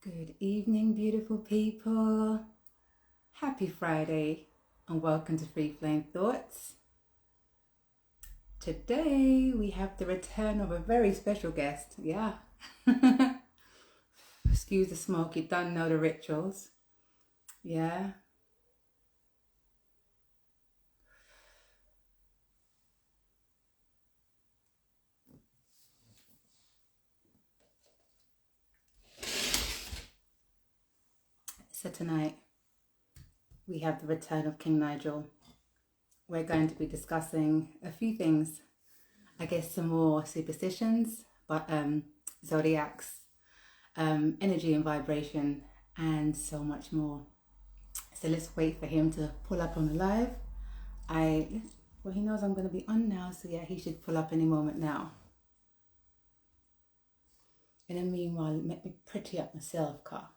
Good evening, beautiful people. Happy Friday and welcome to Free Flame Thoughts. Today we have the return of a very special guest. Yeah. Excuse the smoke, you don't know the rituals. Yeah. So tonight we have the return of King Nigel. We're going to be discussing a few things. I guess some more superstitions, but zodiacs, energy and vibration, and so much more. So let's wait for him to pull up on the live. Well, he knows I'm going to be on now, so yeah, he should pull up any moment now. And then meanwhile, let me pretty up myself, car.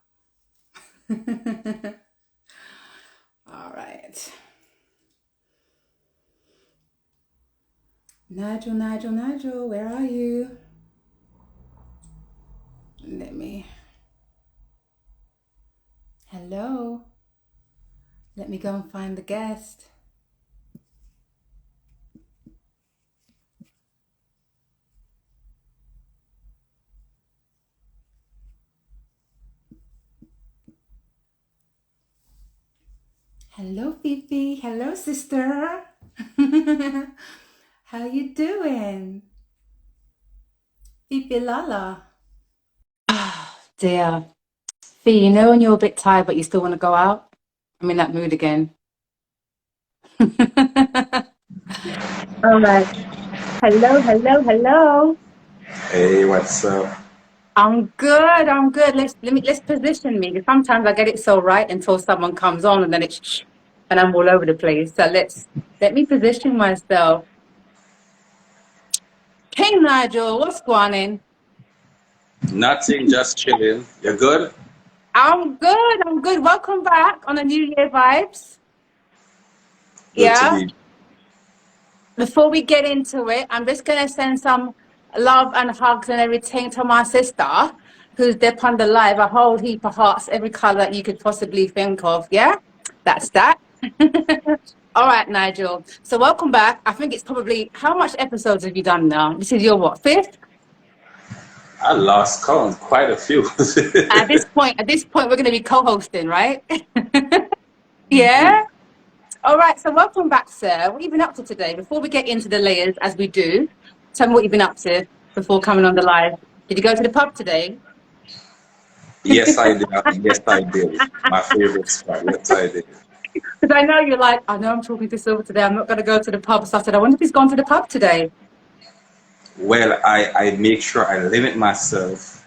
All right. Nigel, where are you? Hello. Let me go and find the guest. Hello, Fifi. Hello, sister. How you doing? Fifi Lala. Ah, dear. Fee, you know when you're a bit tired but you still want to go out? I'm in that mood again. All right. Hello. Hey, what's up? I'm good. Let's position me. Sometimes I get it so right until someone comes on and then it's and I'm all over the place. So let me position myself. King Nigel, what's going on? Nothing, just chilling. You good? I'm good. Welcome back on the New Year vibes. Good to Yeah. be. Before we get into it, I'm just gonna send some love and hugs and everything to my sister, who's there on the live, a whole heap of hearts, every color that you could possibly think of. Yeah, that's that. All right, Nigel. So welcome back. I think it's probably how much episodes have you done now? This is your what, fifth? I lost count, quite a few. At this point, we're gonna be co-hosting, right? Yeah. All right, so welcome back, sir. What have you been up to today? Before we get into the layers, as we do, tell me what you've been up to before coming on the live. Did you go to the pub today? Yes, I did. Yes, I did. My favorite spot. Yes, I did. Because I know you're like, I know I'm talking to Silver today. I'm not going to go to the pub. So I said, I wonder if he's gone to the pub today. Well, I make sure I limit myself,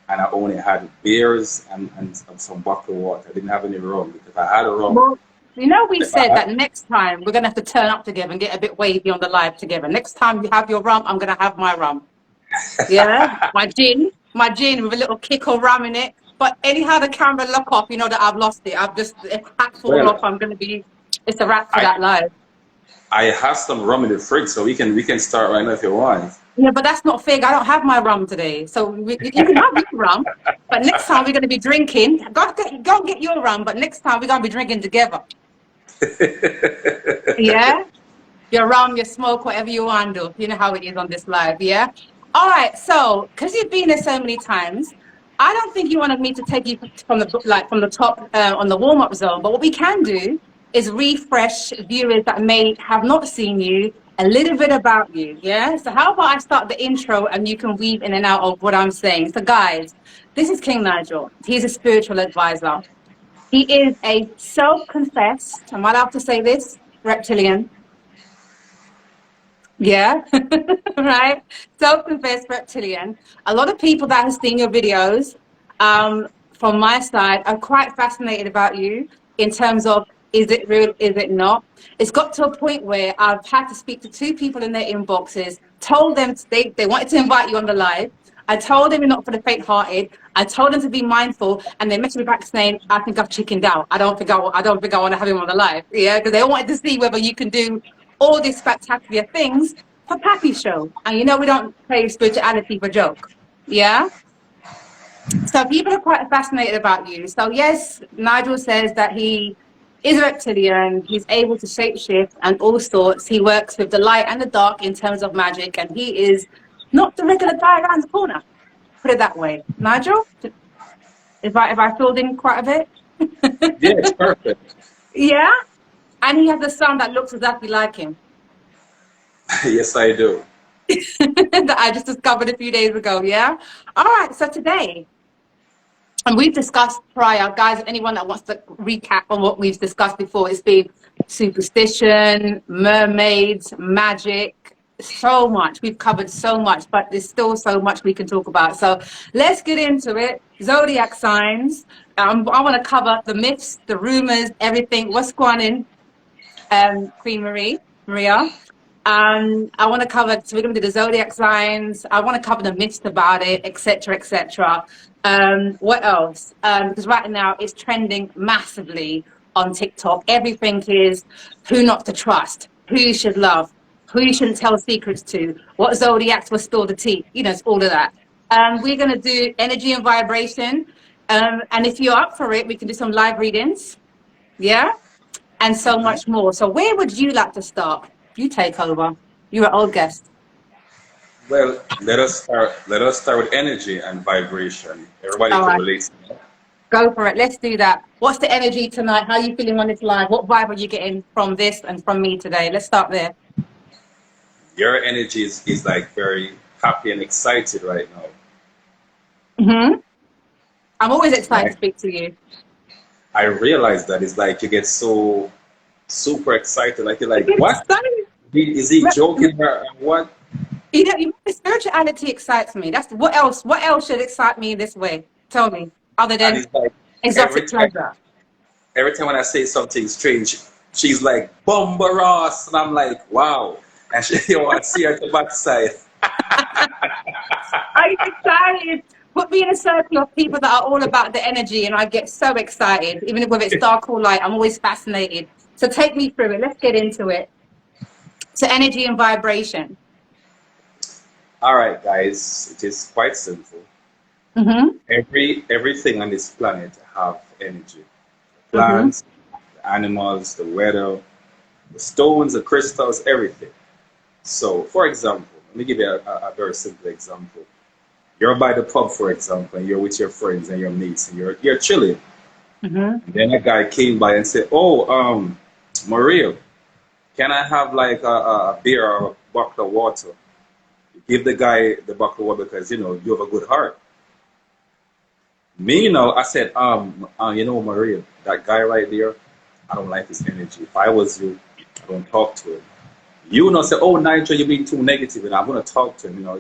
and I only had beers and some bottled water. I didn't have any rum because I had a rum. Well, you know, we If I said had, that next time we're going to have to turn up together and get a bit wavy on the live together. Next time you have your rum, I'm going to have my rum. Yeah, my gin with a little kick of rum in it. But anyhow, the camera lock off, you know that I've lost it. If hat fall well, off, it's a wrap for I that live. I have some rum in the fridge, so we can start right now if you want. Yeah, but that's not fair. I don't have my rum today. So you can have your rum, but next time we're going to be drinking. Go and get your rum, but next time we're going to be drinking together. Yeah? Your rum, your smoke, whatever you want to do. You know how it is on this live, yeah? All right, so because you've been there so many times, I don't think you wanted me to take you from the top on the warm-up zone. But what we can do is refresh viewers that may have not seen you a little bit about you, yeah? So how about I start the intro and you can weave in and out of what I'm saying. So guys, this is King Nigel. He's a spiritual advisor. He is a self-confessed, am I allowed to say this? Reptilian. Yeah, right. Self-confessed reptilian. A lot of people that have seen your videos, from my side, are quite fascinated about you in terms of is it real, is it not? It's got to a point where I've had to speak to two people in their inboxes, told them they wanted to invite you on the live. I told them you're not for the faint-hearted. I told them to be mindful, and they messaged me back saying, "I think I've chickened out. I don't think I want to have him on the live." Yeah, because they wanted to see whether you can do all these spectacular things for Pappy Show. And you know we don't play spirituality for joke. Yeah? So people are quite fascinated about you. So yes, Nigel says that he is a reptilian. He's able to shapeshift and all sorts. He works with the light and the dark in terms of magic, and he is not the regular guy around the corner. Put it that way. Nigel, if I filled in quite a bit. Yes, perfect. Yeah, and he has a son that looks exactly like him Yes, I do. that I just discovered a few days ago. Yeah. All right. So today. And we've discussed prior, guys, anyone that wants to recap on what we've discussed before, it's been superstition, mermaids, magic, so much. We've covered so much, but there's still so much we can talk about. So let's get into it. Zodiac signs. I want to cover the myths, the rumors, everything. What's going on, Queen Maria? I want to cover, so we're going to do the zodiac signs. I want to cover the myths about it, etc., etc. What else? Because right now it's trending massively on TikTok. Everything is who not to trust, who you should love, who you shouldn't tell secrets to, what zodiacs will spill the tea. You know, it's all of that. We're going to do energy and vibration. And if you're up for it, we can do some live readings. Yeah. And so much more. So where would you like to start? You take over. You're an old guest. Well, let us start. Let us start with energy and vibration. Everybody All can right, relate. go for it. Let's do that. What's the energy tonight? How are you feeling on this live? What vibe are you getting from this and from me today? Let's start there. Your energy is like very happy and excited right now. I'm always excited to Like speak to you. I realize that it's like you get so super excited. Like you're I like, get what? excited. Is he joking or what? Spirituality excites me. That's what else? What else should excite me in this way? Tell me, other And than it's like every exotic time pleasure. every time when I say something strange, she's like, Bumba Ross. And I'm like, wow. And she, you know, I see her at the backside. I'm excited. Put me in a circle of people that are all about the energy, and I get so excited. Even if it's dark or light, I'm always fascinated. So take me through it. Let's get into it. So energy and vibration. All right, guys, it is quite simple. Mm-hmm. Everything on this planet have energy. The Mm-hmm. plants, the animals, the weather, the stones, the crystals, everything. So, for example, let me give you a very simple example. You're by the pub, for example, and you're with your friends and your mates, and you're chilling. Mm-hmm. And then a guy came by and said, "Oh, Maria, can I have like a beer or a bottle of water?" You give the guy the bottle of water because you know you have a good heart. Me, you know, I said, you know, Maria, that guy right there, I don't like his energy. If I was you, I don't talk to him. You know, say, oh, Nigel, you're being too negative, and I'm gonna talk to him. You know,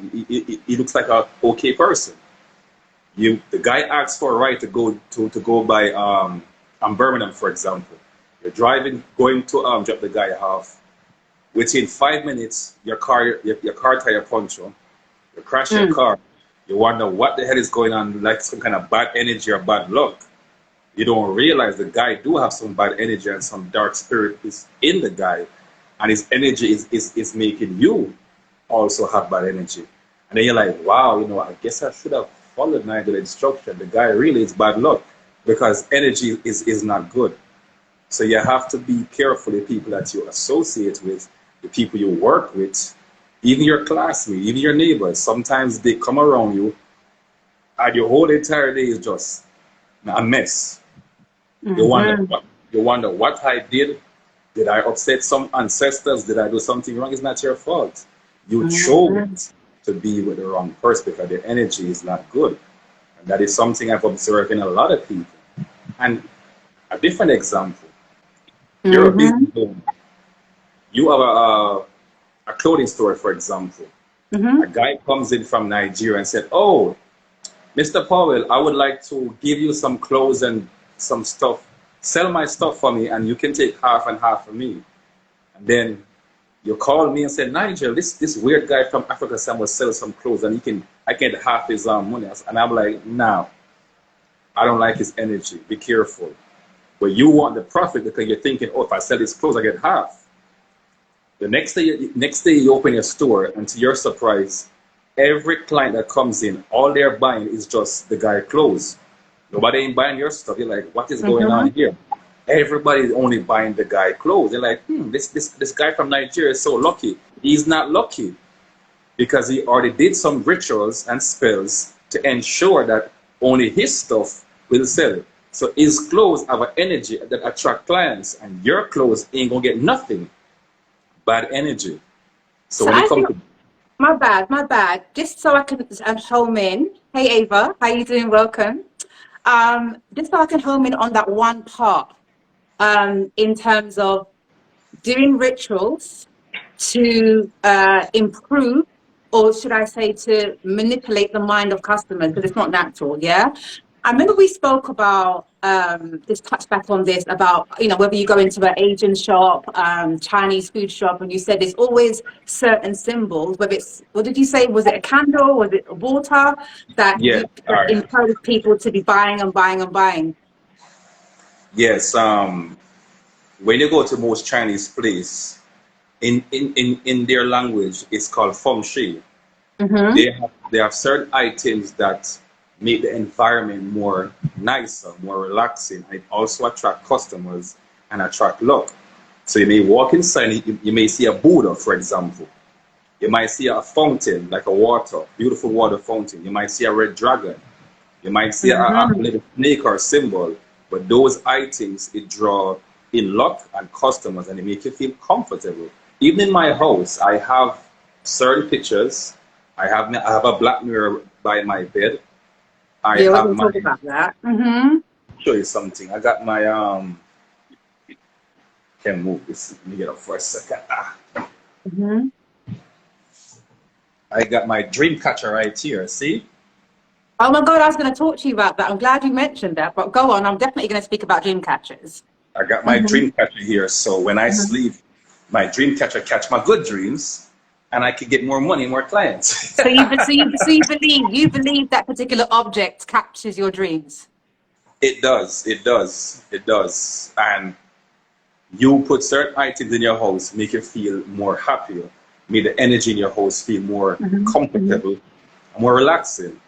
he looks like a okay person. The guy asks for a ride to go by Birmingham, for example. You're driving, going to drop the guy off. Within 5 minutes, your car tire puncture. You crash your Mm. car. You wonder what the hell is going on, like some kind of bad energy or bad luck. You don't realize the guy do have some bad energy and some dark spirit is in the guy, and his energy is making you also have bad energy. And then you're like, wow, you know, I guess I should have followed Nigel instruction. The guy really is bad luck because energy is not good. So you have to be careful the people that you associate with, the people you work with, even your classmates, even your neighbors. Sometimes they come around you and your whole entire day is just a mess. You wonder Mm-hmm. what you wonder what I did. Did I upset some ancestors? Did I do something wrong? It's not your fault. You Mm-hmm. chose to be with the wrong person because the energy is not good. And that is something I've observed in a lot of people. And a different example, you're a Mm-hmm. business owner. You have a clothing store, for example. Mm-hmm. A guy comes in from Nigeria and said, oh, Mr. Powell, I would like to give you some clothes and some stuff. Sell my stuff for me and you can take half and half from me. And then you call me and say, Nigel, this weird guy from Africa said will sell some clothes and I can get half his money. And I'm like, no, I don't like his energy. Be careful. But you want the profit because you're thinking, oh, if I sell his clothes, I get half. The next day you open your store and to your surprise, every client that comes in, all they're buying is just the guy clothes. Nobody ain't buying your stuff. You're like, what is going on here? Everybody's only buying the guy clothes. They're like, this guy from Nigeria is so lucky. He's not lucky because he already did some rituals and spells to ensure that only his stuff will sell. So his clothes have an energy that attract clients, and your clothes ain't gonna get nothing. Bad energy. So when it comes to my bad. Just so I can home in. Hey Ava, how you doing? Welcome. Just so I can home in on that one part, in terms of doing rituals to improve, or should I say to manipulate the mind of customers, because it's not natural, yeah? I remember we spoke about, just touch back on this, about, you know, whether you go into an Asian shop, Chinese food shop, and you said there's always certain symbols, whether it's, what did you say, was it a candle, was it water, that yeah, you all right. encourage people to be buying and buying and buying? Yes, when you go to most Chinese place, in their language, it's called feng shui. They have certain items that make the environment more nicer, more relaxing, and it also attract customers and attract luck. So you may walk inside, you may see a Buddha, for example. You might see a fountain, like a water, beautiful water fountain. You might see a red dragon. You might see a little snake or symbol. But those items, it draw in luck and customers, and it make you feel comfortable. Even in my house, I have certain pictures. I have a black mirror by my bed. I Yeah, we're have going to my, talk about that. show you something. I got my, can move this, let me get up for a second. I got my dream catcher right here, see? Oh my God, I was going to talk to you about that. I'm glad you mentioned that, but go on. I'm definitely going to speak about dream catchers. I got my dream catcher here, so when I sleep, my dream catcher catch my good dreams, and I can get more money, more clients. So you believe that particular object captures your dreams? It does, it does, it does. And you put certain items in your house, make you feel more happier, make the energy in your house feel more comfortable, more relaxing.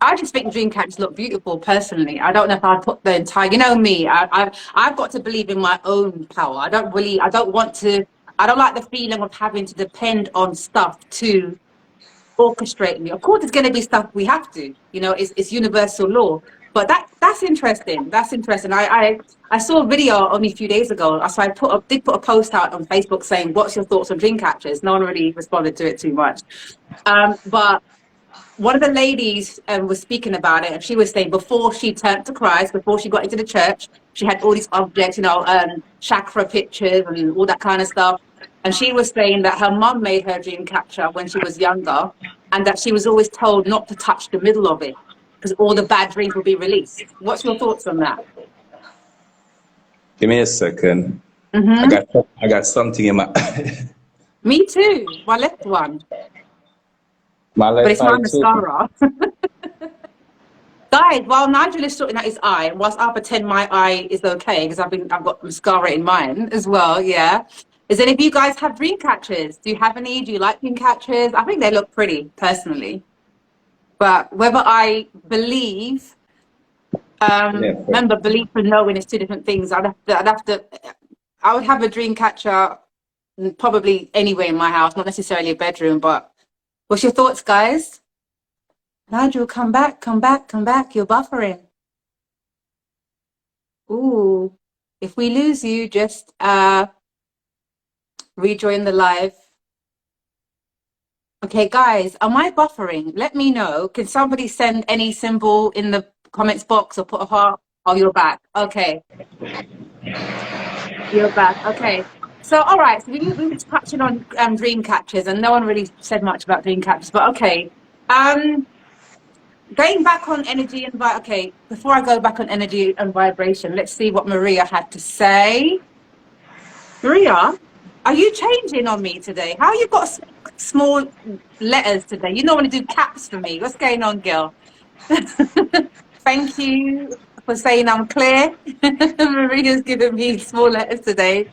I just think dream catchers look beautiful personally. I don't know if I'd put the entire, you know me, I've got to believe in my own power. I don't like the feeling of having to depend on stuff to orchestrate me. Of course, there's going to be stuff we have to, you know, it's universal law. But that's interesting. That's interesting. I saw a video only a few days ago. So I did put a post out on Facebook saying, "What's your thoughts on dream catchers?" No one really responded to it too much. But one of the ladies was speaking about it, and she was saying before she turned to Christ, before she got into the church, she had all these objects, you know, chakra pictures and all that kind of stuff. And she was saying that her mum made her dream catcher when she was younger, and that she was always told not to touch the middle of it because all the bad dreams will be released. What's your thoughts on that? Give me a second. I got something in my Me too. My left one. my But left it's my eye too. mascara. Guys, while Nigel is sorting out his eye, whilst I pretend my eye is okay, because I've got mascara in mine as well, yeah. Does any of you guys have dream catchers? Do you have any? Do you like dream catchers? I think they look pretty, personally. But whether I believe, remember, belief and knowing is two different things. I would have a dream catcher probably anywhere in my house, not necessarily a bedroom, but what's your thoughts, guys? Nigel, come back. You're buffering. Ooh, if we lose you, just rejoin the live. Okay, guys, am I buffering? Let me know. Can somebody send any symbol in the comments box or put a heart? Oh, you're back. Okay. You're back. Okay. So, all right. So we were touching on dream catchers, and no one really said much about dream catchers, but okay. Going back on energy and okay, before I go back on energy and vibration, let's see what Maria had to say. Maria, are you changing on me today? How you got small letters today? You normally do caps for me. What's going on, girl? Thank you for saying I'm clear. Maria's giving me small letters today.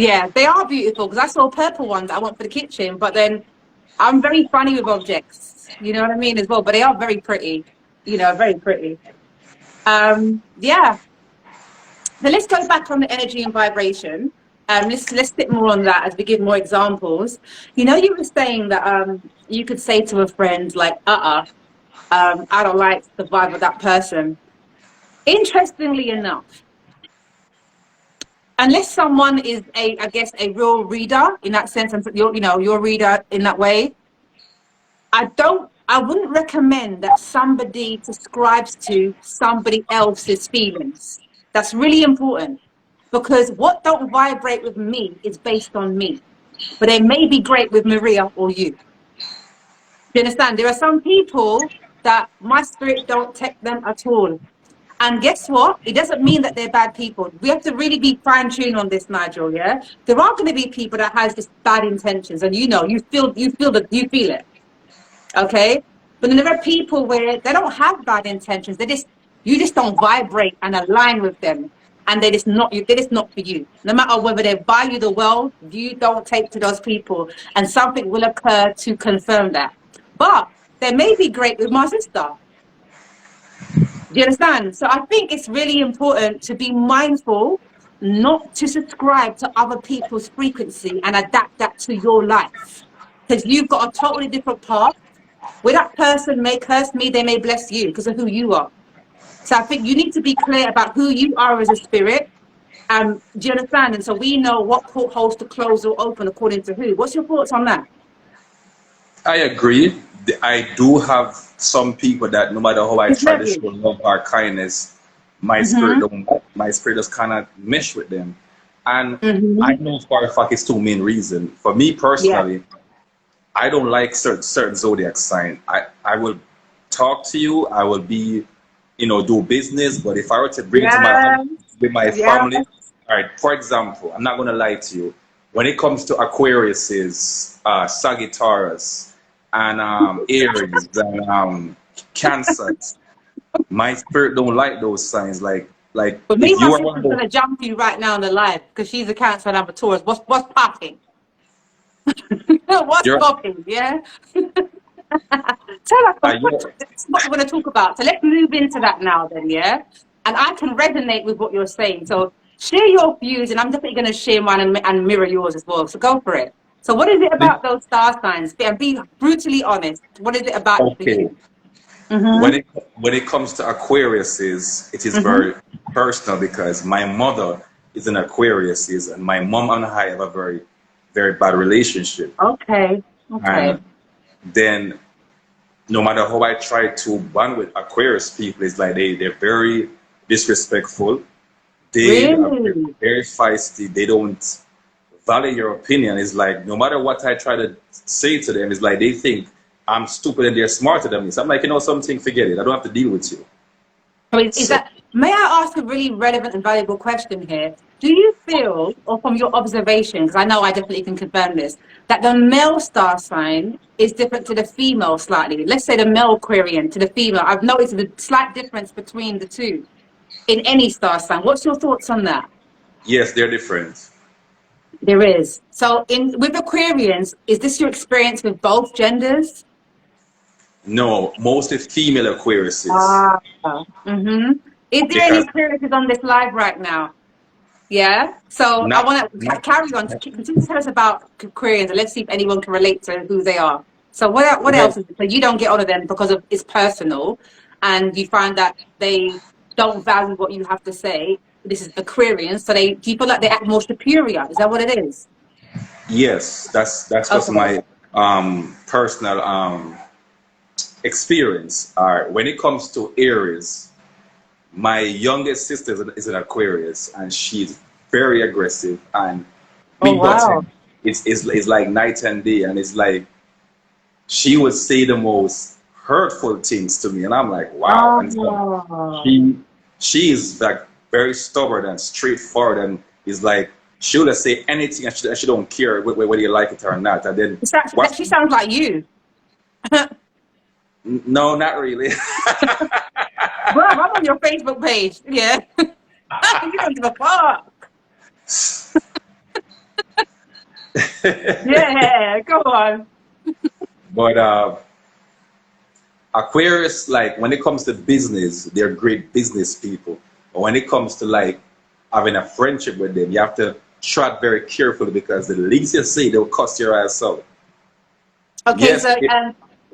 Yeah, they are beautiful because I saw purple ones I want for the kitchen, but then I'm very funny with objects. You know what I mean as well, but they are very pretty. You know, very pretty. Yeah. So let's go back on the energy and vibration. Let's sit more on that as we give more examples. You know, you were saying that you could say to a friend like, I don't like the vibe of that person. Interestingly enough, unless someone is I guess, a real reader in that sense, and you're a reader in that way, I wouldn't recommend that somebody subscribes to somebody else's feelings. That's really important because what don't vibrate with me is based on me, but they may be great with Maria or you. You understand? There are some people that my spirit don't take them at all. And guess what? It doesn't mean that they're bad people. We have to really be fine-tuned on this, Nigel. Yeah, there are going to be people that has just bad intentions, and you feel it. Okay, but then there are people where they don't have bad intentions. You just don't vibrate and align with them, and they just not you. They're just not for you. No matter whether they value the world, you don't take to those people, and something will occur to confirm that. But they may be great with my sister. Do you understand? So I think it's really important to be mindful not to subscribe to other people's frequency and adapt that to your life. Because you've got a totally different path. Where that person may curse me, they may bless you because of who you are. So I think you need to be clear about who you are as a spirit. Do you understand? And so we know what portholes to close or open according to who. What's your thoughts on that? I agree. I do have some people that no matter how I try to show love or kindness, my spirit just cannot mesh with them. And I know for a fact it's two main reasons. For me personally, I don't like certain zodiac sign. I will talk to you, I will be, do business, but if I were to bring it to my home with my family, all right, for example, I'm not gonna lie to you. When it comes to Aquariuses, Sagittarius, and Aries and Cancers, my spirit don't like those signs. Like but me, my sister's gonna jump you right now in the live because she's a Cancer and I'm a Taurus. What's popping? What's popping? Yeah. Tell us that's what we're going to talk about. So let's move into that now then, yeah? And I can resonate with what you're saying. So share your views, and I'm definitely going to share mine and mirror yours as well. So go for it. So what is it about those star signs? And be brutally honest. What is it about it for you? When it comes to Aquariuses, it is very personal because my mother is an Aquarius, and my mom and I have a very, very bad relationship. Okay. And then no matter how I try to bond with Aquarius people, it's like they're very disrespectful. They are very feisty. They don't value your opinion. It's like no matter what I try to say to them, it's like they think I'm stupid and they're smarter than me. So I'm like, something, forget it. I don't have to deal with you. May I ask a really relevant and valuable question here? Do you feel, or from your observation, because I know I definitely can confirm this, that the male star sign is different to the female slightly? Let's say the male Aquarian to the female. I've noticed the slight difference between the two in any star sign. What's your thoughts on that? Yes, they're different. There is. So with Aquarians, is this your experience with both genders? No, mostly female Aquariuses. Is there any Aquariuses on this live right now? Yeah. So I want to carry on to continue to tell us about Aquarians, and let's see if anyone can relate to who they are. So what else is it? So you don't get on to them because it's personal, and you find that they don't value what you have to say. This is Aquarians, so do you feel like they act more superior? Is that what it is? Yes, that's just my personal experience. When it comes to Aries, my youngest sister is an Aquarius, and she's very aggressive. And it's like night and day, and it's like she would say the most hurtful things to me, and I'm like, wow. And so she is like very stubborn and straightforward, and is like she'll just say anything, and she don't care whether you like it or not. And then she sounds like you. No, not really. Bro, I'm on your Facebook page. Yeah. You don't give a fuck. Yeah, go on. But Aquarius, like when it comes to business, they're great business people. But when it comes to like having a friendship with them, you have to tread very carefully because the least you say, they'll cuss your ass out. Okay, Yes, so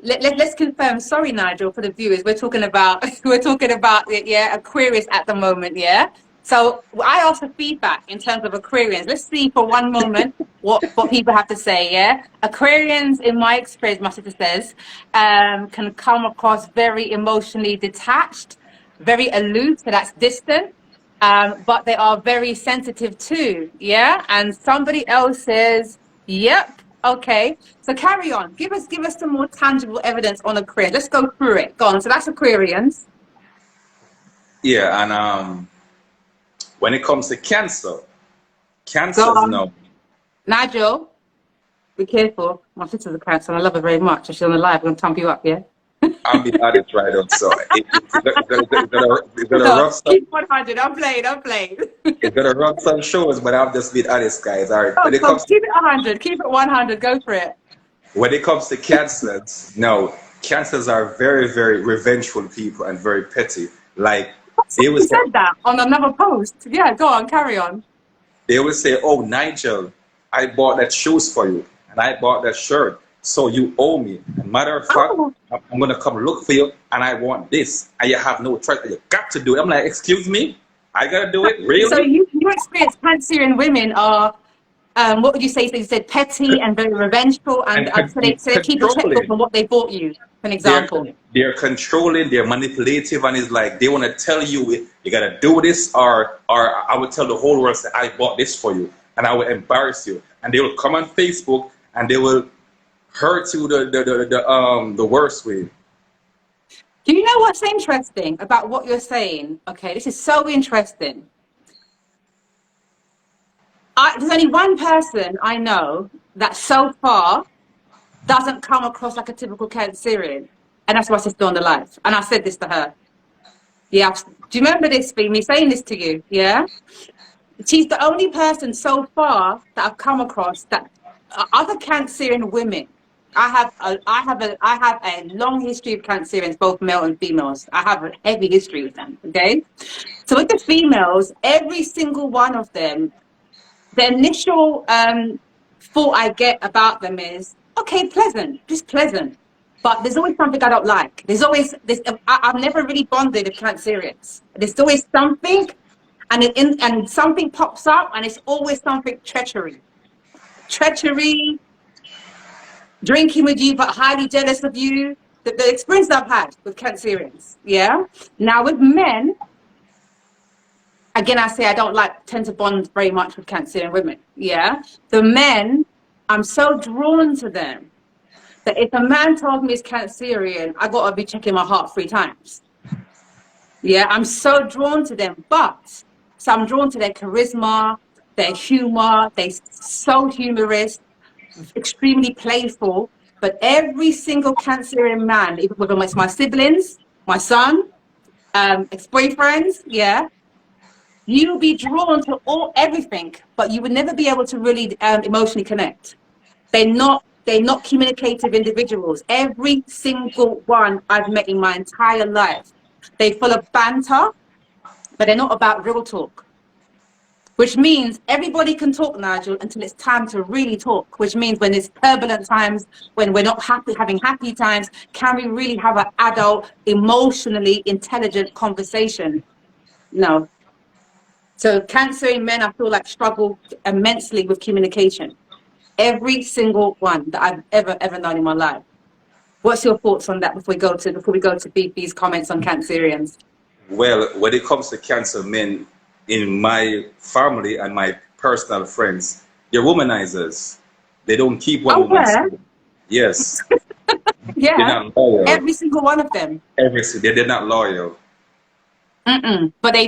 let's confirm. Sorry, Nigel, for the viewers. We're talking about we're talking about yeah, Aquarius at the moment, yeah. So I asked for feedback in terms of Aquarians. Let's see for one moment what people have to say, yeah. Aquarians, in my experience, my sister says, can come across very emotionally detached, very aloof, so that's distant. But they are very sensitive too, yeah. And somebody else says, yep, okay. So carry on. Give us some more tangible evidence on Aquarius. Let's go through it. Go on. So that's Aquarians. yeah, and when it comes to Cancer, Go Cancers on. no. Nigel, be careful. My sister's a Cancer and I love her very much. If she's on the live, I'm gonna thump you up, yeah? I'm being honest right on. So it's gonna No, rough some, keep 100. I'm playing. I'm playing. it's gonna run some shows, but I'm just being honest, guys. All right. Oh, so keep it 100. Keep it 100. Go for it. When it comes to cancers, no, cancers are very, very revengeful people and very petty. Like they You would say, said that on another post. Yeah, go on. Carry on. "Oh, Nigel, I bought that shoes for you, and I bought that shirt, so you owe me. And matter of fact, Oh, I'm gonna come look for you, and I want this, and you have no choice. You got to do it." I'm like, "Excuse me, I gotta do it, so really?" you experience Cancerian women are what would you say? So you said petty and very revengeful, and And so they keep a checkbook controlling. on what they bought you, for an they're example. they're controlling, they're manipulative, and it's like they want to tell you you gotta do this, or I would tell the whole world that I bought this for you, and I will embarrass you, and they will come on Facebook and they will hurt you the worst way. Do you know what's interesting about what you're saying? Okay, this is so interesting. There's only one person I know that so far doesn't come across like a typical Cancerian, and that's my sister on the live. And I said this to her. Yeah, do you remember this being me saying this to you? Yeah, she's the only person so far that I've come across that other Cancerian women. I have a long history of Cancerians, both male and females. I have a heavy history with them. Okay, so with the females, every single one of them, the initial thought I get about them is okay, pleasant, just pleasant. But there's always something I don't like. There's always this. I've never really bonded with Cancerians. There's always something, and something pops up, and it's always something treachery, drinking with you, but highly jealous of you. The experience I've had with Cancerians, yeah. Now with men, again, I say I don't tend to bond very much with Cancerian women, yeah. The men, I'm so drawn to them that if a man told me he's Cancerian, I gotta be checking my heart 3 times. Yeah, I'm so drawn to them, so I'm drawn to their charisma, their humor. They're so humorous, extremely playful. But every single Cancerian man, even whether it's my siblings, my son, ex-boyfriends, yeah, you'll be drawn to everything, but you would never be able to really emotionally connect. They're not communicative individuals. Every single one I've met in my entire life, they're full of banter, but they're not about real talk. Which means everybody can talk, Nigel, until it's time to really talk. Which means when it's turbulent times, when we're not happy, having happy times, can we really have an adult, emotionally intelligent conversation? No. So Cancerian men, I feel like struggle immensely with communication. Every single one that I've ever known in my life. What's your thoughts on that before we go to BB's comments on Cancerians? Well, when it comes to cancer men in my family and my personal friends, they're womanizers. They don't keep one Oh woman yeah, still. Yes, they're yeah. not loyal. Every single one of them. They're not loyal. Mm-mm. But they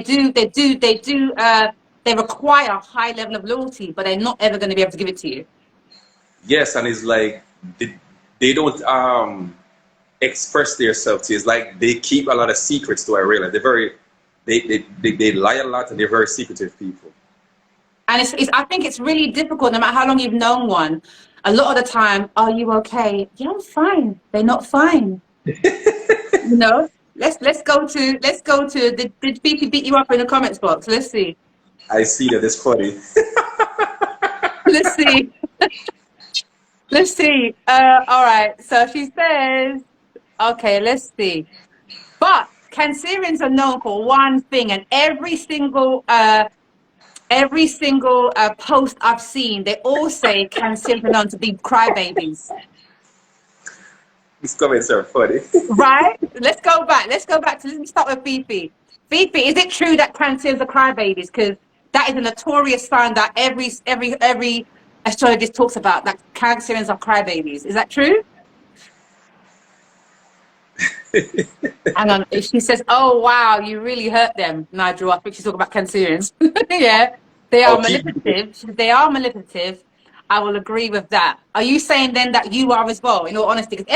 require a high level of loyalty, but they're not ever going to be able to give it to you. Yes, and it's like they don't express themselves. It's like they keep a lot of secrets. To I realize they're very they lie a lot and they're very secretive people. And I think it's really difficult, no matter how long you've known one. A lot of the time, are you okay? Yeah, I'm fine. They're not fine. You know, let's go to did Fifi beat you up in the comments box? Let's see. I see that. It's funny. Let's see. Let's see. All right. So she says, okay, let's see. But Cancerians are known for one thing, and every single post I've seen, they all say Cancerians are known to be crybabies. These comments are funny. Right? Let's go back. Let's start with Fifi. Fifi, is it true that Cancerians are crybabies? Because that is a notorious sign that every astrologist talks about, that Cancerians are crybabies. Is that true? Hang on. She says, "Oh wow, you really hurt them, Nigel." I think she's talking about Cancerians. Yeah, they are manipulative. They are manipulative. I will agree with that. Are you saying then that you are as well, in all honesty? Because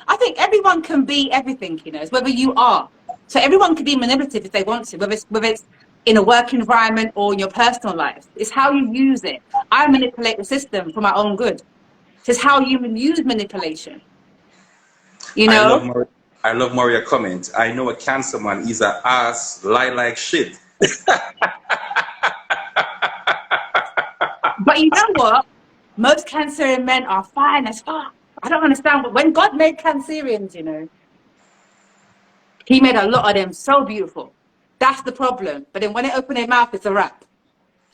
I think everyone can be everything, you know, it's whether you are. So everyone can be manipulative if they want to, whether it's in a work environment or in your personal life. It's how you use it. I manipulate the system for my own good. It's how you use manipulation. You know? I love Maria comment. I know a Cancer man is a ass, lie like shit. But you know what? Most Cancerian men are fine as fuck. I don't understand. But when God made Cancerians, you know, he made a lot of them so beautiful. That's the problem. But then when they open their mouth, it's a wrap.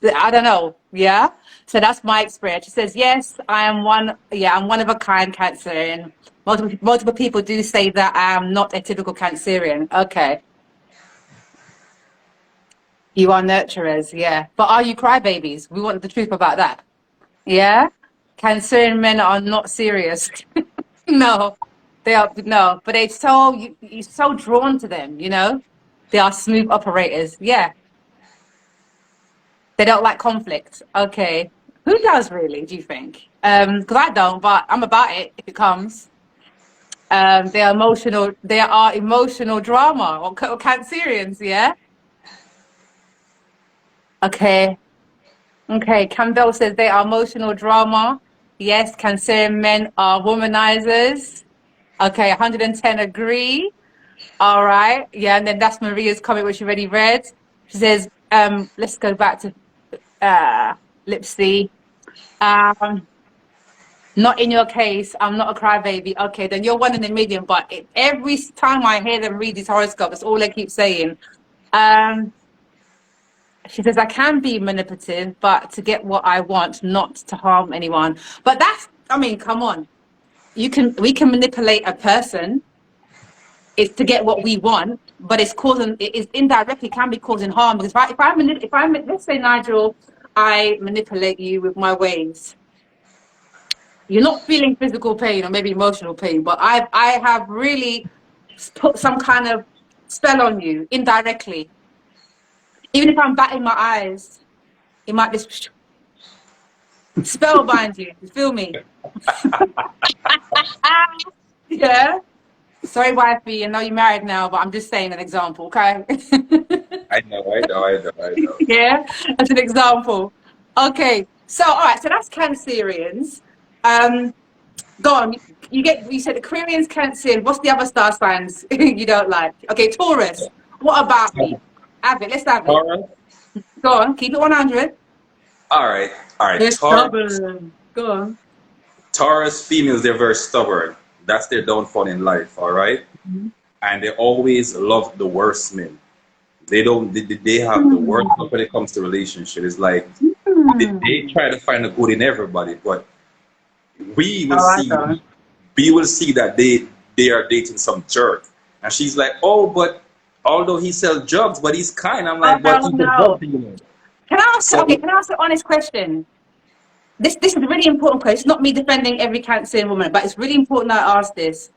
I don't know. Yeah. So that's my experience. She says, yes, I'm one of a kind Cancerian. Multiple people do say that I am not a typical Cancerian. Okay. You are nurturers, yeah. But are you crybabies? We want the truth about that. Yeah? Cancerian men are not serious. No. They are no, but you're so drawn to them, you know? They are smooth operators. Yeah. They don't like conflict. Okay. Who does really, do you think? Because I don't, but I'm about it if it comes. They are emotional drama or Cancerians, yeah? Okay. Okay, Campbell says they are emotional drama. Yes, Cancerian men are womanizers. Okay, 110 agree. All right. Yeah, and then that's Maria's comment, which you already read. She says, let's go back to Lipsy. Not in your case, I'm not a crybaby. Okay, then you're one in a million. But every time I hear them read these horoscopes, that's all they keep saying. She says, I can be manipulative, but to get what I want, not to harm anyone. But I mean, come on. We can manipulate a person. It's to get what we want, but it is indirectly can be causing harm. Because let's say, Nigel, I manipulate you with my ways. You're not feeling physical pain or maybe emotional pain, but I have really put some kind of spell on you indirectly. Even if I'm batting my eyes, it might just spellbind you. You feel me? Yeah. Sorry, wifey. I know you're married now, but I'm just saying an example, okay? I know. Yeah, as an example. Okay. So, all right. So that's Cancerians. Go on. You said Aquarians, Cancerian. What's the other star signs you don't like? Okay, Taurus. What about me? Have it. Let's have it. Taurus. Go on. Keep it 100. All right. They're stubborn. Go on. Taurus females, they're very stubborn. That's their downfall in life. All right. Mm-hmm. And they always love the worst men. They have the worst when it comes to relationships. It's like they try to find the good in everybody, but we will see that they are dating some jerk. And she's like, oh, but although he sells drugs, but he's kind. I'm like, but he's a Can I ask an honest question? This is a really important question. It's not me defending every Cancerian woman, but it's really important that I ask this.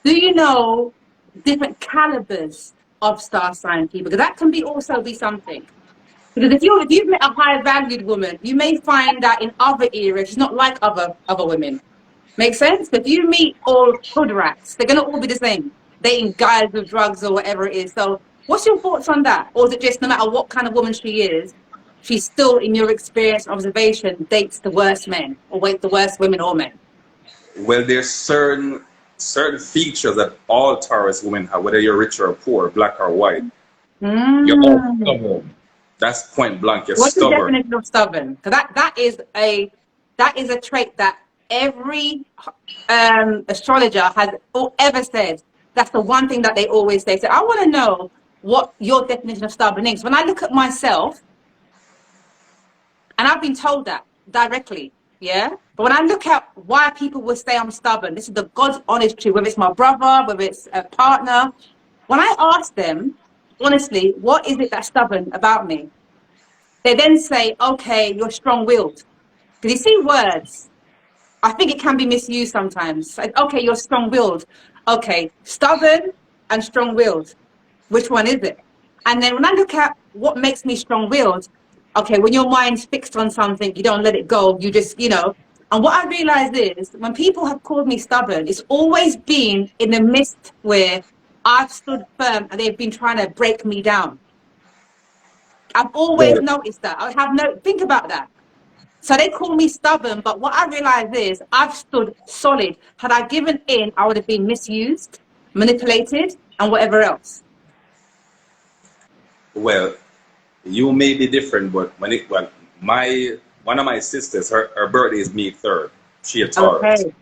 Do you know different calibers of star sign people? Because that can also be something. Because if you've met a high valued woman, you may find that in other eras she's not like other women. Make sense? If you meet all hood rats, they're gonna all be the same. Dating guys with drugs or whatever it is. So what's your thoughts on that? Or is it just no matter what kind of woman she is, she still, in your experience and observation, dates the worst men or wait the worst women or men? Well, there's certain features that all Taurus women have, whether you're rich or poor, black or white. You're all Mm. stubborn. That's point blank. You're What's the stubborn. definition of stubborn? Because that is a trait that every astrologer has ever said. That's the one thing that they always say. So I want to know what your definition of stubborn is. When I look at myself, and I've been told that directly, yeah. But when I look at why people would say I'm stubborn, this is the God's honest truth. Whether it's my brother, whether it's a partner, when I ask them honestly, what is it that's stubborn about me? They then say, okay, you're strong-willed. Because you see words, I think it can be misused sometimes. Like, okay, you're strong-willed. Okay, stubborn and strong-willed. Which one is it? And then when I look at what makes me strong-willed, okay, when your mind's fixed on something, you don't let it go. You just, And what I realize is when people have called me stubborn, it's always been in the midst where I've stood firm and they've been trying to break me down. I've always Well, noticed that. Think about that. So they call me stubborn, but what I realize is I've stood solid. Had I given in, I would have been misused, manipulated, and whatever else. well, you may be different, but one of my sisters, her birthday is May 3rd. She a Taurus, Okay.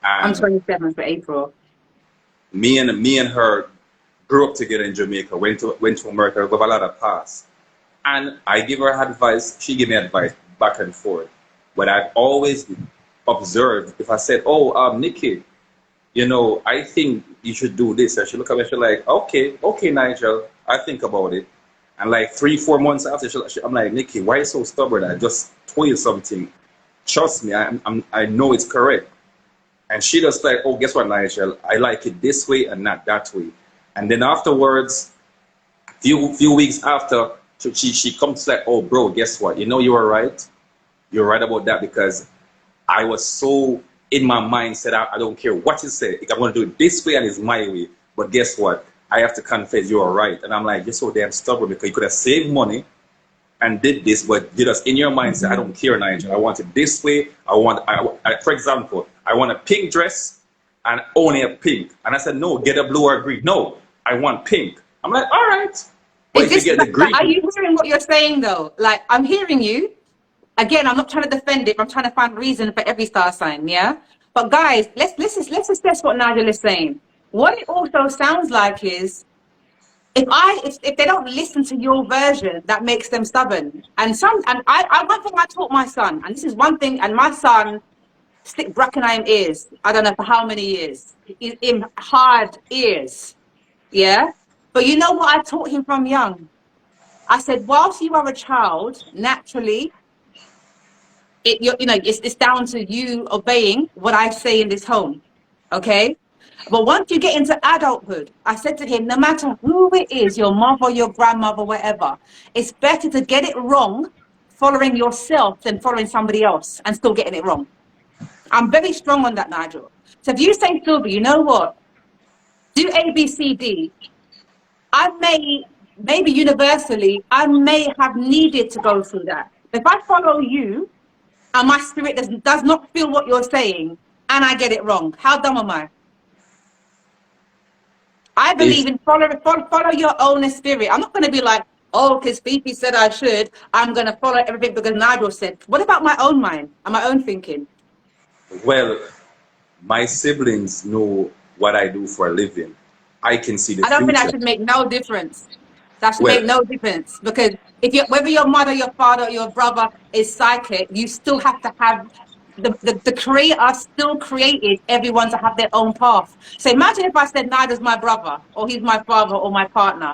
I'm and 27th for April. me and her grew up together in Jamaica. Went to America, got a lot of past, and I give her advice. She give me advice back and forth. But I've always observed if I said, "Oh, Nikki, I think you should do this," and she look at me, she's like, "Okay, Nigel, I think about it." And like 3-4 months after, I'm like, "Nikki, why are you so stubborn? I just told you something. Trust me, I know it's correct." And she just like, "Oh, guess what, Nigel? I like it this way and not that way." And then afterwards, few weeks after, she comes like, "Oh, bro, guess what? You were right. You're right about that because I was so in my mindset. I don't care what you say. I'm going to do it this way and it's my way. But guess what? I have to confess you are right." And I'm like, "You're so damn stubborn because you could have saved money and did this, but you just in your mind say, I don't care, Nigel. I want it this way. For example, I want a pink dress and only a pink." And I said, "No, get a blue or green." "No, I want pink." I'm like, "All right. But if you get the green." Are you hearing what you're saying though? Like, I'm hearing you. Again, I'm not trying to defend it. I'm trying to find reason for every star sign, yeah? But guys, let's assess what Nigel is saying. What it also sounds like is if they don't listen to your version, that makes them stubborn. And one thing I taught my son, and this is one thing, and my son stick bracken in ears. I don't know for how many years. In hard ears, yeah. But you know what I taught him from young? I said, whilst you are a child, naturally, it's down to you obeying what I say in this home, okay? But once you get into adulthood, I said to him, no matter who it is, your mother, your grandmother, whatever, it's better to get it wrong following yourself than following somebody else and still getting it wrong. I'm very strong on that, Nigel. So if you say, Sylvie, you know what? Do A, B, C, D. Maybe universally, I may have needed to go through that. If I follow you and my spirit does not feel what you're saying and I get it wrong, how dumb am I? I believe in follow your own spirit. I'm not going to be like, oh, because Fifi said I should, I'm going to follow everything because Nigel said. What about my own mind and my own thinking? Well, my siblings know what I do for a living. I can see the I don't think that future. should make no difference. That should make Well, no difference because whether your mother, your father, or your brother is psychic, you still have to have the creator still created everyone to have their own path. So imagine if I said Nigel's my brother or he's my father or my partner.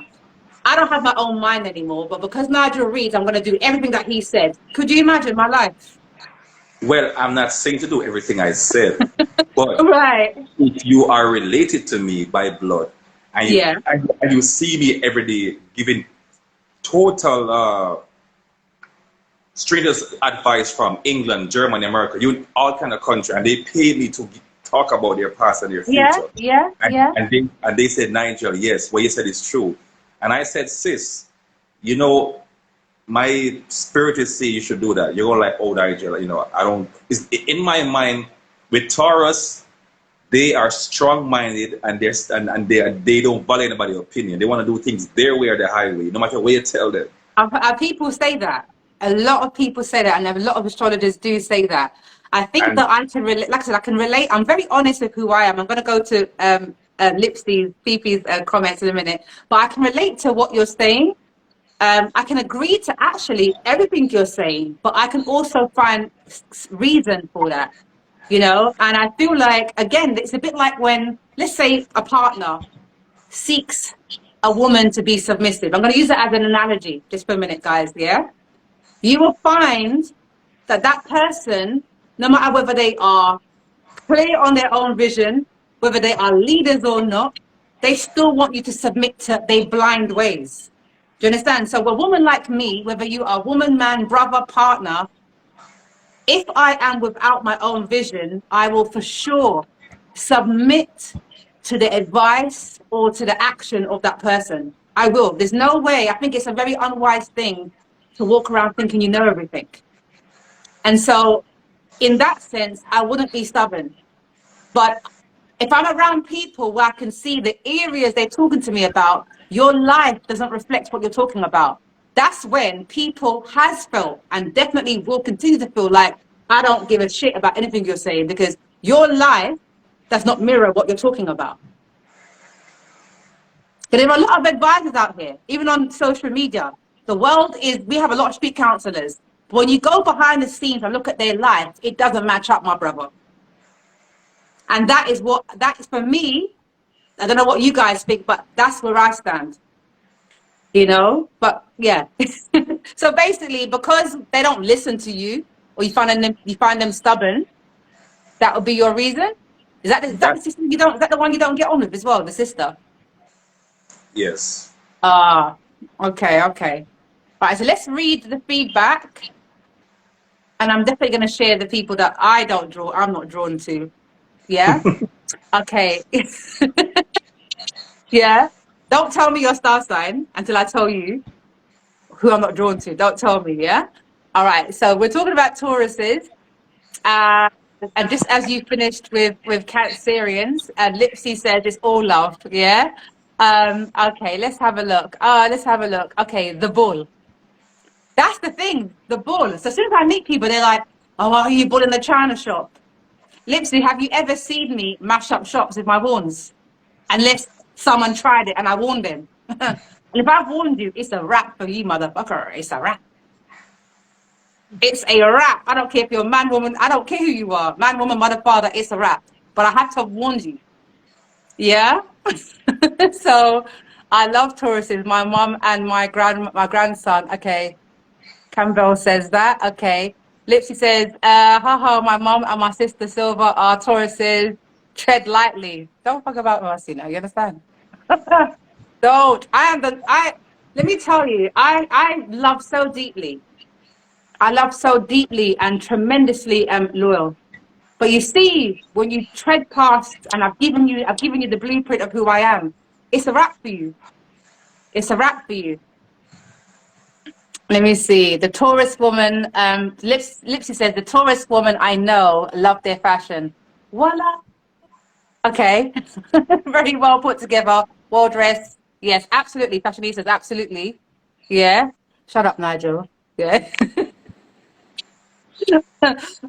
I don't have my own mind anymore, but because Nigel reads, I'm going to do everything that he said. Could you imagine my life? I'm not saying to do everything I said, but Right. if you are related to me by blood and you, Yeah. and you see me every day giving total strangers advice from England, Germany, America, all kind of country, and they pay me to talk about their past and their Yeah. future. Yeah. And, Yeah. and they said, Nigel, yes, what you said is true. And I said, sis, you know, my spirit is saying you should do that. You're like, oh, Nigel, you know, I don't. It's, in my mind, with Taurus, they are strong-minded and they don't value anybody's opinion. They want to do things their way or the highway, no matter what you tell them. People say that. A lot of people say that, and a lot of astrologers do say that. I think And that I can relate. Like I said, I can relate. I'm very honest with who I am. I'm going to go to Lipsy's, Fifi's comments in a minute, but I can relate to what you're saying. I can agree to actually everything you're saying, but I can also find reason for that, you know? And I feel like, again, it's a bit like when, let's say, a partner seeks a woman to be submissive. I'm going to use it as an analogy just for a minute, guys, yeah? You will find that that person, no matter whether they are clear on their own vision, whether they are leaders or not, they still want you to submit to their blind ways. Do you understand? So a woman like me, whether you are woman, man, brother, partner, if I am without my own vision, I will for sure submit to the advice or to the action of that person. I will. There's no way. I think it's a very unwise thing to walk around thinking you know everything. And so in that sense, I wouldn't be stubborn. But if I'm around people where I can see the areas they're talking to me about, your life doesn't reflect what you're talking about. That's when people has felt and definitely will continue to feel like, I don't give a shit about anything you're saying because your life does not mirror what you're talking about. But there are a lot of advisors out here, even on social media. The world is, we have a lot of street counselors. But when you go behind the scenes and look at their life, it doesn't match up, my brother. And that is for me. I don't know what you guys think, but that's where I stand. You know, but yeah. So basically, because they don't listen to you, or you find them stubborn, that would be your reason. Is that the sister you don't? Is that the one you don't get on with as well, the sister? yes. Ah, okay. Right, so let's read the feedback, and I'm definitely going to share the people that I'm not drawn to. Yeah. Okay. Yeah. Don't tell me your star sign until I tell you who I'm not drawn to. Don't tell me, yeah? All right. So we're talking about Tauruses. And just as you finished with Cancerians, and Lipsy said it's all love, yeah? Okay, let's have a look. Okay, the bull. That's the thing, the bull. So as soon as I meet people, they're like, oh, are you bull in the china shop? Lipsy, have you ever seen me mash up shops with my horns? Unless someone tried it and I warned them. And if I've warned you, it's a wrap for you, motherfucker. It's a wrap. It's a wrap. I don't care if you're a man, woman. I don't care who you are. Man, woman, mother, father, it's a wrap. But I have to warn you. Yeah? So I love Tauruses. My mom and my grandson. Okay. Campbell says that. Okay. Lipsy says, haha, my mom and my sister Silva are Tauruses. Tread lightly. Don't fuck about us, you know, you understand? Don't. Let me tell you, I love so deeply. I love so deeply and tremendously loyal. But you see, when you tread past and I've given you the blueprint of who I am, it's a wrap for you. It's a wrap for you. Let me see. The Taurus woman, Lipsy says, the Taurus woman I know love their fashion. Voila. Okay. Very well put together. Well dressed. Yes, absolutely. Fashionistas, absolutely. Yeah. Shut up, Nigel. Yeah.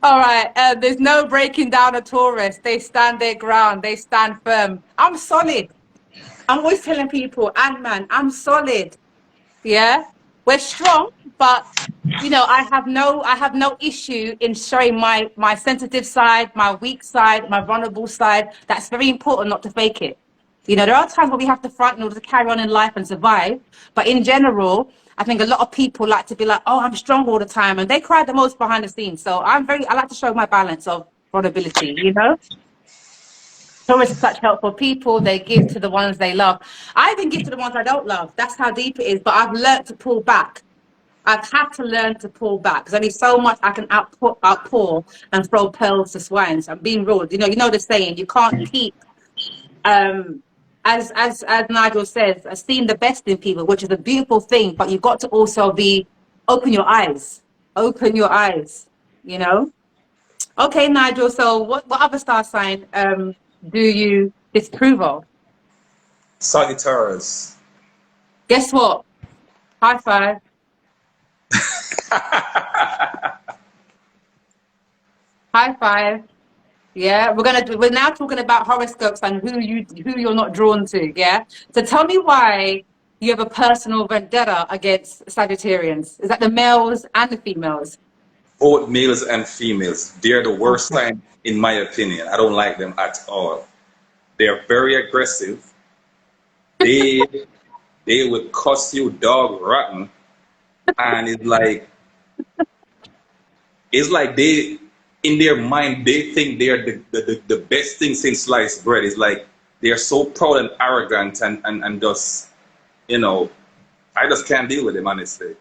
All right. There's no breaking down a Taurus. They stand their ground. They stand firm. I'm solid. I'm always telling people, and man, I'm solid. Yeah. We're strong, but you know, I have no issue in showing my sensitive side, my weak side, my vulnerable side. That's very important not to fake it. You know, there are times where we have to front in order to carry on in life and survive. But in general, I think a lot of people like to be like, oh, I'm strong all the time. And they cry the most behind the scenes. So I like to show my balance of vulnerability, you know? Taurus are such helpful people. They give to the ones they love. I even give to the ones I don't love. That's how deep it is. But I've learned to pull back. I've had to learn to pull back. There's only so much I can outpour and throw pearls to swines. I'm being real. You know the saying, you can't keep as Nigel says, seeing the best in people, which is a beautiful thing, but you've got to also be open your eyes. Open your eyes, you know? Okay, Nigel, so what other star sign do you disapprove of? Sagittarius. Guess what? High five. High five. Yeah, we're now talking about horoscopes and who you're not drawn to, yeah? So tell me why you have a personal vendetta against Sagittarians. Is that the males and the females? Both males and females. They're the worst Okay. sign, in my opinion. I don't like them at all. They're very aggressive. They they would cuss you dog rotten, and it's like they in their mind they think they're the best thing since sliced bread. It's like they're so proud and arrogant and just you know I just can't deal with them honestly.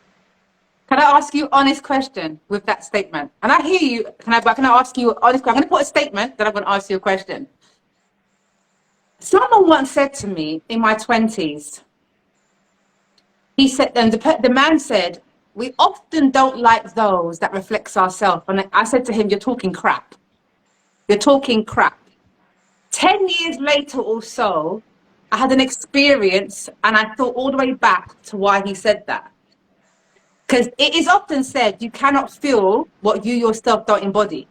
Can I ask you an honest question with that statement? And I hear you. Can I ask you an honest question? I'm going to put a statement that I'm going to ask you a question. Someone once said to me in my 20s, he said, and the man said, we often don't like those that reflects ourselves. And I said to him, you're talking crap. You're talking crap. 10 years later or so, I had an experience and I thought all the way back to why he said that. Because it is often said you cannot feel what you yourself don't embody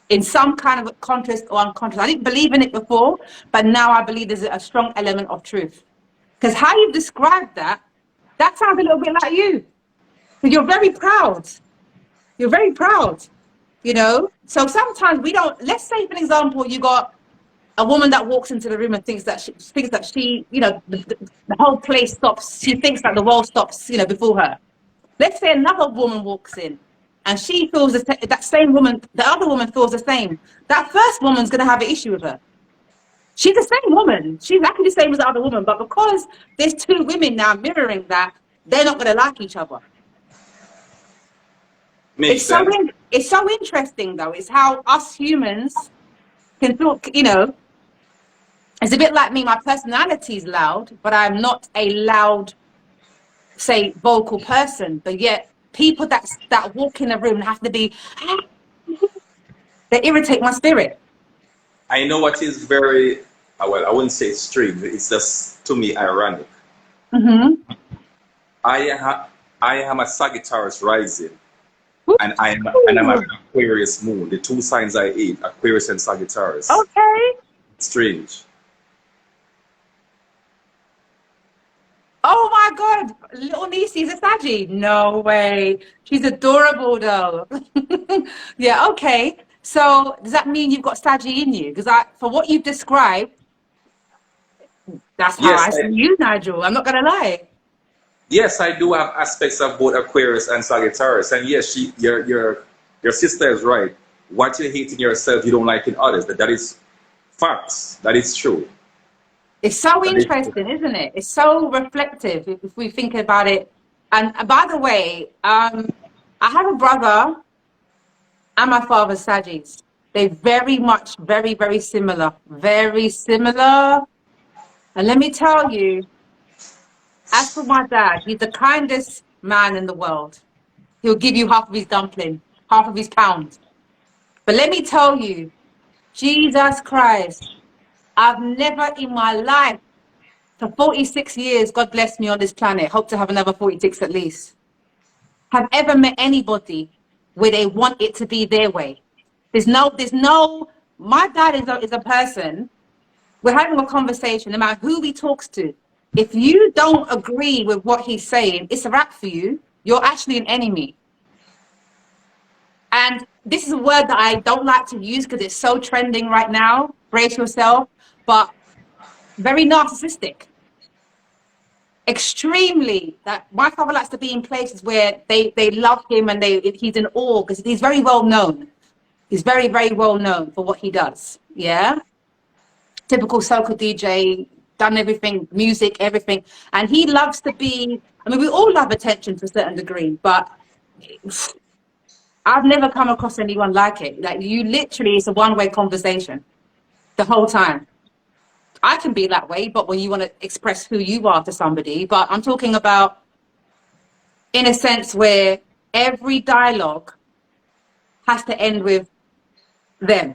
in some kind of conscious or unconscious. I didn't believe in it before, but now I believe there's a strong element of truth. Because how you described that, that sounds a little bit like you. You're very proud. You're very proud, you know? So sometimes we don't, let's say, for example, you got a woman that walks into the room and thinks that she you know, the whole place stops. She thinks that the world stops, you know, before her. Let's say another woman walks in and she feels that same woman, the other woman feels the same. That first woman's going to have an issue with her. She's the same woman. She's exactly the same as the other woman. But because there's two women now mirroring that, they're not going to like each other. Makes sense. It's so interesting, though. It's how us humans can feel, you know, it's a bit like me. My personality is loud, but I'm not a loud, say, vocal person. But yet people that walk in a room have to be, they irritate my spirit. I know what is very well. I wouldn't say strange. It's just to me ironic. Mm-hmm. I am a Sagittarius rising, and I'm an Aquarius moon. The two signs I hate, Aquarius and Sagittarius. Okay. Strange. Oh my God, little niecey's a Saggy. No way. She's adorable though. Yeah, okay. So does that mean you've got Saggy in you? Because for what you've described, that's how Yes, I see you, Nigel. I'm not gonna lie. yes, I do have aspects of both Aquarius and Sagittarius, and yes, your sister is right. What you hate in yourself, you don't like in others. That is facts. That is true. It's so That is interesting, isn't it? It's so reflective if we think about it. And by the way, I have a brother and my father's Saggies. They're very much, very, very similar. Very similar. And let me tell you, as for my dad, he's the kindest man in the world. He'll give you half of his dumpling, half of his pound. But let me tell you, Jesus Christ, I've never in my life, for 46 years, God bless me on this planet, hope to have another 46 at least, have ever met anybody where they want it to be their way. My dad is a person, we're having a conversation, no matter who he talks to. If you don't agree with what he's saying, it's a wrap for you. You're actually an enemy. And this is a word that I don't like to use because it's so trending right now. Brace yourself. But very narcissistic. Extremely. That my father likes to be in places where they love him and he's in awe because he's very well known. He's very, very well known for what he does. Yeah. Typical soca DJ, done everything, music, everything. And he loves to be, I mean, we all love attention to a certain degree, but I've never come across anyone like it. Like you literally, it's a one-way conversation the whole time. I can be that way, but when you want to express who you are to somebody, but I'm talking about in a sense where every dialogue has to end with them.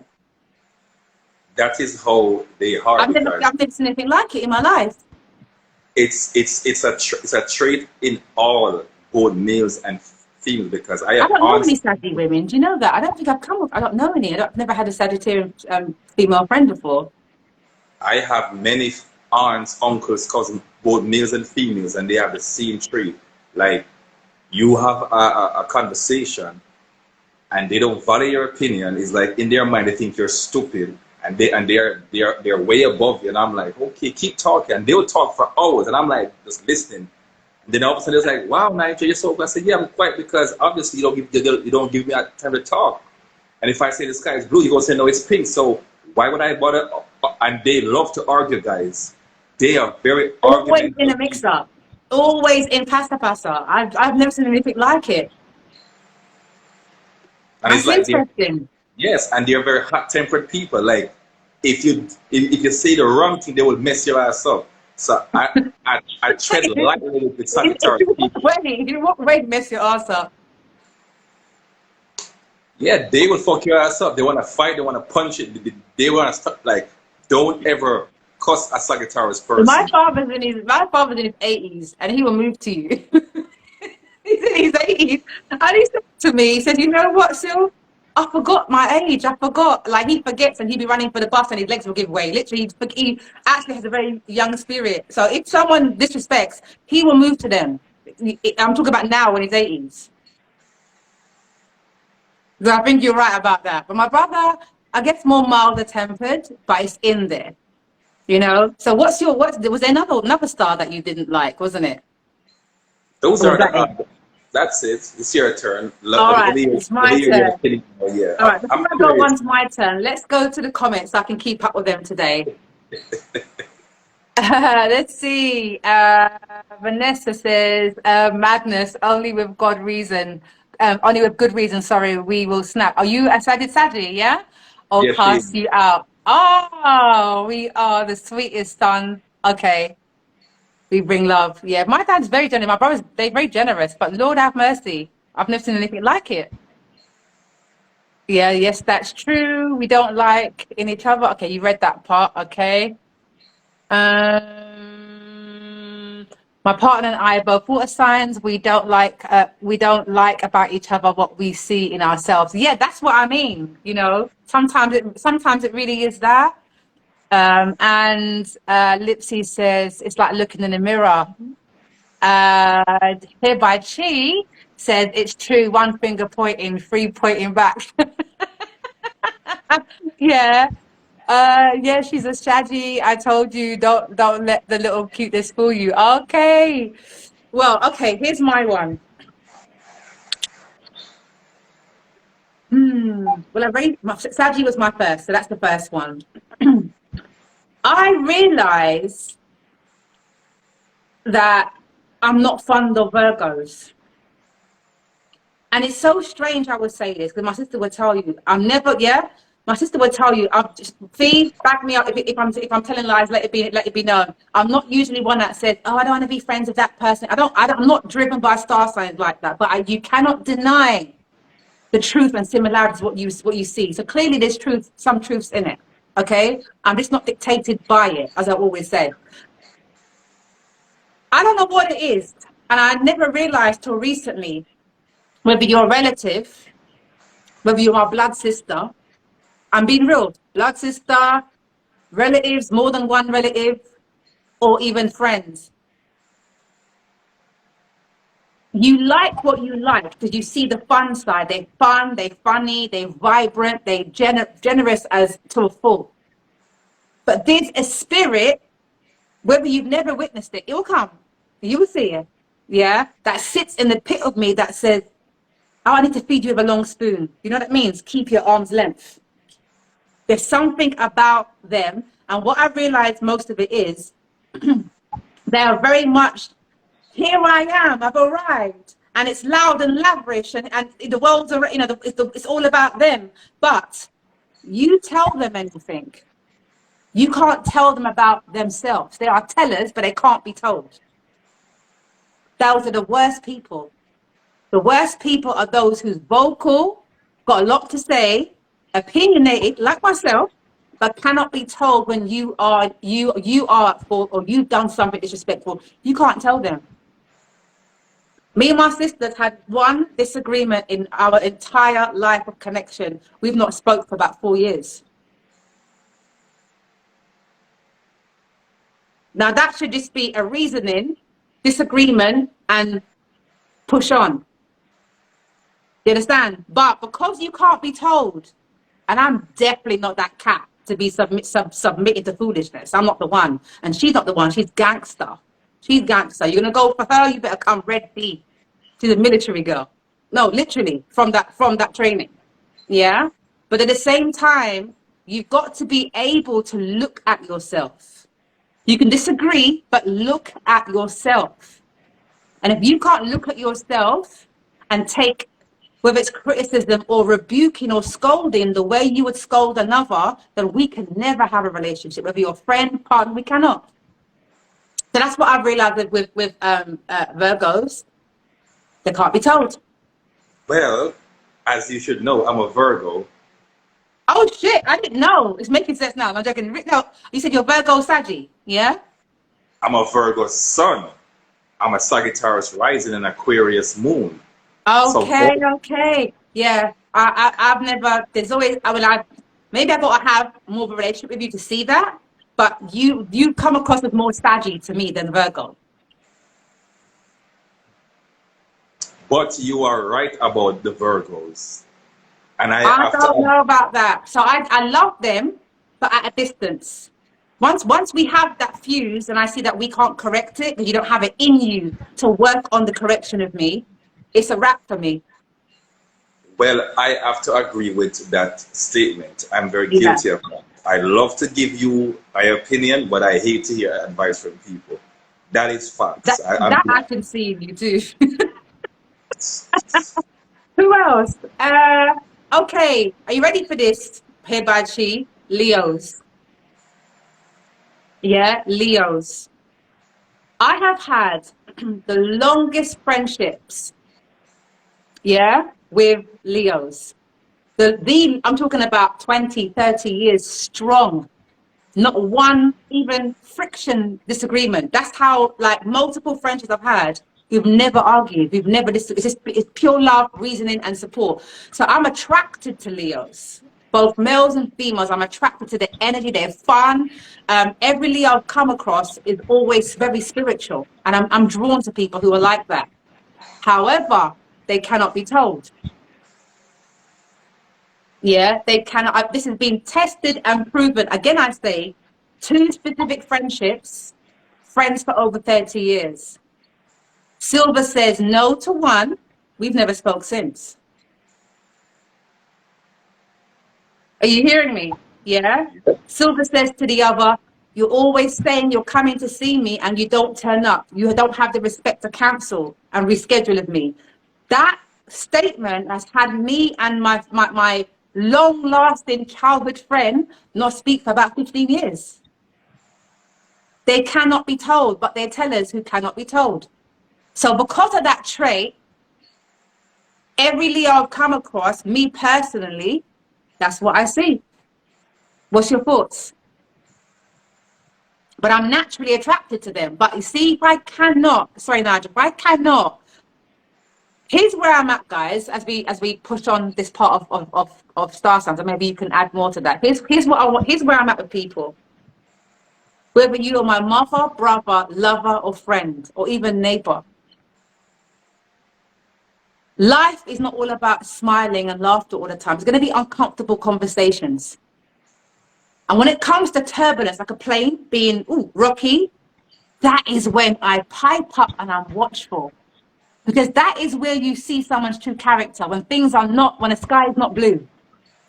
That is how they are I've because never seen anything like it in my life. it's a trait in all both males and females because I I have don't know any aunts. Sagittarius women. Do you know that? I don't think I don't know any. I've never had a Sagittarian female friend before. I have many aunts, uncles, cousins, both males and females, and they have the same trait. Like you have a conversation and they don't value your opinion. It's like in their mind they think you're stupid and they're way above you. And I'm like, okay, keep talking. And they'll talk for hours and I'm like just listening. And then all of a sudden it's like, wow, Nigel, you're so good. I said, yeah, I'm quiet because obviously you don't give me time to talk. And if I say the sky is blue, you're gonna say no, it's pink. So why would I bother? And they love to argue, guys. They are very Always in argumentative a people. mix-up. Always in pasta pasta. I've never seen anything like it. And it's That's like they're interesting. yes, and they're very hot-tempered people. Like if you say the wrong thing, they will mess your ass up. So I tread lightly with Sagittarius people. In what way mess your ass up? Yeah, they will fuck your ass up. They want to fight. They want to punch it. They want to stop. Like, don't ever cuss a Sagittarius person. My father's in his 80s and he will move to you. He's in his 80s. And he said to me, he said, you know what, Sil? I forgot my age. I forgot. Like he forgets and he'd be running for the bus and his legs will give way. Literally, he actually has a very young spirit. So if someone disrespects, he will move to them. I'm talking about now in his 80s. So I think you're right about that. But my brother, I guess more milder tempered, but it's in there. You know. So was there another star that you didn't like, wasn't it? Those Or was are that the. it? That's it. It's your turn. All Let right, me it's my hear your turn. opinion. Oh, yeah, All right, before I'm I go curious. on to my turn, let's go to the comments so I can keep up with them today. Let's see. Vanessa says, madness, only with God reason. Only with good reason, sorry, we will snap. Are you a Saggy, yeah? Or Yes, she. cast you out? Oh, we are the sweetest son. Okay, we bring love. Yeah, my dad's very generous. My brothers, they're very generous, but Lord have mercy. I've never seen anything like it. Yeah, yes, that's true. We don't like in each other. Okay, you read that part. Okay. My partner and I are both water signs. We don't like about each other what we see in ourselves. Yeah, that's what I mean. You know, sometimes it really is that. And Lipsy says it's like looking in a mirror. Hereby Chi says it's true. One finger pointing, three pointing back. Yeah. Yeah, she's a shaggy. I told you, don't let the little cuteness fool you. Okay. Well, okay, here's my one. Well, Saji was my first, so that's the first one. I realize that I'm not fond of Virgos. And it's so strange I would say this because my sister would tell you, I'm never, yeah. My sister would tell you, I'm just please back me up if I'm telling lies, let it be known. I'm not usually one that says, oh, I don't want to be friends with that person. I'm not driven by star signs like that. But you cannot deny the truth and similarities what you see. So clearly there's some truths in it. Okay, I'm just not dictated by it, as I always say. I don't know what it is, and I never realized till recently whether you're a relative, whether you're my blood sister. I'm being real. Blood sister, relatives, more than one relative, or even friends. You like what you like because you see the fun side. They're fun, they're funny, they're vibrant, they're generous as to a fault. But there's a spirit, whether you've never witnessed it, it will come. You will see it. Yeah? That sits in the pit of me that says, oh, I need to feed you with a long spoon. You know what that means? Keep your arm's length. There's something about them. And what I realized most of it is they are very much, here I am, I've arrived. And it's loud and lavish and the world's, you know, it's all about them. But you tell them anything. You can't tell them about themselves. They are tellers, but they can't be told. Those are the worst people. The worst people are those who's vocal, got a lot to say, opinionated, like myself, but cannot be told when you are at fault or you've done something disrespectful. You can't tell them. Me and my sisters had one disagreement in our entire life of connection. We've not spoke for about 4 years. Now that should just be a reasoning, disagreement, and push on. You understand? But because you can't be told, and I'm definitely not that cat to be submitted to foolishness. I'm not the one, and she's not the one. She's gangster. She's gangster. You're gonna go for her. You better come ready. She's a military girl. No, literally from that training. Yeah. But at the same time, you've got to be able to look at yourself. You can disagree, but look at yourself. And if you can't look at yourself and take, whether it's criticism or rebuking or scolding the way you would scold another, then we can never have a relationship. Whether you're a friend, partner, we cannot. So that's what I've realized with Virgos. They can't be told. Well, as you should know, I'm a Virgo. Oh shit, I didn't know. It's making sense now. I'm joking. No, you said you're Virgo Saggy, yeah? I'm a Virgo sun. I'm a Sagittarius rising and Aquarius moon. Okay, So, okay. Yeah. I've never, there's always, maybe I gotta have more of a relationship with you to see that, but you come across as more Saggy to me than Virgo. but you are right about the Virgos. And I I have don't to, know about that. So I love them, but at a distance. Once we have that fuse and I see that we can't correct it because you don't have it in you to work on the correction of me, it's a wrap for me. well, I have to agree with that statement. I'm very Yeah. guilty of that. I love to give you my opinion, but I hate to hear advice from people. That is facts. That I can see in you too. Who else? Okay. Are you ready for this? Here by Chi. Leos. Yeah, Leos. I have had the longest friendships, yeah, with Leos. I'm talking about 20, 30 years strong. Not one even friction disagreement. That's how, like, multiple friendships I've had. We've never argued. We've never it's pure love, reasoning, and support. So I'm attracted to Leos, both males and females. I'm attracted to the energy. They're fun. Every Leo I've come across is always very spiritual, and I'm drawn to people who are like that. However, they cannot be told. Yeah, they cannot. This has been tested and proven. Again, I say, 2 specific friendships, friends for over 30 years. Silver says no to one. We've never spoke since. Are you hearing me? Yeah. Silver says to the other, you're always saying you're coming to see me and you don't turn up. You don't have the respect to cancel and reschedule with me. That statement has had me and my long-lasting childhood friend not speak for about 15 years. They cannot be told, but they're tellers who cannot be told. So because of that trait, every Leo I've come across, me personally, that's what I see. What's your thoughts? But I'm naturally attracted to them. But you see, if I cannot, sorry, Nigel, if I cannot, here's where I'm at, guys, as we push on this part of star signs, and maybe you can add more to that. Here's what I want. Here's where I'm at with people. Whether you are my mother, brother, lover, or friend, or even neighbor. Life is not all about smiling and laughter all the time. It's going to be uncomfortable conversations. And when it comes to turbulence, like a plane being rocky, that is when I pipe up and I'm watchful. Because that is where you see someone's true character, when the sky is not blue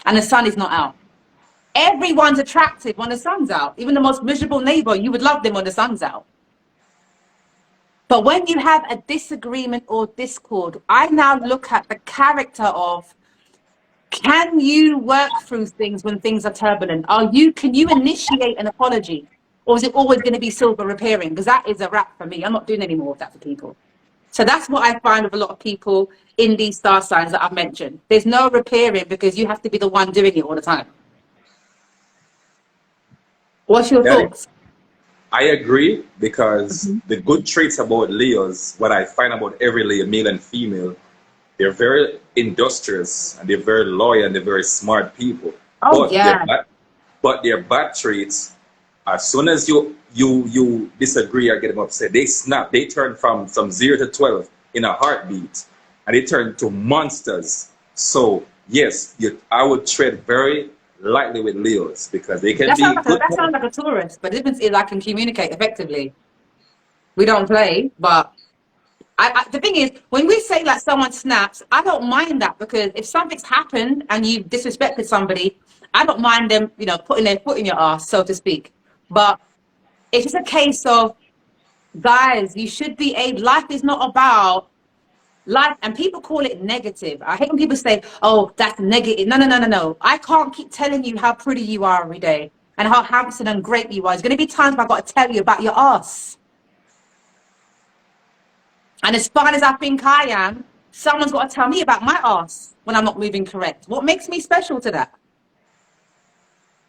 and the sun is not out. Everyone's attractive when the sun's out. Even the most miserable neighbor, you would love them when the sun's out. But when you have a disagreement or discord, I now look at the character of, can you work through things when things are turbulent? Can you initiate an apology? Or is it always going to be silver repairing? Because that is a wrap for me. I'm not doing any more of that for people. So that's what I find with a lot of people in these star signs that I've mentioned. There's no repairing because you have to be the one doing it all the time. What's your That is, thoughts? I agree, because the good traits about Leos, what I find about every Leo, male and female, they're very industrious and they're very loyal and they're very smart people. Oh, But yeah. their bad traits, as soon as you disagree or get them upset, they snap. They turn from 0 to 12 in a heartbeat, and they turn to monsters. So yes, I would tread very lightly with Leos because they can be good. That sounds like a Taurus, but the difference is I can communicate effectively. We don't play, but the thing is, when we say like someone snaps, I don't mind that because if something's happened and you disrespected somebody, I don't mind them, putting their foot in your ass, so to speak. But it's just a case of, guys, you should be life is not about life, and people call it negative. I hate when people say, oh, that's negative. No, no, no, no, no. I can't keep telling you how pretty you are every day and how handsome and great you are. There's going to be times where I've got to tell you about your ass. And as fine as I think I am, someone's got to tell me about my ass when I'm not moving correct. What makes me special to that?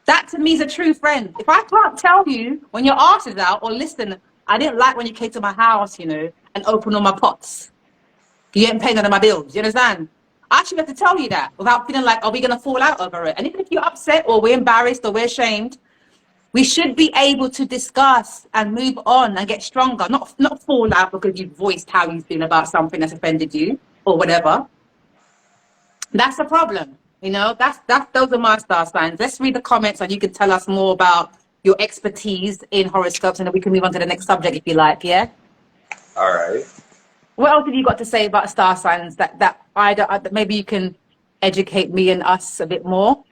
That to me is a true friend. If I can't tell you when your ass is out, or listen, I didn't like when you came to my house, and opened all my pots. You ain't paying none of my bills. You understand? I should have to tell you that without feeling like, are we going to fall out over it? And even if you're upset or we're embarrassed or we're ashamed, we should be able to discuss and move on and get stronger, not fall out because you've voiced how you feel about something that's offended you or whatever. That's the problem. Those are my star signs. Let's read the comments and you can tell us more about your expertise in horoscopes, and then we can move on to the next subject if you like, yeah? All right. What else have you got to say about star signs that maybe you can educate me and us a bit more?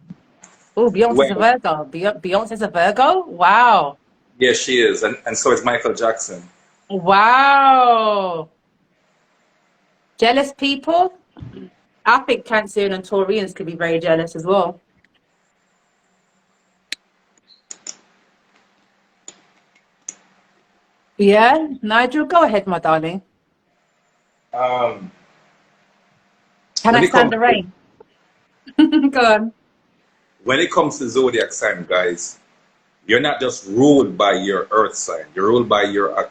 Oh, Beyonce's a Well, Virgo. Beyonce's a Virgo? Wow. yes, she is, and so is Michael Jackson. Wow. Jealous people? I think Cancerian and Taurians could be very jealous as well. Yeah, Nigel, go ahead, my darling. Um, Can when I it stand comes the to, rain? Go on. when it comes to zodiac sign, guys, you're not just ruled by your earth sign. You're ruled by your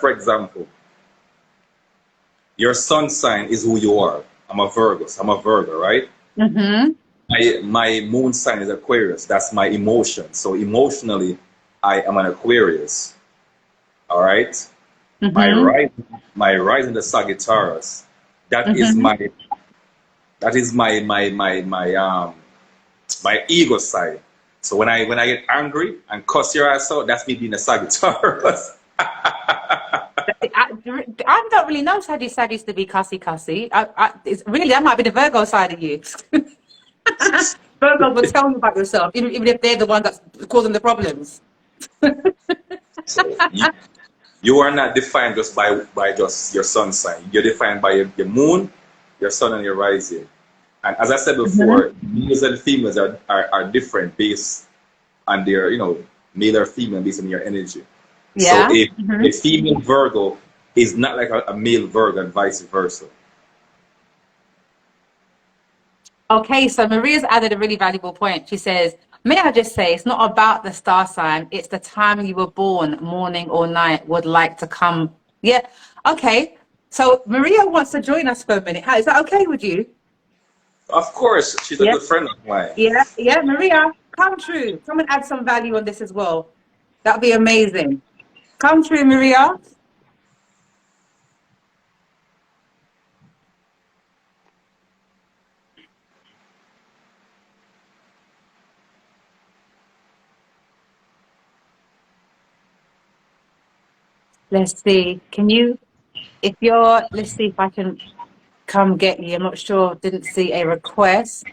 for example, your sun sign is who you are. I'm a Virgo. So I'm a Virgo, right? Mm-hmm. My moon sign is Aquarius. That's my emotion. So emotionally, I am an Aquarius. All right. My Mm-hmm. rise, my rise in the Sagittarius. That is Mm-hmm. my that is my ego side. So when I get angry and cuss your ass out, that's me being a Sagittarius. I don't really know Sagittarius to be cussy. It's really, that might be the Virgo side of you. Virgo will tell you about yourself, even if they're the one that's causing the problems. So you are not defined just by just your sun sign. You're defined by your moon, your sun, and your rising. And as I said Mm-hmm. before, males and females are different based on their, male or female based on your energy. So Yeah. a female Virgo is not like a male Virgo and vice versa. Okay, so Maria's added a really valuable point. She says, may I just say, it's not about the star sign, it's the time you were born, morning or night, would like to come. Yeah, okay. So Maria wants to join us for a minute. Is that okay with you? Of course, she's a Yeah, good friend of mine. yeah. Maria, come true. Come and add some value on this as well. That'd be amazing. Come true, Maria. Let's see. Let's see if I can come get you. I'm not sure. Didn't see a request.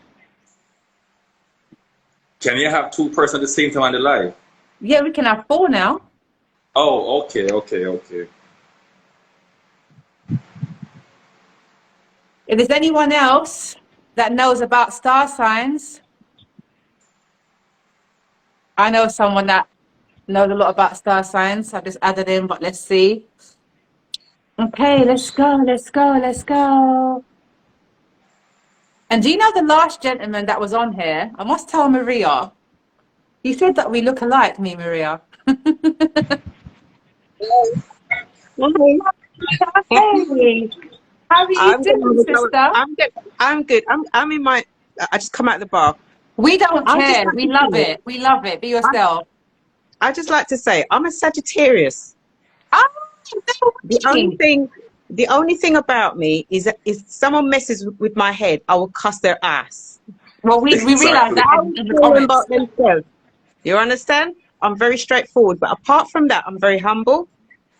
Can you have two persons at the same time on the live? Yeah, we can have four now. Oh, okay. If there's anyone else that knows about star signs, I know someone that knows a lot about star signs. I've just added in, but let's see. Okay, let's go, let's go, let's go. And do you know the last gentleman that was on here? I must tell Maria. He said that we look alike, me, Maria. Okay. Hey, how are you I'm gonna have doing, a go. sister? I'm good. I'm good. I'm in my. I just come out of the bar. We don't I just care. like We to love say. it. We love it. Be I, yourself. I just like to say I'm a Sagittarius. Oh, no The only way. thing, the only thing about me is that if someone messes with my head, I will cuss their ass. Well, we realize Exactly. that I will in the tell them about comments. themselves. You understand? I'm very straightforward, but apart from that, I'm very humble.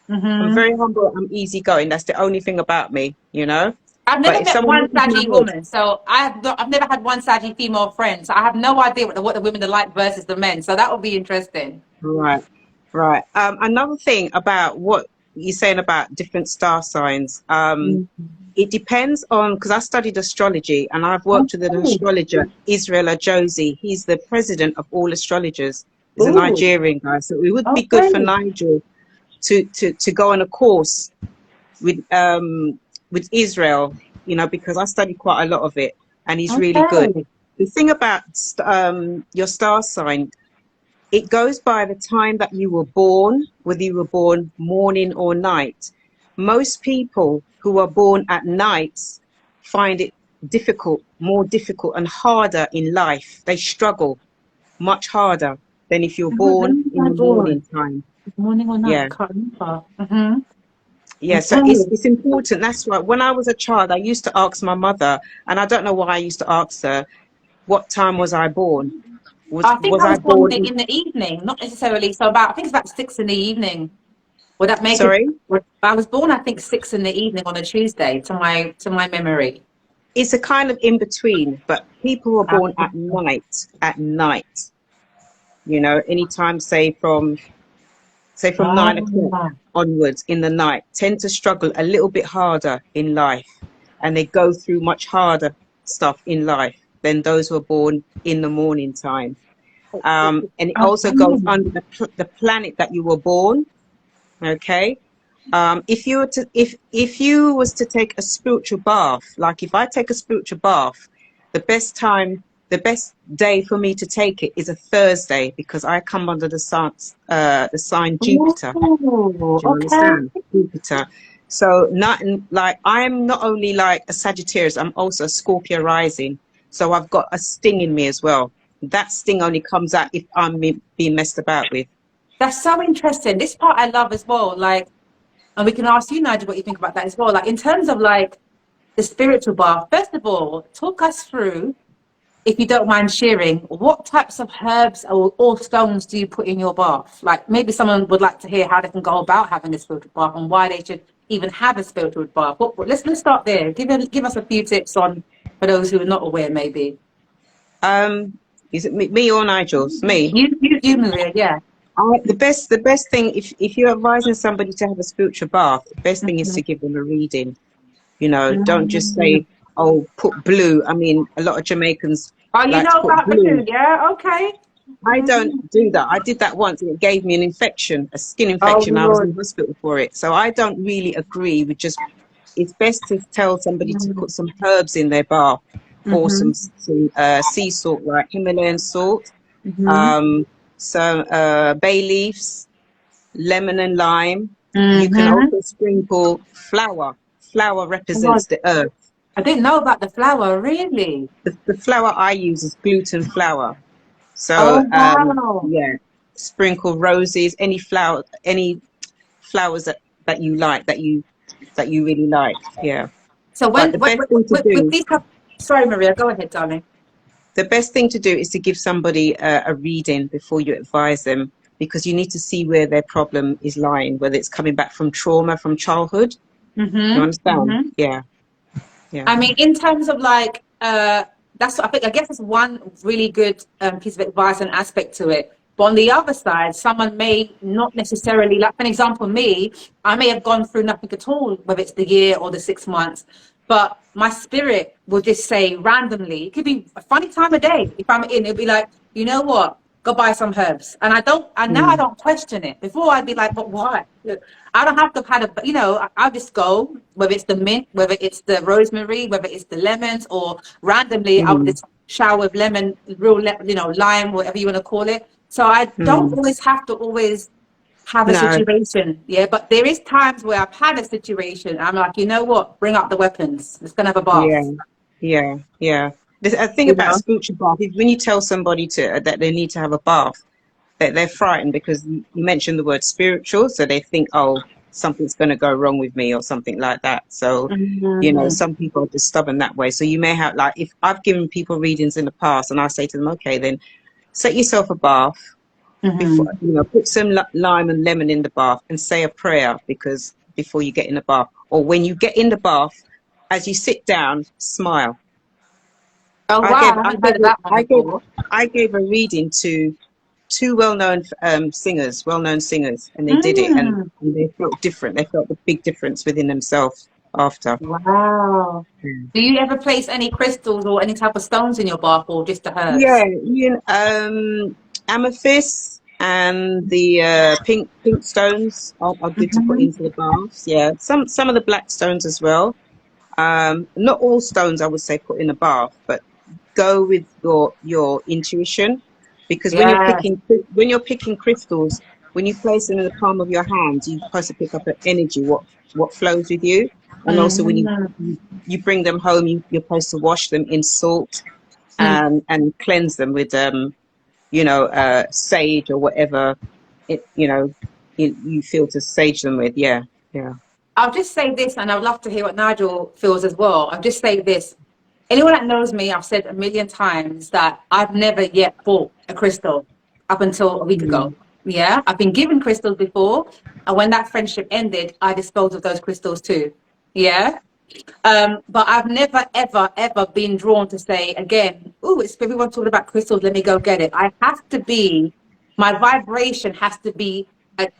I'm Hmm. very humble. I'm easygoing. That's the only thing about me, you know. I've But never if met someone one messes my saggy head, woman, so I've never had one saggy female friend. So I have no idea what the women are like versus the men. So that will be interesting. right, right. Another thing about what you're saying about different star signs. It depends on because I studied astrology and I've worked with an Okay. astrologer, Israel Ajosi. He's the president of all astrologers. He's a Ooh, Nigerian guy, so it would be good for okay. Nigel to go on a course with Israel, you know, because I studied quite a lot of it, and he's really good. Okay. The thing about your star sign, it goes by the time that you were born, whether you were born morning or night. Most people who are born at night find it difficult, more difficult and harder in life. They struggle much harder than if you're born When was in I the born? morning time. Morning or night? I Yeah. can't remember. Mm-hmm. Yeah, so Okay. it's important. That's why when I was a child, I used to ask my mother, and I don't know why I used to ask her, what time was I born? Was I think was I I was born born in, in the evening, not necessarily. So about I think it's about 6 in the evening. Would that make it? sorry? I was born, I think, 6 in the evening on a Tuesday, to my memory. It's a kind of in between, but people were Ah, born at night, you know, anytime say from 9 o'clock ah. onwards in the night, tend to struggle a little bit harder in life, and they go through much harder stuff in life than those who are born in the morning time. And it also goes Okay. under the planet that you were born. Okay. If you were to if you was to take a spiritual bath, like if I take a spiritual bath, the best time, the best day for me to take it is a Thursday because I come under the sign Jupiter. Oh, Do you okay. understand? Jupiter. So not like I'm not only like a Sagittarius, I'm also a Scorpio rising. So I've got a sting in me as well. That sting only comes out if I'm being messed about with. That's so interesting. This part I love as well. Like, and we can ask you, Nigel, what you think about that as well. Like, in terms of like the spiritual bath, first of all, talk us through, if you don't mind sharing, what types of herbs or stones do you put in your bath? Like maybe someone would like to hear how they can go about having a spiritual bath and why they should even have a spiritual bath. Let's start there. Give us a few tips on for those who are not aware, maybe. Um, is it me or Nigel's? Me. You, Maria, yeah. The best thing if you're advising somebody to have a spiritual bath, the best thing is Mhm. to give them a reading. You know, don't just Mm. say, "Oh, put blue." I mean, a lot of Jamaicans Oh, you like to know put about the blue. blue, yeah? Okay. I don't Mhm. do that. I did that once and it gave me an infection, a skin Oh, infection. I was Lord. in hospital for it. So I don't really agree with just, it's best to tell somebody to put some herbs in their bath or Mm-hmm. some sea salt, like Himalayan salt, Mm-hmm. um, some bay leaves, lemon and lime. You can Mm-hmm. also sprinkle flour. Flour Oh, represents the earth. I didn't know about the flower, really. The flour I use is gluten flour. So Oh, wow. yeah, sprinkle roses, any flowers that you like, that you really like. Yeah. So But the best thing to with do, these, sorry, Maria, go ahead, darling. the best thing to do is to give somebody a reading before you advise them, because you need to see where their problem is lying, whether it's coming back from trauma from childhood. You Mm-hmm. understand? Mm-hmm. Yeah. Yeah. I mean, in terms of like, that's I guess it's one really good piece of advice and aspect to it. But on the other side, someone may not necessarily, like for an example, me, I may have gone through nothing at all, whether it's the year or the 6 months, but my spirit will just say randomly, it could be a funny time of day. If I'm in, it'll be like, you know what? go buy some herbs. And now I don't question it. Before I'd be like, but why? I don't have to have a, I'll just go, whether it's the mint, whether it's the rosemary, whether it's the lemons, or randomly I'll just shower with lemon, lime, whatever you want to call it. So I don't always have to always have a No. situation. Yeah. But there is times where I've had a situation. I'm like, you know what? Bring up the weapons. Let's go and have a Yeah. bath. Yeah. The thing You about know? spiritual bath is when you tell somebody that they need to have a bath, that they're frightened because you mentioned the word spiritual, so they think, oh, something's going to go wrong with me or something like that. So, some people are just stubborn that way. So you may have, like, if I've given people readings in the past and I say to them, okay, then set yourself a bath before, put some lime and lemon in the bath and say a prayer before you get in the bath, or when you get in the bath, as you sit down, smile. Oh, I wow. gave I I haven't heard gave of that one I gave before. I gave a reading to two well-known singers, and they did it, and Mm. they felt different. They felt the big difference within themselves after. Wow. Mm. Do you ever place any crystals or any type of stones in your bath, or just the Yeah, herbs? amethyst and the pink stones are good to put Hmm. into the baths. Yeah, some of the black stones as well. Not all stones I would say put in a bath, but go with your intuition, because Yes. when you're picking crystals, when you place them in the palm of your hands, you're supposed to pick up an energy, what flows with you. And also when Hmm. you bring them home, you're supposed to wash them in salt Mm. and cleanse them with sage or whatever you feel to sage them with. Yeah. I'll just say this, and I'd love to hear what Nigel feels as well. I'll just say this. Anyone that knows me, I've said a million times that I've never yet bought a crystal up until a week ago. Mm. Yeah, I've been given crystals before, and when that friendship ended, I disposed of those crystals too. Yeah. But I've never, ever, ever been drawn to say again, oh, it's everyone talking about crystals, let me go get it. My vibration has to be,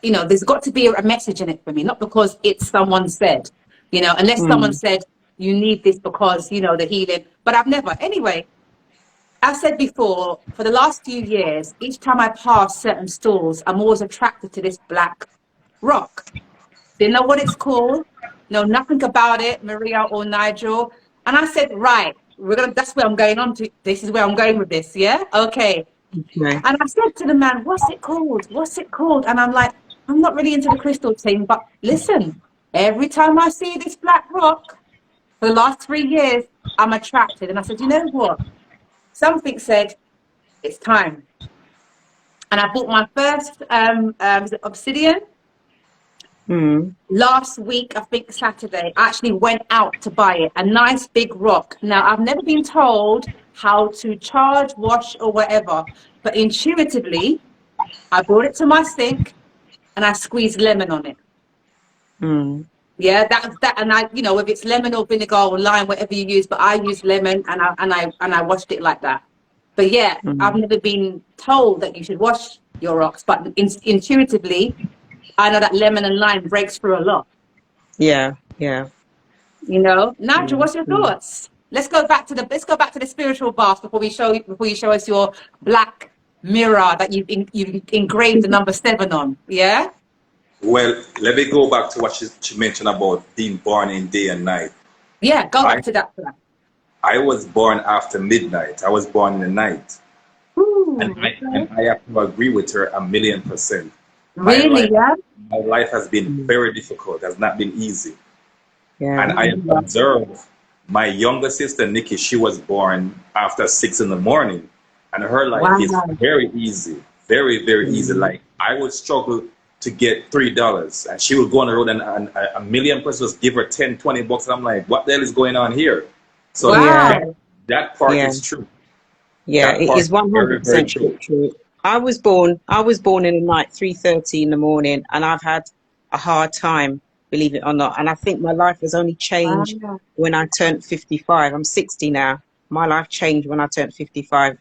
there's got to be a message in it for me, not because it's someone said, unless someone Mm. said, you need this because, the healing. But I've never. Anyway, I've said before, for the last few years, each time I pass certain stores, I'm always attracted to this black rock. Didn't know what it's called, know nothing about it, Maria or Nigel. And I said, right, that's where I'm going on to. This is where I'm going with this. Yeah. Okay. Okay. And I said to the man, what's it called? What's it called? And I'm like, I'm not really into the crystal thing, but listen, every time I see this black rock for the last 3 years, I'm attracted. And I said, you know what? Something said, it's time. And I bought my first was it obsidian. Mm. Last week, I think Saturday, I actually went out to buy it, a nice big rock. Now, I've never been told how to charge, wash, or whatever, but intuitively, I brought it to my sink and I squeezed lemon on it. Mm. Yeah, and if it's lemon or vinegar or lime, whatever you use, but I use lemon and I washed it like that. But yeah, I've Mm. never been told that you should wash your rocks, but intuitively, I know that lemon and lime breaks through a lot. Yeah. Yeah. Nigel, Mm. what's your Mm. thoughts? Let's go back to the spiritual bath before you show us your black mirror that you've engraved the number 7 on. Yeah? Well, let me go back to what she mentioned about being born in day and night. Yeah, go I back to that. I was born after midnight. I was born in the night. And Ooh, I have to agree with her 1,000,000%. My really? life Yeah. my life has been Mm. very difficult, has not been easy. Yeah. And I have observed my younger sister Nikki, she was born after 6 in the morning. And her life is Wow. very easy. Very, very easy. Mm. Like I would struggle to get $3. And she would go on the road and a million persons give her 10, $20. And I'm like, what the hell is going on here? So Yeah. Wow. that part Yeah. is true. Yeah. That It part is is very, very 100% true. true. I was born in the night, 3:30 in the morning, and I've had a hard time, believe it or not. And I think my life has only changed Wow. when I turned 55. I'm 60 now. My life changed when I turned 55.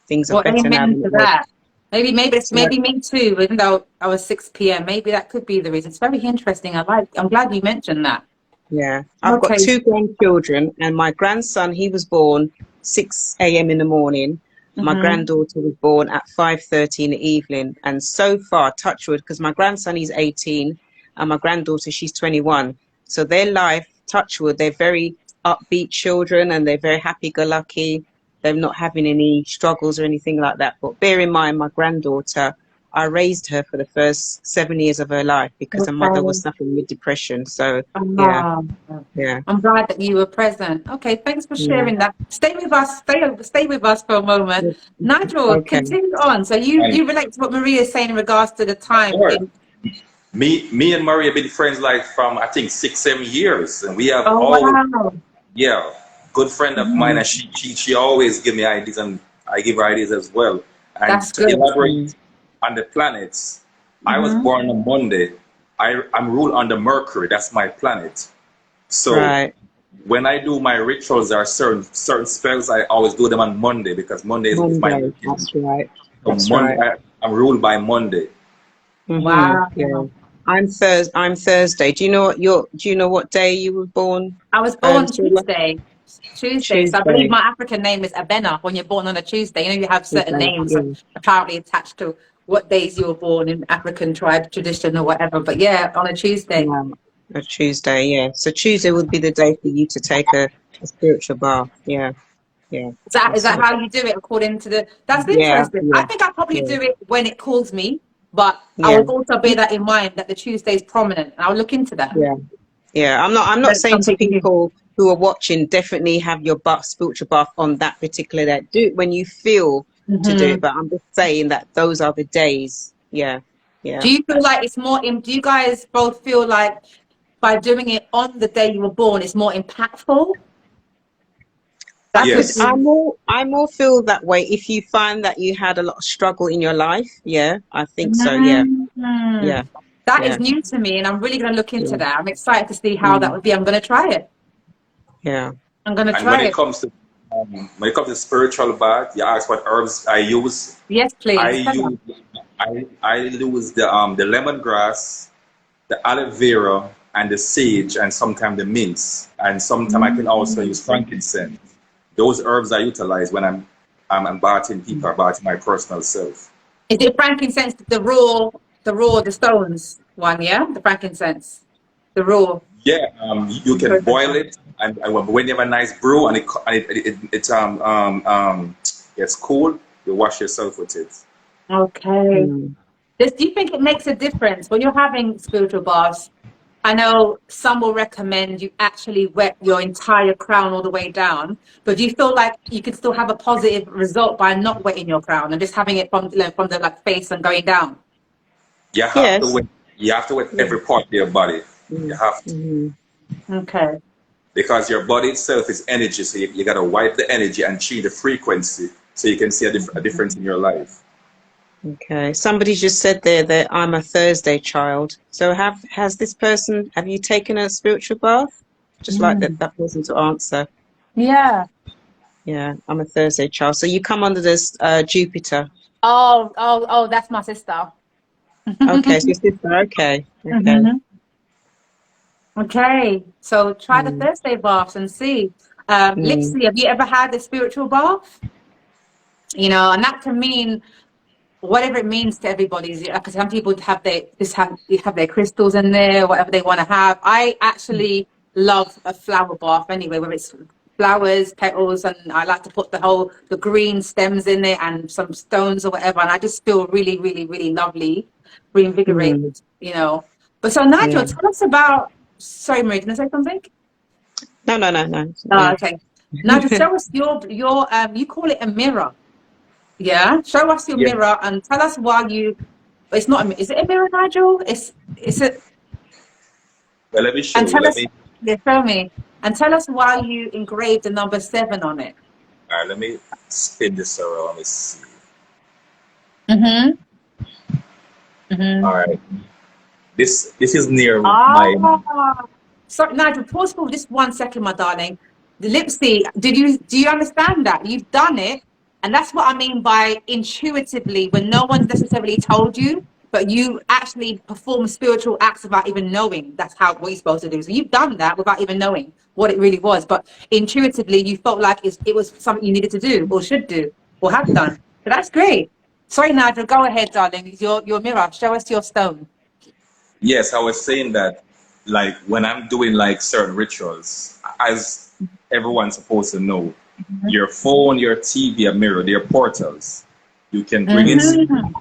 Things are Well, better now amen than to it was. that. So, Maybe me too, even though I was 6 p.m. Maybe that could be the reason. It's very interesting. I'm glad you mentioned that. yeah, I've got Okay. two grandchildren, and my grandson, he was born 6 a.m. in the morning. My granddaughter was born at 5:30 in the evening, and so far, touch wood, because my grandson is 18 and my granddaughter, she's 21. So their life, touch wood, they're very upbeat children and they're very happy-go-lucky. They're not having any struggles or anything like that. But bear in mind, my granddaughter, I raised her for the first 7 years of her life because her mother was suffering with depression. So yeah, yeah, I'm glad that you were present. Okay, thanks for yeah. sharing that. Stay with us. Stay with us for a moment. Nigel, Okay. continue on. So you relate to what Maria is saying in regards to the time. Sure. Me and Maria have been friends like from I think 6-7 years, and we have Oh always, wow. yeah, good friend of mine, and she always give me ideas, and I give her ideas as well. And That's to good. elaborate on the planets, I was born on Monday. I'm ruled under Mercury. That's my planet. So Right. when I do my rituals or certain spells, I always do them on Monday because Monday is my Monday. That's right. so That's Monday, right. I'm ruled by Monday. Wow. Yeah. I'm Thursday. Do you know what day you were born? I was born Sheila? Tuesday. Tuesday. So I believe Tuesday. my African name is Abena when you're born on a Tuesday. You know, you have certain Tuesday. names Yeah. apparently attached to what days you were born in African tribe tradition or whatever. But yeah, on a Tuesday. Yeah. A Tuesday. Yeah. So Tuesday would be the day for you to take a spiritual bath. Yeah. Yeah. Is That's that it. how you do it according to the that's Yeah. interesting. I Yeah. think I probably Yeah. do it when it calls me, but I Yeah. would also bear that in mind that the Tuesday is prominent. And I'll look into that. Yeah. Yeah, I'm not That's saying to something new. people who are watching, definitely have your bath, spiritual bath on that particular day. Do it when you feel to do it, but I'm just saying that those are the days. Yeah, yeah. Do you feel like it's more do you guys both feel like by doing it on the day you were born it's more impactful? That's what Yes. I more feel that way if you find that you had a lot of struggle in your life. Yeah, I think so. Yeah, yeah, That is yeah, new to me and I'm really going to look into yeah, that. I'm excited to see how that mm, would be. I'm going to try it. yeah. I'm going to And when try it it. comes to spiritual bath, you ask what herbs I use. Yes, I please. Come use on. I use the lemongrass, the aloe vera, and the sage, and sometimes the mints, and sometimes I can also use frankincense. Those herbs I utilize when I'm bathing people or bathing my personal self. Is it frankincense, the stones one, yeah? The frankincense, the raw. Yeah, you can boil it, and when you have a nice brew and it's cool, you wash yourself with it. Okay. Mm. Do you think it makes a difference when you're having spiritual baths? I know some will recommend you actually wet your entire crown all the way down, but do you feel like you could still have a positive result by not wetting your crown and just having it from the like face and going down? You have to Yes. wet. You have to wet Yeah. every part of your body. You Mm, have to. mm, Okay. Because your body itself is energy, so you got to wipe the energy and change the frequency so you can see a difference in your life. okay. Somebody just said there that I'm a Thursday child. So have you taken a spiritual bath? Just like that person to answer. Yeah. Yeah, I'm a Thursday child. So you come under this Jupiter. Oh, that's my sister. Okay, so your sister. Okay, okay. Mhm. Okay, so try the Mm, Thursday baths and see. mm, Lipsy, have you ever had a spiritual bath? You know, and that can mean whatever it means to everybody. Because some people have their crystals in there, whatever they want to have. I actually love a flower bath anyway, whether it's flowers, petals, and I like to put the green stems in there and some stones or whatever. And I just feel really, really, really lovely, mm, reinvigorated, you know. But so Nigel, yeah. tell us about, sorry, Marie, can I say something? No, no, no, no. Oh, Yeah. okay. Nigel, show us your you call it a mirror. Yeah, show us your Yeah. mirror and tell us why you. It's not. Is it a mirror, Nigel? It's a. Well, let me show And you. tell us. Yeah, show me. And tell us why you engraved the number 7 on it. All right, let me spin this around. Let me see. Mm-hmm. All right. This is near my. Ah. Sorry, Nigel. Pause for just 1 second, my darling. The Lipsy. Do you understand that you've done it, and that's what I mean by intuitively, when no one's necessarily told you, but you actually perform spiritual acts without even knowing that's what you're supposed to do. So you've done that without even knowing what it really was, but intuitively you felt like it was something you needed to do or should do. or have done. So that's great. Sorry, Nigel, go ahead, darling. It's your mirror. Show us your stone. Yes, I was saying that, like, when I'm doing like certain rituals, as everyone's supposed to know, your phone, your TV, a mirror, they're portals. You can bring in spirit Mhm.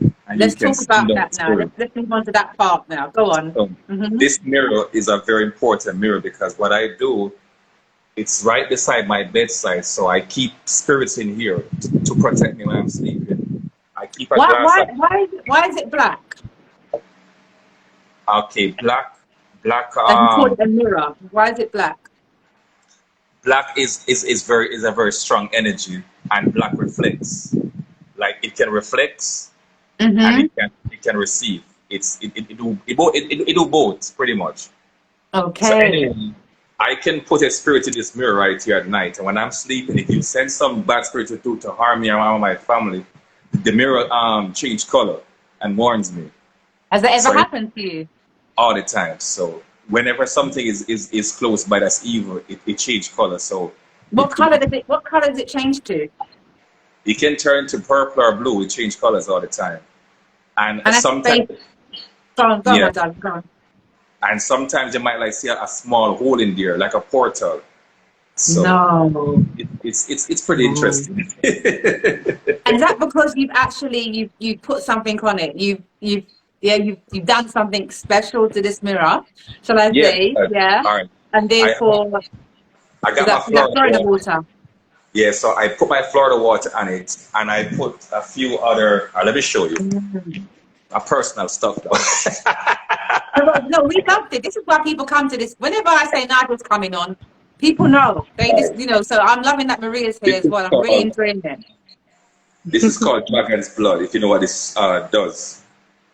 and you Let's can talk about send out that now. spirit. Let's move on to that part now. Go on. So Hmm. this mirror is a very important mirror because what I do, it's right beside my bedside, so I keep spirits in here to protect me when I'm sleeping. I keep a Why glass why of why is it, why is it black? okay, black Like you call it a mirror. Why is it black? black is a very strong energy, and black reflects. Like it can reflect and Mm-hmm. it can receive. It do both pretty much. So Okay. anyway, I can put a spirit in this mirror right here at night, and when I'm sleeping, if you send some bad spirit to harm me around my family, the mirror change color and warns me. Has that ever So it, happened to you? all the time. So whenever something is close by that's evil, it change color. So it, it What color does it change to? it can turn to purple or blue. It change colors all the time. And And that's sometimes, based. Go on, yeah, my darling. Go on. and sometimes you might like see a small hole in there, like a portal. So No. it's pretty Oh. interesting. And is that because you've actually you put something on it? You've done something special to this mirror, shall I Yeah. say? Yeah. All right. And I therefore, I is got my that Florida Florida water. water? Yeah, so I put my Florida water on it, and I put a few other. Let me show you Mm. a personal stuff though. No, we loved it. This is why people come to this. Whenever I say Nigel's coming on, people know. They All just, right. so I'm loving that Maria's here This as is well. I'm really called enjoying it. Dragon's Blood. If you know what this does.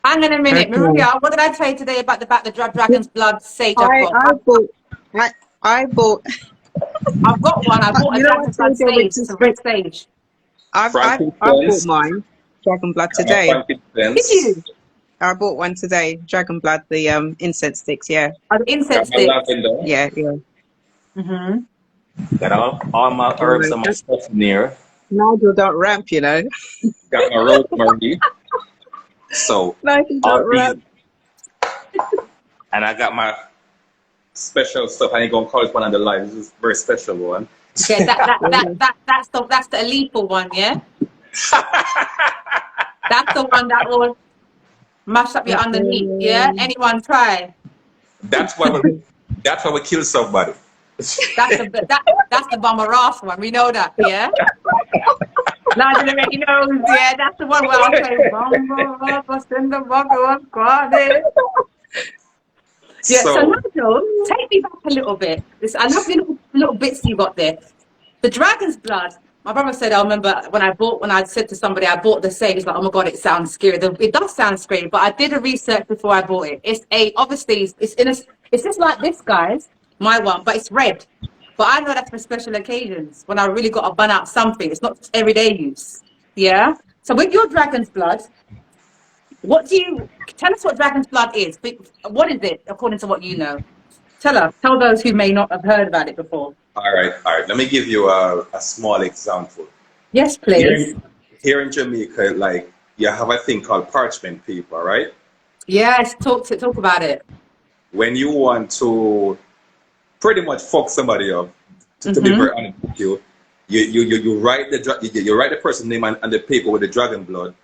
Hang on a minute, Okay. Maria. What did I tell you today about the dragon's blood sage I've got? I bought I I bought I've got one. I bought a you know I dragon's blood told you sage. which It's is a red sage. I bought Frankincense. mine, Dragon Blood Got my today. Did frankincense. you? I bought one today, Dragon Blood, the incense sticks, yeah. Oh, the Got incense my sticks. lavender. Yeah, yeah. Mm-hmm. Got all my herbs Right. and my stuff in there. Nigel don't ramp, you know. Got my rosemary. So Nigel all don't these, ramp. and I got my special stuff. I ain't gonna call it one of the live. This is a very special one. Yeah, Yeah. that's the lethal one, yeah? That's the one that will mash up your underneath, yeah? Anyone try? That's why we that's why we kill somebody. That's the bomber ass one. We know that, yeah? Nigel already knows, yeah, that's the one where I'll say bomber ass in the bottle of God. Yeah, so So Nigel, take me back a little bit. I love the little bits you got there. The dragon's blood. My brother said, I remember when I said to somebody, I bought the same. He's like, oh my God, it sounds scary. It does sound scary, but I did a research before I bought it. Obviously, it's just like this, guys, my one, but it's red. But I know that's for special occasions when I really got to bun out something. It's not everyday use. Yeah. So with your dragon's blood, tell us what dragon's blood is? What is it according to what you know? Tell us. Tell those who may not have heard about it before. all right. Let me give you a small example. Yes, Here please. in, here in Jamaica, like you have a thing called parchment paper, right? Yes, talk about it. When you want to pretty much fuck somebody up, to be Mm-hmm. very honest with you, you write you write the person's name on the paper with the dragon blood.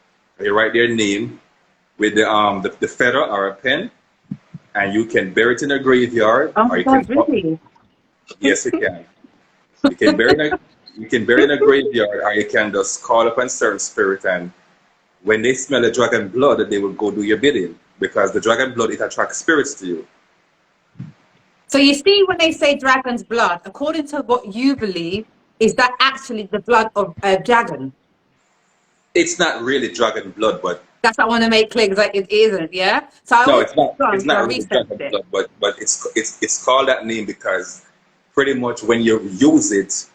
You write their name with the feather or a pen, and you can bury it in a graveyard, Oh or my you can God, really? yes you can. You can bury in a you can bury in a graveyard, or you can just call upon certain spirit, and when they smell the dragon blood, they will go do your bidding because the dragon blood it attracts spirits to you. So you see, when they say dragon's blood, according to what you believe, is that actually the blood of a dragon? It's not really dragon blood, but That's what I want to make clear because it isn't, yeah? So I no, always it's not. It's so I not really researched dragon it. blood, but it's called that name because pretty much when you use it,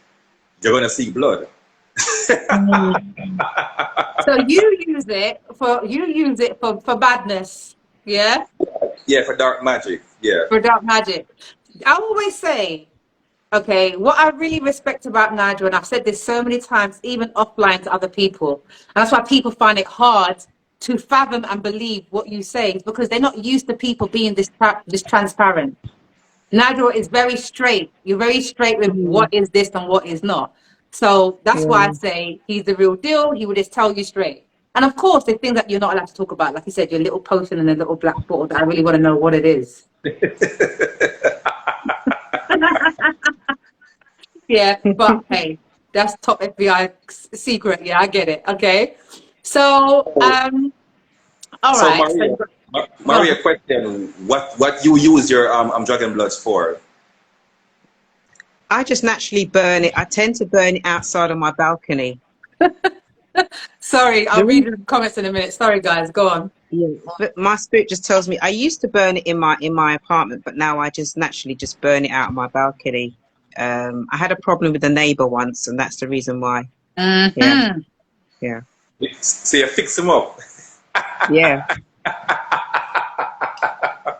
you're gonna see blood. Mm. So you use it for badness, yeah? Yeah, for dark magic. Yeah. For dark magic. I always say Okay, what I really respect about Nigel, and I've said this so many times, even offline to other people, and that's why people find it hard to fathom and believe what you say, is because they're not used to people being this transparent. Nigel is very straight. You're very straight with Mm, what is this and what is not. So that's why I yeah. say he's the real deal. He would just tell you straight. And of course, the things that you're not allowed to talk about, like you said, your little potion and a little black bottle, that I really want to know what it is. Yeah, but hey, that's top FBI secret. Yeah, I get it. Okay. So, all So right. So Maria, go Maria, on. question: what you use your dragon bloods for? I just naturally burn it. I tend to burn it outside on my balcony. Sorry, I'll The read reason, the comments in a minute. Sorry, guys. Go on. yeah, but my spirit just tells me I used to burn it in my apartment, but now I just naturally just burn it out on my balcony. I had a problem with a neighbor once, and that's the reason why. Yeah, Hmm. yeah, So you fix them up. yeah,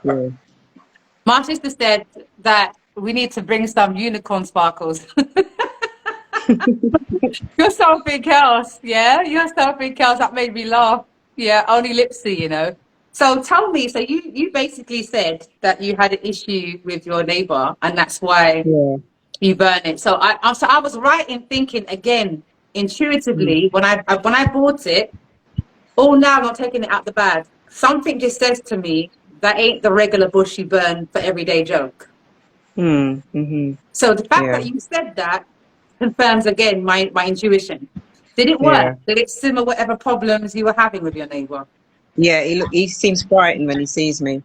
yeah. My sister said that we need to bring some unicorn sparkles. You're something else, yeah? You're something else that made me laugh. Yeah, only Lipsy, you know. So tell me, so you basically said that you had an issue with your neighbor and that's why Yeah. you burn it. So I was right in thinking again, Mm. intuitively, when I bought it, oh now I'm not taking it out the bag. Something just says to me that ain't the regular bush you burn for everyday joke. Mm. Mm-hmm. So the fact Yeah. that you said that confirms again my intuition. Did it work? Yeah. Did it simmer whatever problems you were having with your neighbor? Yeah. He seems frightened when he sees me.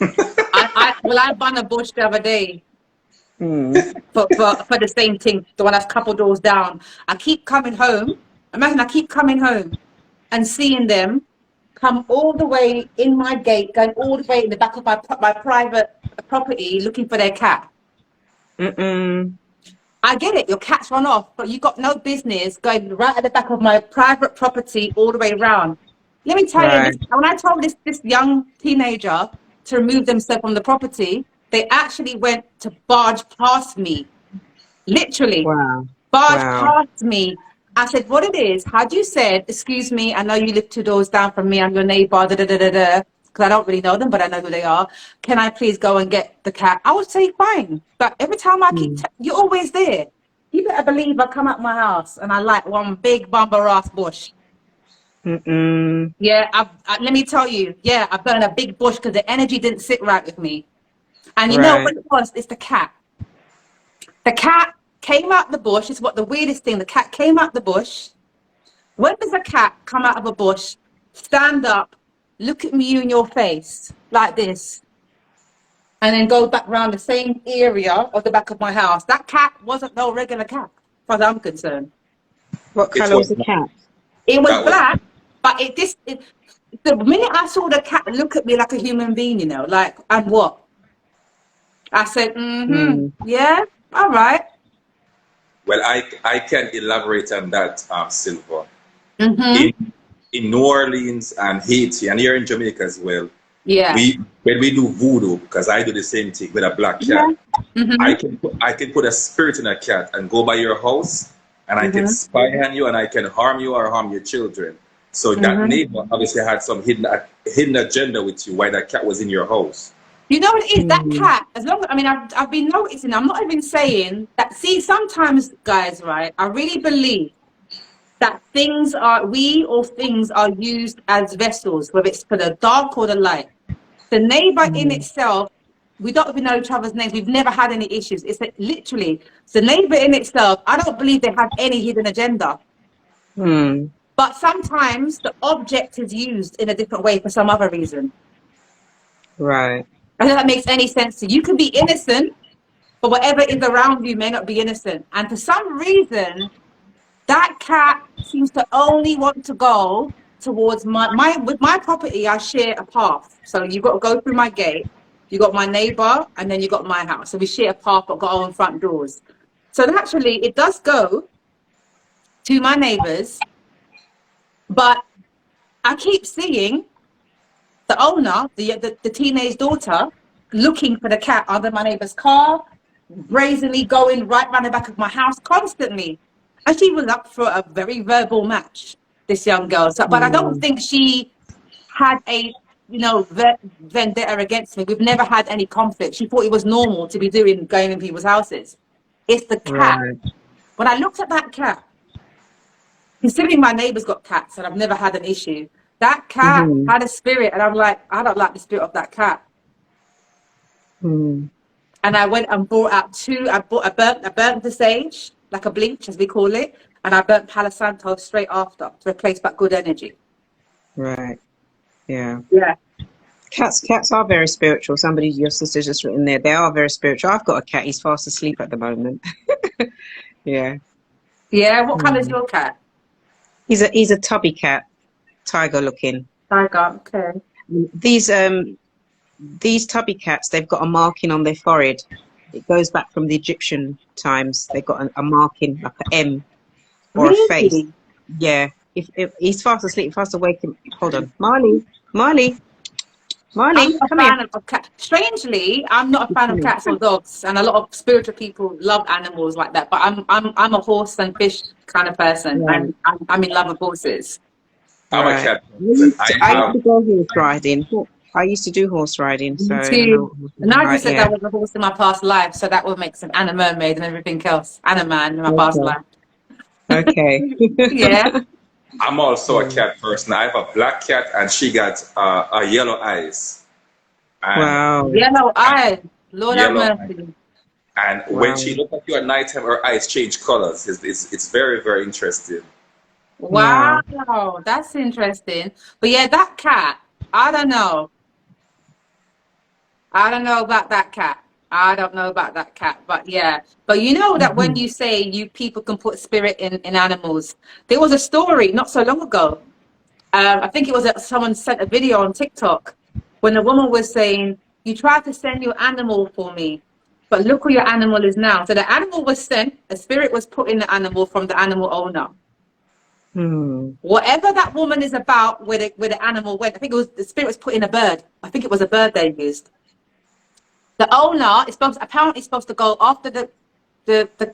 I bun a bush the other day Mm. for the same thing, the one that's a couple doors down. I keep coming home. Imagine I keep coming home and seeing them come all the way in my gate, going all the way in the back of my private property looking for their cat. Mm-mm. I get it, your cats run off, but you got no business going right at the back of my private property all the way around. Let me tell you, Right. when I told this young teenager to remove themselves from the property, they actually went to barge past me, literally Wow. barge Wow. past me. I said, what it is, had you said, excuse me, I know you live two doors down from me, I'm your neighbor, da da da da da, because I don't really know them, but I know who they are. Can I please go and get the cat? I would say fine. But every time I keep, Mm. you're always there. You better believe I come out my house and I like one big bumper ass bush. Mm-mm. Yeah, let me tell you, yeah, I burned a big bush because the energy didn't sit right with me. And you know Right. what it was? It's the cat. The cat came out the bush. It's what the weirdest thing. The cat came out the bush. When does a cat come out of a bush, stand up, look at me in your face like this, and then go back around the same area of the back of my house? That cat wasn't no regular cat, as far as I'm concerned. What It color was was the cat? It was that was black, but the minute I saw the cat look at me like a human being, you know, like, and what? I said, Mm. yeah, all right. well. I can elaborate on that, Silver. Mm-hmm. In New Orleans and Haiti and here in Jamaica as well. Yeah. We when we do voodoo, because I do the same thing with a black Yeah. cat. Mm-hmm. I can put a spirit in a cat and go by your house and I can Mm-hmm. spy on you and I can harm you or harm your children. So that Mm-hmm. neighbor obviously had some hidden agenda with you why that cat was in your house. You know what it is? That Mm. cat, as long as, I mean, I've been noticing, I'm not even saying that. See, sometimes, guys, right, I really believe that things are used as vessels, whether it's for the dark or the light. The neighbor in Mm. itself, we don't even know each other's names. We've never had any issues. It's that literally the neighbor in itself. I don't believe they have any hidden agenda. Mm. But sometimes the object is used in a different way for some other reason. Right. I don't know if that makes any sense to you. You can be innocent, but whatever is around you may not be innocent. And for some reason, that cat seems to only want to go towards with my property. I share a path, so you got to go through my gate. You got my neighbor, and then you got my house. So we share a path, but got our own front doors. So naturally, it does go to my neighbors, but I keep seeing the owner, the teenage daughter, looking for the cat under my neighbor's car, brazenly going right round the back of my house constantly. And she was up for a very verbal match, this young girl. So, but I don't Mm. think she had a, vendetta against me. We've never had any conflict. She thought it was normal to be going in people's houses. It's the cat. Right. When I looked at that cat, considering my neighbour's got cats and I've never had an issue, that cat Mm-hmm. had a spirit, and I'm like, I don't like the spirit of that cat. Mm. And I went and brought out I burnt the sage, like a bleach as we call it, and I burnt Palo Santo straight after to replace that good energy. Right. Yeah. Yeah. Cats are very spiritual. Somebody, your sister's just written there. They are very spiritual. I've got a cat. He's fast asleep at the moment. Yeah. Yeah. What colour is Mm. your cat? He's a tubby cat, tiger looking. Tiger. Okay. These tubby cats, they've got a marking on their forehead. It goes back from the Egyptian times. They've got a marking, like an M or a face. Really? Yeah. If he's fast asleep, fast awake him. Hold on. Marley, I'm not a come here. fan of cats. Strangely, I'm not a fan of cats or dogs, and a lot of spiritual people love animals like that. But I'm a horse and fish kind of person. Yeah. I'm in love with horses. I'm a Right. cat I used person. to go horse riding. I used to do horse riding, so Me I too. know what horses And are I like. just said Yeah. I was a horse in my past life, so that would make some Anna Mermaid and everything else. Anna Man in my past Okay. life. Okay. Yeah. I'm also a cat person. I have a black cat, and she got a yellow eyes. And Wow. Yellow eyes. Lord have yellow. mercy. And when she Wow. looks at you at nighttime, her eyes change colors. It's very, very interesting. Wow. Wow, that's interesting. But yeah, that cat, I don't know. I don't know about that cat. I don't know about that cat, but yeah. But you know that when Mhm. you say you people can put spirit in animals, there was a story not so long ago. I think it was that someone sent a video on TikTok when a woman was saying, "You tried to send your animal for me, but look who your animal is now." So the animal was sent, a spirit was put in the animal from the animal owner. Hmm. Whatever that woman is about, where the animal went, I think it was the spirit was put in a bird. I think it was a bird they used. The owner is apparently supposed to go after the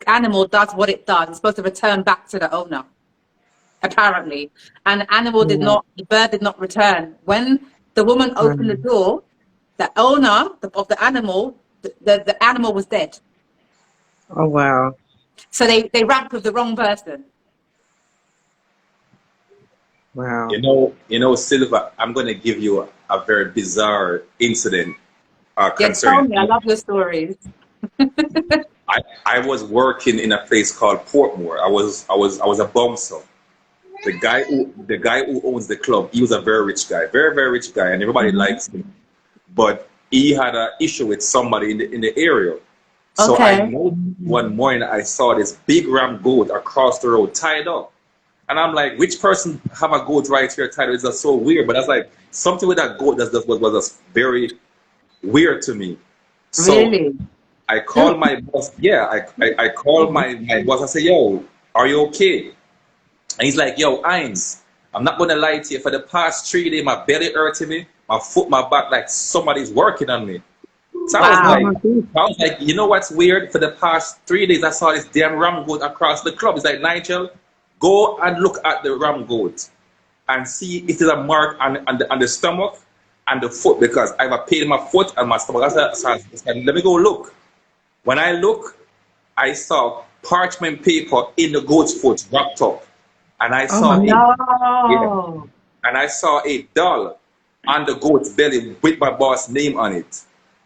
animal does what it does. It's supposed to return back to the owner, apparently. And Right. the bird did not return. When the woman opened the Right. door, the owner of the animal, the animal was dead. Oh wow. So they ramped with the wrong person. Wow. Silva, I'm going to give you a very bizarre incident Yeah, tell concerning. me. I love your stories. I was working in a place called Portmore. I was a bouncer. The guy who owns the club, he was a very rich guy, very very rich guy, and everybody likes him. But he had an issue with somebody in the area. So I Okay. know one morning I saw this big ram goat across the road tied up. And I'm like, which person have a goat right here tied up? It's just so weird. But I was like, something with that goat was just very weird to me. So Really? I called my boss. Yeah, I called my boss. I said, yo, are you okay? And he's like, yo, Hinds, I'm not going to lie to you. For the past 3 days, my belly hurting me, my foot, my back, like somebody's working on me. So Oh Wow. my God. I was like, you know what's weird? For the past 3 days, I saw this damn ram goat across the club. It's like, Nigel, go and look at the ram goat and see if there's a mark on the stomach and the foot, because I have a pain in my foot and my stomach. I said, let me go look. When I look, I saw parchment paper in the goat's foot wrapped up. And I Oh saw my a, God. yeah, No. and I saw a doll on the goat's belly with my boss' name on it.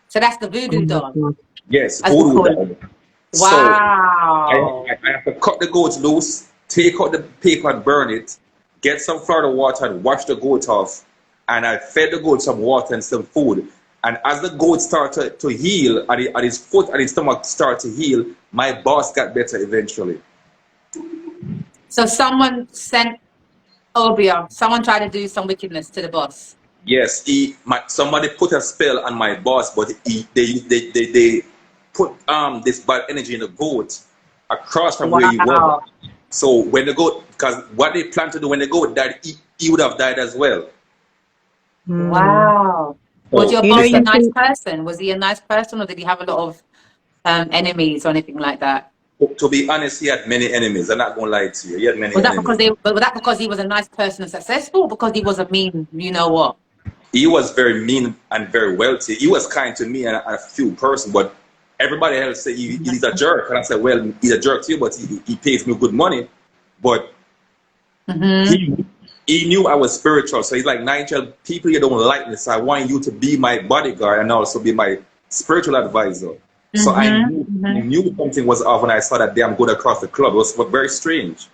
So that's the Oh voodoo my doll, God. Yes, as we voodoo call it. doll. So Wow. I have to cut the goat loose, take out the paper and burn it, get some Florida water and wash the goat off. And I fed the goat some water and some food. And as the goat started to heal, and his foot and his stomach started to heal, my boss got better eventually. So someone sent Obia, someone tried to do some wickedness to the boss. Yes, somebody put a spell on my boss, but they put this bad energy in the goat across from where he was. Wow. So when the goat, because what they planned to do when the goat died, he would have died as well. Hmm. Wow. Was So your You know, boss a you nice think, person? Was he a nice person, or did he have a lot of enemies or anything like that? To be honest, he had many enemies. I'm not gonna lie to you. He had many Was that because enemies. was that because he was a nice person and successful, or because he was a mean, you know what? He was very mean and very wealthy. He was kind to me and a few person, but everybody else say he's a jerk. And I said, well, he's a jerk too, but he pays me good money. But he knew I was spiritual. So he's like, Nigel, people you don't like me, so I want you to be my bodyguard and also be my spiritual advisor. So I knew something was off when I saw that damn good across the club. It was very strange.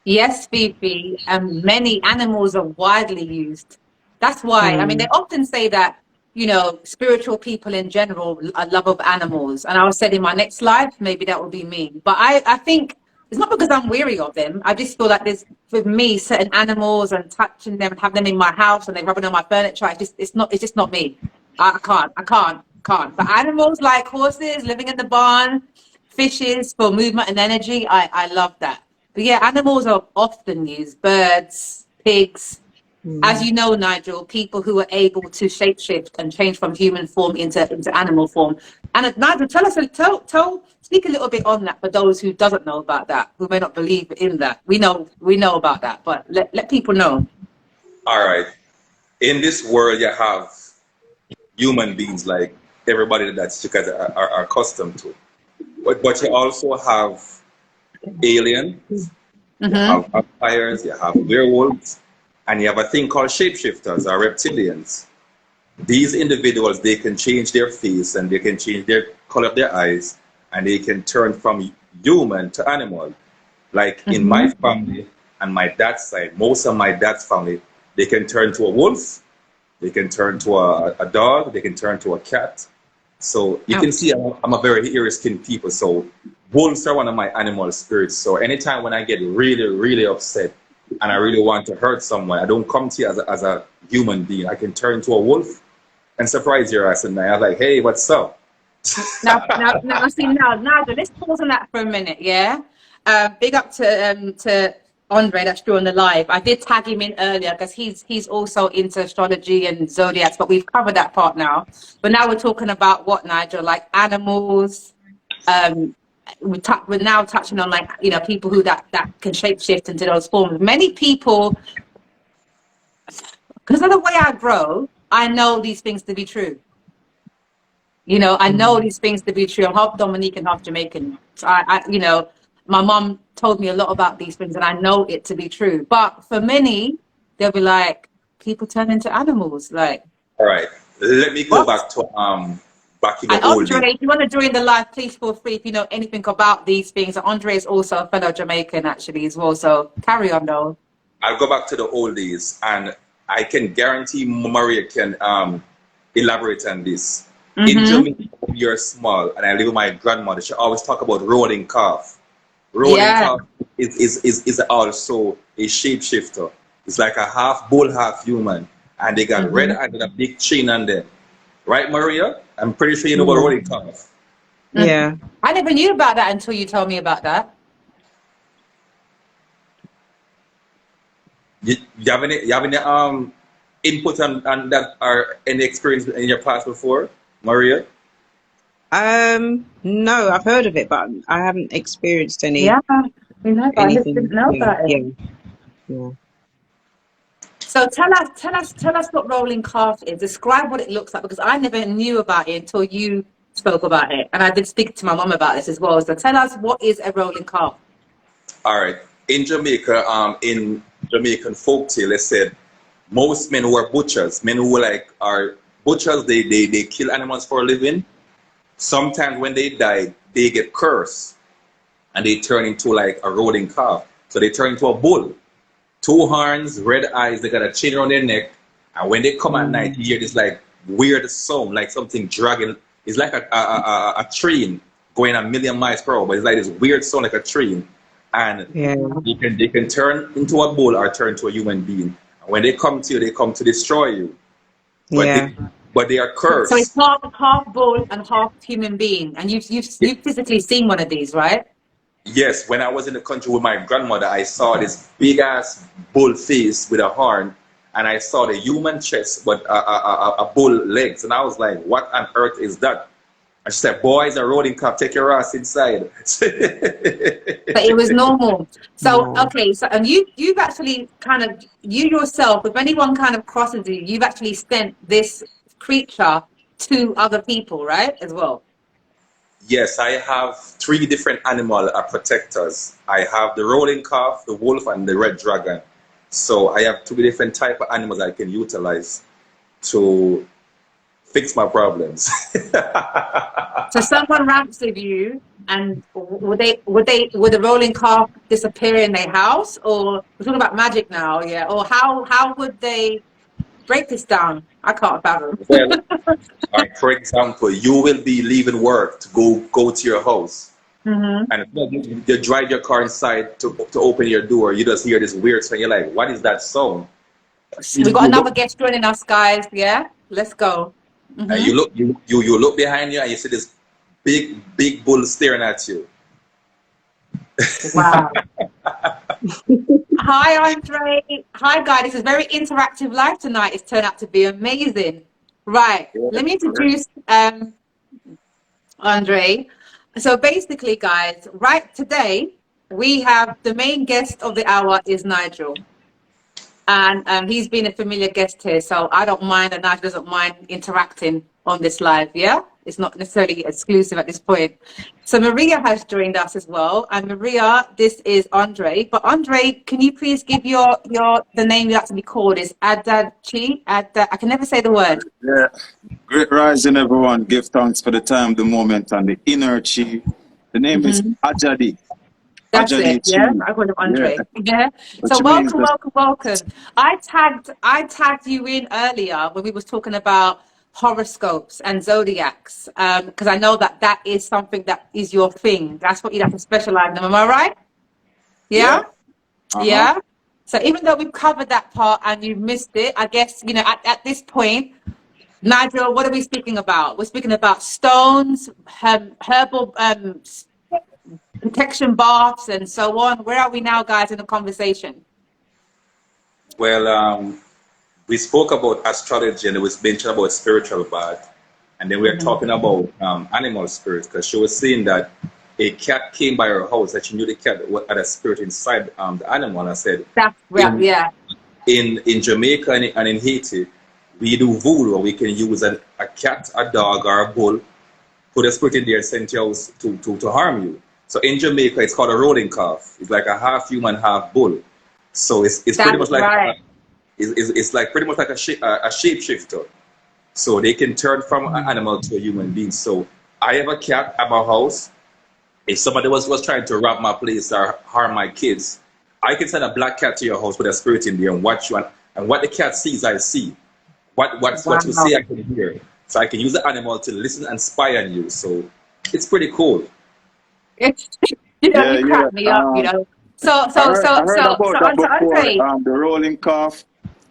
Yes, Fifi, and many animals are widely used. That's why, I mean, they often say that, you know, spiritual people in general are love of animals. And I was said in my next life, maybe that would be me. But I think it's not because I'm weary of them. I just feel like there's, with me, certain animals and touching them and having them in my house and they're rubbing on my furniture. It's just not me. I can't. But animals like horses, living in the barn, fishes for movement and energy, I love that. But yeah, animals are often used, birds, pigs. As you know, Nigel, people who are able to shapeshift and change from human form into animal form. And Nigel, speak a little bit on that for those who doesn't know about that, who may not believe in that. We know about that, but let people know. All right. In this world, you have human beings like everybody that you guys are accustomed to. But you also have aliens, you have vampires, you have werewolves, and you have a thing called shapeshifters or reptilians. These individuals, they can change their face and they can change their color of their eyes and they can turn from human to animal. Like in my family and my dad's side, most of my dad's family, they can turn to a wolf, they can turn to a dog, they can turn to a cat. So you can see I'm a very hairy-skinned people. So wolves are one of my animal spirits. So anytime when I get really, really upset and I really want to hurt someone, I don't come to you as a human being. I can turn to a wolf and surprise your ass. And I'm like, hey, what's up? Now, let's pause on that for a minute, yeah? Big up to Andre that's doing the live. I did tag him in earlier because he's also into astrology and zodiacs, but we've covered that part now. But now we're talking about what, Nigel, like animals. We're now touching on, like, you know, people who that can shapeshift into those forms. Many people, because of the way I grow, I know these things to be true. You know, I know these things to be true. I'm half Dominican and half Jamaican. So you know, my mom told me a lot about these things and I know it to be true. But for many, they'll be like, people turn into animals. Like, all right, let me go back to back in the and old days. Andre, if you want to join the live, please feel free if you know anything about these things. Andre is also a fellow Jamaican actually as well. So carry on though. I'll go back to the old days and I can guarantee Maria can elaborate on this. In Jamaica, when you're small, and I live with my grandmother, she always talk about rolling calf. Rolling calf is also a shapeshifter. It's like a half bull, half human. And they got red eyes and a big chin on them. Right, Maria? I'm pretty sure you know about rolling calf. Yeah. I never knew about that until you told me about that. You have any input on that or any experience in your past before, Maria? No, I've heard of it, but I haven't experienced any. Yeah, we know that. I just didn't Anything. know about it. Yeah. So tell us what rolling calf is. Describe what it looks like, because I never knew about it until you spoke about it. And I did speak to my mom about this as well. So tell us, what is a rolling calf? All right. In Jamaica, in Jamaican folktale, they said most men who are butchers, men who are butchers, they kill animals for a living. Sometimes when they die, they get cursed and they turn into like a rolling calf. So they turn into a bull. 2 horns, red eyes, they got a chain around their neck. And when they come at night, you hear this like weird sound, like something dragging. It's like a train going a million miles per hour, but it's like this weird sound like a train. And they can turn into a bull or turn to a human being. And when they come to you, they come to destroy you. But they are cursed. So it's half bull and half human being. And you've physically seen one of these, right? Yes, when I was in the country with my grandmother, I saw this big ass bull face with a horn, and I saw the human chest but a bull legs, and I was like, what on earth is that? And she said, boys, a rolling cop, take your ass inside. But it was normal. So No. okay, so and you've actually kind of you yourself, if anyone kind of crosses you, you've actually sent this creature to other people, right? As well. Yes, I have three different animal protectors. I have the rolling calf, the wolf, and the red dragon. So I have two different type of animals I can utilize to fix my problems. So someone ramps with you, and would the rolling calf disappear in their house, or we're talking about magic now, yeah? Or how would they break this down? I can't fathom. Well, like for example, you will be leaving work to go to your house, Hmm. and you drive your car inside to open your door. You just hear this weird sound. You're like, "What is that sound?" We got You another look, guest joining us, guys. Yeah, let's go. and Hmm. you look behind you, and you see this big bull staring at you. Wow. Hi, Andre. Hi, guys. This is very interactive live tonight. It's turned out to be amazing. Right. Yeah, Let me correct. introduce Andre. So basically, guys, right today we have the main guest of the hour is Nigel. And he's been a familiar guest here, so I don't mind, and Nigel doesn't mind interacting on this live. Yeah, it's not necessarily exclusive at this point. So Maria has joined us as well, and Maria, this is Andre. But Andre, can you please give your the name you like to be called is Adachi? I can never say the word. Yeah. Great rising, everyone. Give thanks for the time, the moment, and the inner chi. The name is Hmm. Ajadi. That's Ajadi it, yeah. Chi. I call him Yeah. Andre. Yeah. So Which means welcome, that, welcome, welcome. I tagged you in earlier when we was talking about horoscopes and zodiacs, because I know that is something that is your thing. That's what you have to specialize in. Am I right? Yeah. Yeah. uh-huh. Yeah. So even though we've covered that part and you've missed it, I guess at this point, Nigel, what are we speaking about? We're speaking about stones, herbal protection baths and so on. Where are we now, guys, in the conversation? Well, we spoke about astrology and it was mentioned about spiritual bath, and then we are Hmm. talking about animal spirits because she was saying that a cat came by her house that she knew the cat had a spirit inside the animal. And I said, That's well, in yeah. in Jamaica and in Haiti, we do voodoo. We can use a cat, a dog, or a bull, put a spirit in there and send you out to harm you. So in Jamaica, it's called a rolling calf. It's like a half human, half bull. So it's pretty That's much like right. it's like pretty much like a shapeshifter. So they can turn from an Mhm. animal to a human being. So I have a cat at my house. If somebody was trying to rob my place or harm my kids, I can send a black cat to your house with a spirit in there and watch you. And what the cat sees, I see. What you see, Wow. I can hear. So I can use the animal to listen and spy on you. So it's pretty cool. It's, Yeah, you yeah. crack me up. So, I so, heard so, I heard so, so, about that so before. Andre, The rolling calf.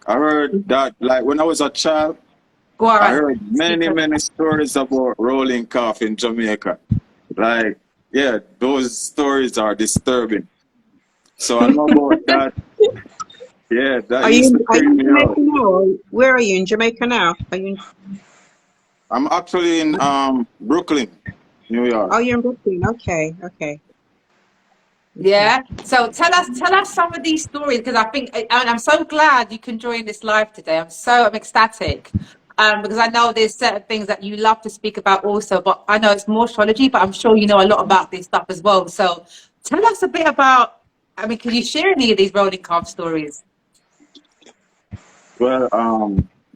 I heard that like when I was a child, go I on. heard Speak many, on many stories about rolling calf in Jamaica. Like, yeah, those stories are disturbing. So I know about that. Yeah, that used to Are you creep in me Jamaica out. now? Where are you in Jamaica now? Are you in, I'm actually in Brooklyn, New York. oh, you're in Brooklyn. Okay, okay. Okay. Yeah. So tell us some of these stories because I think, and I'm so glad you can join this live today. I'm ecstatic. Because I know there's certain things that you love to speak about also, but I know it's more astrology, but I'm sure you know a lot about this stuff as well. So tell us a bit about, I mean, can you share any of these rolling calf stories? Well,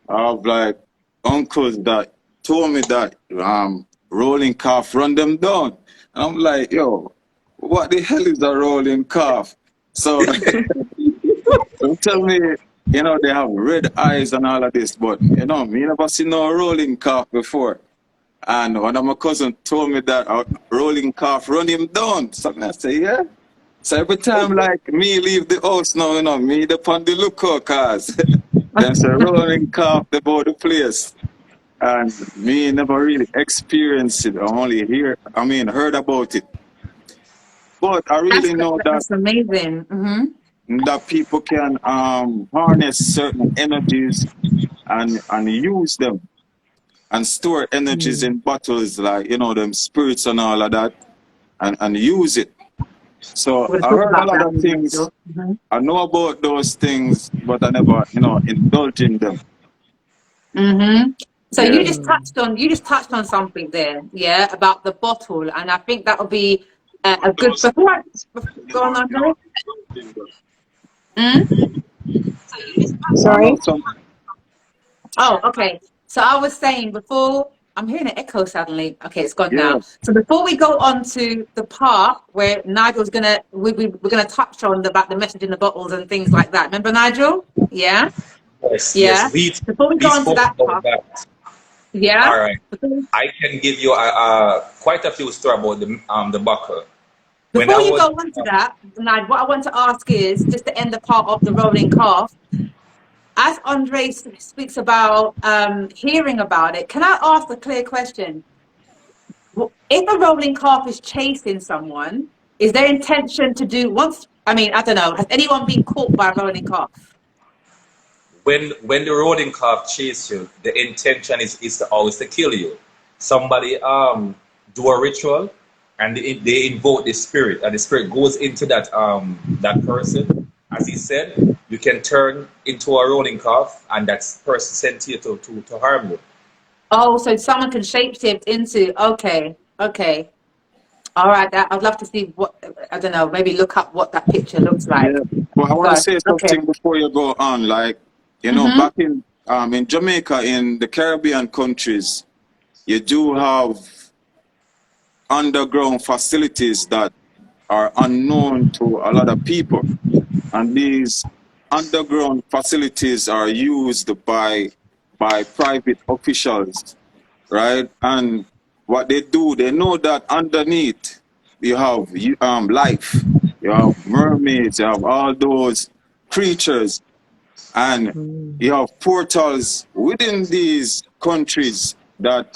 I have like uncles that told me that rolling calf run them down. And I'm like, yo, what the hell is a rolling calf? So don't tell me, they have red eyes and all of this, but me never seen no rolling calf before. And one of my cousins told me that a rolling calf run him down. So I say, yeah. So every time like me leave the house now, me up on the lookout cause them say rolling calf about the place. And me never really experienced it. I only heard about it. But I That's really know that that's amazing. Hmm. people can harness certain energies and use them. and store energies in bottles, like, you know, them spirits and all of that, and use it. So We're going to I talk heard a about lot that of in a minute, things. Joe. Mhm. I know about those things, but I never, you know, indulge in them. So Yeah. you just touched on something there, yeah, about the bottle, and I think that would be a good. Before I go on, Andre. Mm? I know Sorry? some. Oh, okay. So I was saying before, I'm hearing an echo suddenly. Okay, it's gone Yeah. now. So before we go on to the part where Nigel's gonna, we're gonna touch on about the message in the bottles and things like that. Remember, Nigel? Yeah, Yes, yeah. yes. Before we We go on to spoke that about part, that. yeah. All right. I can give you quite a few stories about the buckle. When I Before you was go on to that, Nigel, what I want to ask is just to end the part of the rolling calf. As Andre speaks about hearing about it, can I ask a clear question? If a rolling calf is chasing someone, is their intention to do once? I mean, I don't know. Has anyone been caught by a rolling calf? when the rolling calf chase you, the intention is to always to kill you. Somebody do a ritual and they invoke the spirit, and the spirit goes into that person. As he said, you can turn into a rolling calf, and that person sent you to harm you. Oh, so someone can shapeshift into. Okay, okay, all right. That I'd love to see what I don't know. Maybe look up what that picture looks like. Yeah. But I want to Gosh, say okay. something before you go on. Like, you know, Mm-hmm. back in Jamaica, in the Caribbean countries, you do have underground facilities that are unknown to a lot of people. And these underground facilities are used by private officials, right? And what they do, they know that underneath you have life, you have mermaids, you have all those creatures, and you have portals within these countries that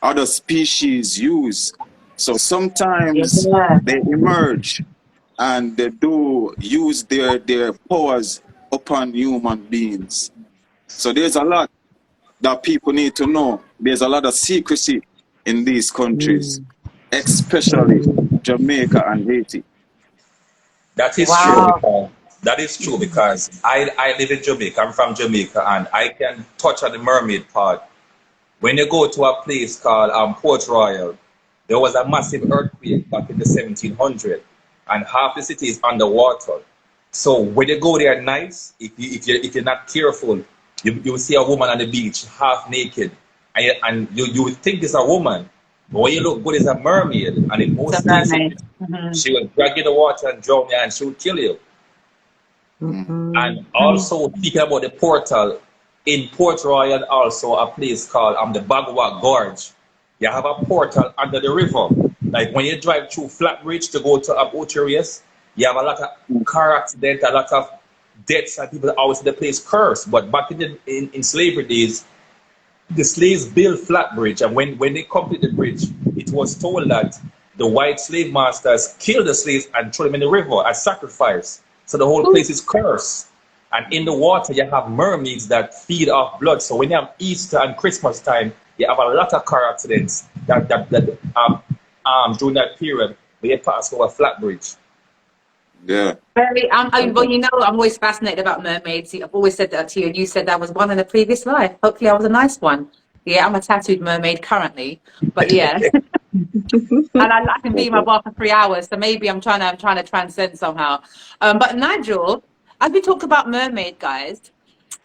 other species use. So sometimes Yeah. they emerge and they do use their powers upon human beings. So there's a lot that people need to know. There's a lot of secrecy in these countries, especially Jamaica and Haiti. That is true Wow. because I live in Jamaica. I'm from Jamaica, and I can touch on the mermaid part. When you go to a place called Port Royal, there was a massive earthquake back in the 1700s, and half the city is underwater. So when you go there at night, if you're not careful, you will see a woman on the beach half naked, and you would think it's a woman, but when you look good, it's a mermaid, and in It's a most cases, mermaid. Mm-hmm. she will drag you in the water and drown you, and she will kill you. And also speaking about the portal in Port Royal, also a place called the Bagua Gorge. You have a portal under the river. Like when you drive through Flatbridge to go to Ocho, you have a lot of car accidents, a lot of deaths, and people always say the place cursed. But back in slavery days, the slaves built Flatbridge, and when they completed the bridge, it was told that the white slave masters killed the slaves and threw them in the river as sacrifice. So the whole place is cursed. And in the water, you have mermaids that feed off blood. So when you have Easter and Christmas time, you have a lot of car accidents that during that period where you pass over Flatbridge. Yeah. Very, well, you know, I'm always fascinated about mermaids. I've always said that to you, and you said that was one in a previous life. Hopefully, I was a nice one. Yeah, I'm a tattooed mermaid currently, but yeah, and I can be in my bath for 3 hours. So maybe I'm trying to transcend somehow. But Nigel, as we talk about mermaid, guys,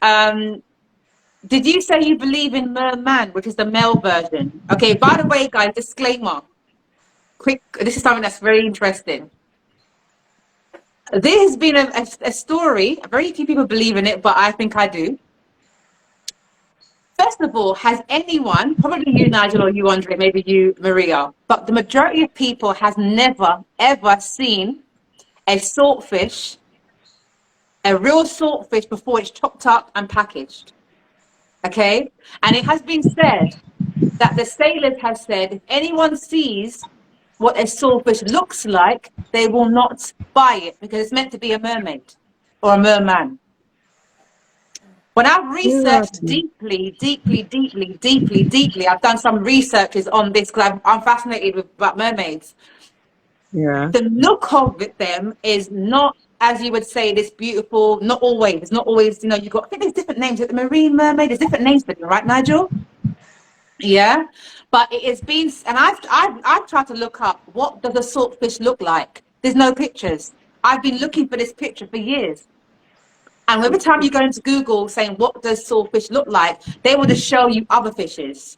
did you say you believe in merman, which is the male version? Okay. By the way, guys, disclaimer. Quick. This is something that's very interesting. There has been a story, very few people believe in it, but I think I do. First of all, has anyone, probably you, Nigel, or you, Andre, maybe you, Maria, but the majority of people has never, ever seen a saltfish, a real saltfish, before it's chopped up and packaged? Okay? And it has been said that the sailors have said if anyone sees what a saltfish looks like, they will not buy it because it's meant to be a mermaid or a merman. When I've Yeah. researched deeply, I've done some researches on this because I'm fascinated about mermaids. Yeah. The look of them is not, as you would say, this beautiful. Not always. It's not always. You know, you got. I think there's different names. The marine mermaid. There's different names for them, right, Nigel? Yeah, but it has been, and I've tried to look up what does a swordfish look like. There's no pictures. I've been looking for this picture for years. And every time you go into Google saying what does swordfish look like, they will just show you other fishes.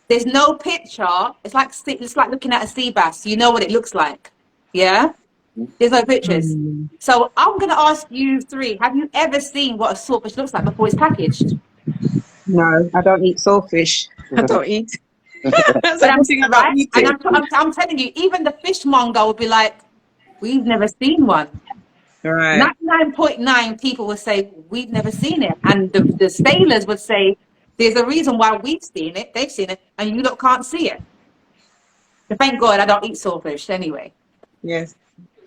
There's no picture. It's like looking at a sea bass. You know what it looks like. Yeah? There's no pictures. Mm. So I'm gonna ask you three, have you ever seen what a swordfish looks like before it's packaged? No, I don't eat saltfish. I don't eat. That's But I'm everything I don't right, eat and it. I'm telling you, even the fishmonger will be like, we've never seen one. Right. 99.9 people would say we've never seen it, and the sailors would say there's a reason why we've seen it, they've seen it, and you lot can't see it. But thank God I don't eat saltfish anyway. Yes.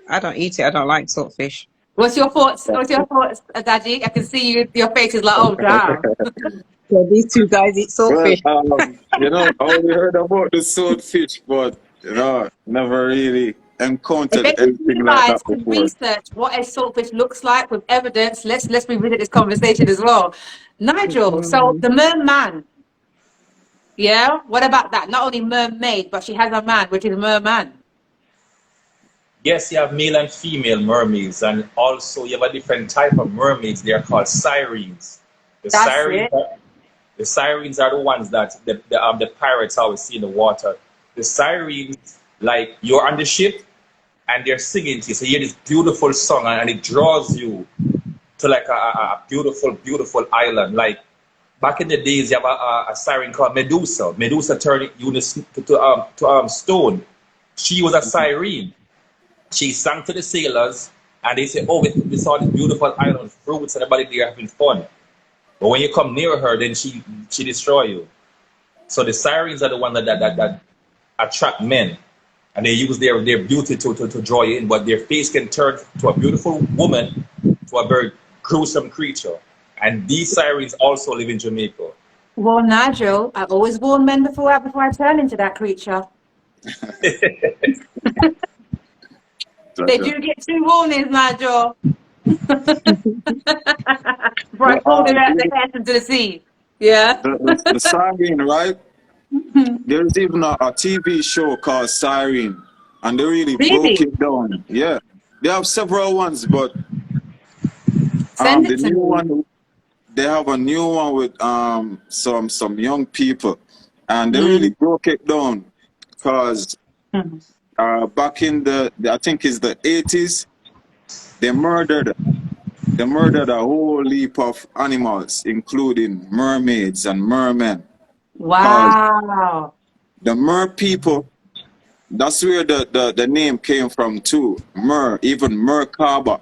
I don't eat it. I don't like saltfish. What's your thoughts? What's your thoughts, Adaji? I can see you. Your face is like, oh damn. So these two guys eat Well, saltfish. you know, I only heard about the swordfish, but you know, never really If encountered any of anything you like that guys can before. research what a saltfish looks like with evidence, let's revisit this conversation as well. Nigel, so Mm. the merman, yeah. What about that? Not only mermaid, but she has a man, which is merman. Yes, you have male and female mermaids, and also you have a different type of mermaids. They are called sirens. The That's sirens, it. the sirens are the ones that the pirates always see in the water. The sirens, like you're on the ship and they're singing to you, so you hear this beautiful song, and it draws you to like a beautiful, beautiful island. Like back in the days, you have a siren called Medusa. Medusa turned you to stone. She was a siren. She sang to the sailors, and they say, "Oh, we saw this beautiful island, fruits, and everybody there having fun." But when you come near her, then she destroy you. So the sirens are the one that attract men, and they use their beauty to draw you in. But their face can turn to a beautiful woman to a very gruesome creature. And these sirens also live in Jamaica. Well, Nigel, I always warn men before I turn into that creature. They do get two warnings, Nigel, before I But fall them out the head into the sea. Yeah. the siren, right? There's even a TV show called Siren, and they really broke Really? it down. Yeah, they have several ones, but Send the it to new me. one, they have a new one with some young people, and they really Mm. broke it down because Mm. back in I think it's the 80s, they murdered a whole heap of animals, including mermaids and mermen, because Wow. the mer people. That's where the name came from too. Even Merkaba. Oh,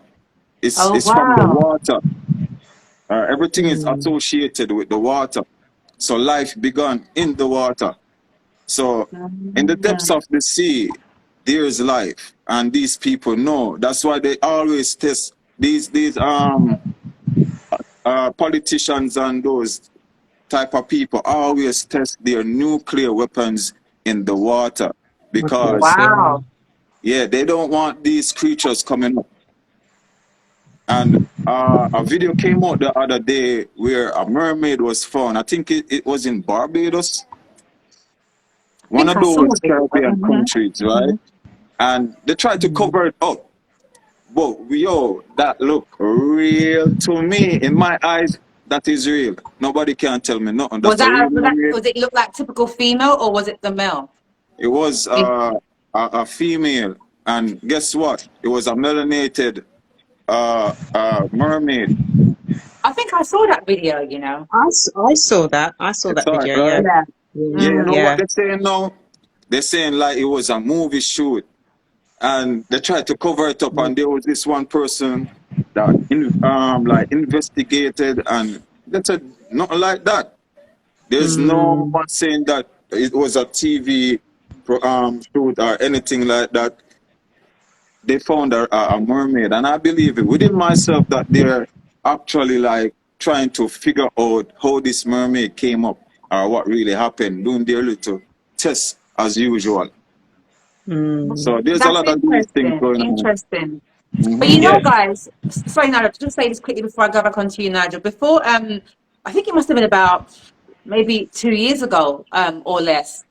It's from the wow. water. Everything is Mm. associated with the water. So life began in the water. So in the depths Mm. of the sea, there is life, and these people know. That's why they always test these politicians and those type of people always test their nuclear weapons in the water Okay. because Yeah. Wow. yeah, they don't want these creatures coming up. And a video came out the other day where a mermaid was found. I think it was in Barbados, I one think of I saw those a video. Caribbean countries, right? And they tried to Mm. cover it up. But yo, that look real to me. In my eyes, that is real. Nobody can tell me nothing. Was That's a that, real was that, mermaid. was it look like typical female or was it the male? It was a female. And guess what? It was a melanated mermaid. I think I saw that video, you know. I saw that. I saw It's that all right, video. Yeah. right? Yeah. Yeah, you know what Yeah. they're saying now? They're saying like it was a movie shoot, and they tried to cover it up. Mm. And there was this one person that like investigated, and they said nothing like that. There's no Mm. one saying that it was a TV shoot or anything like that. They found a mermaid, and I believe it within myself that they're actually like trying to figure out how this mermaid came up or what really happened, doing their little tests as usual. So there's a That's lot of these things interesting. going on. Interesting. But you know, Yeah. guys, sorry, Nigel, just say this quickly before I go back onto you, Nigel. Before, I think it must have been about maybe 2 years ago, or less.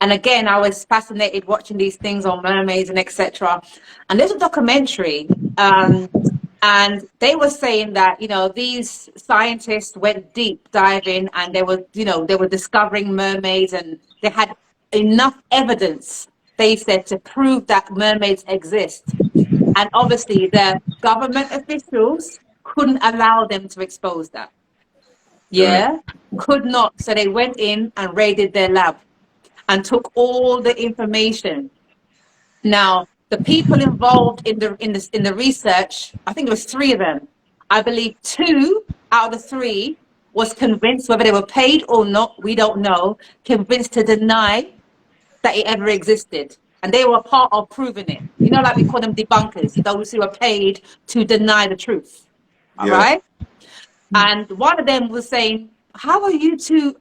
And again, I was fascinated watching these things on mermaids and etc. And there's a documentary, and they were saying that, you know, these scientists went deep diving and they were, you know, they were discovering mermaids and they had enough evidence, they said, to prove that mermaids exist. And obviously, the government officials couldn't allow them to expose that. Right. Yeah, could not. So they went in and raided their lab and took all the information. Now, the people involved in the research, I think there was three of them. I believe two out of the three was convinced, whether they were paid or not, we don't know, convinced to deny that it ever existed. And they were part of proving it. You know, like we call them debunkers, those who are paid to deny the truth. All Yeah. right. And one of them was saying, how are you two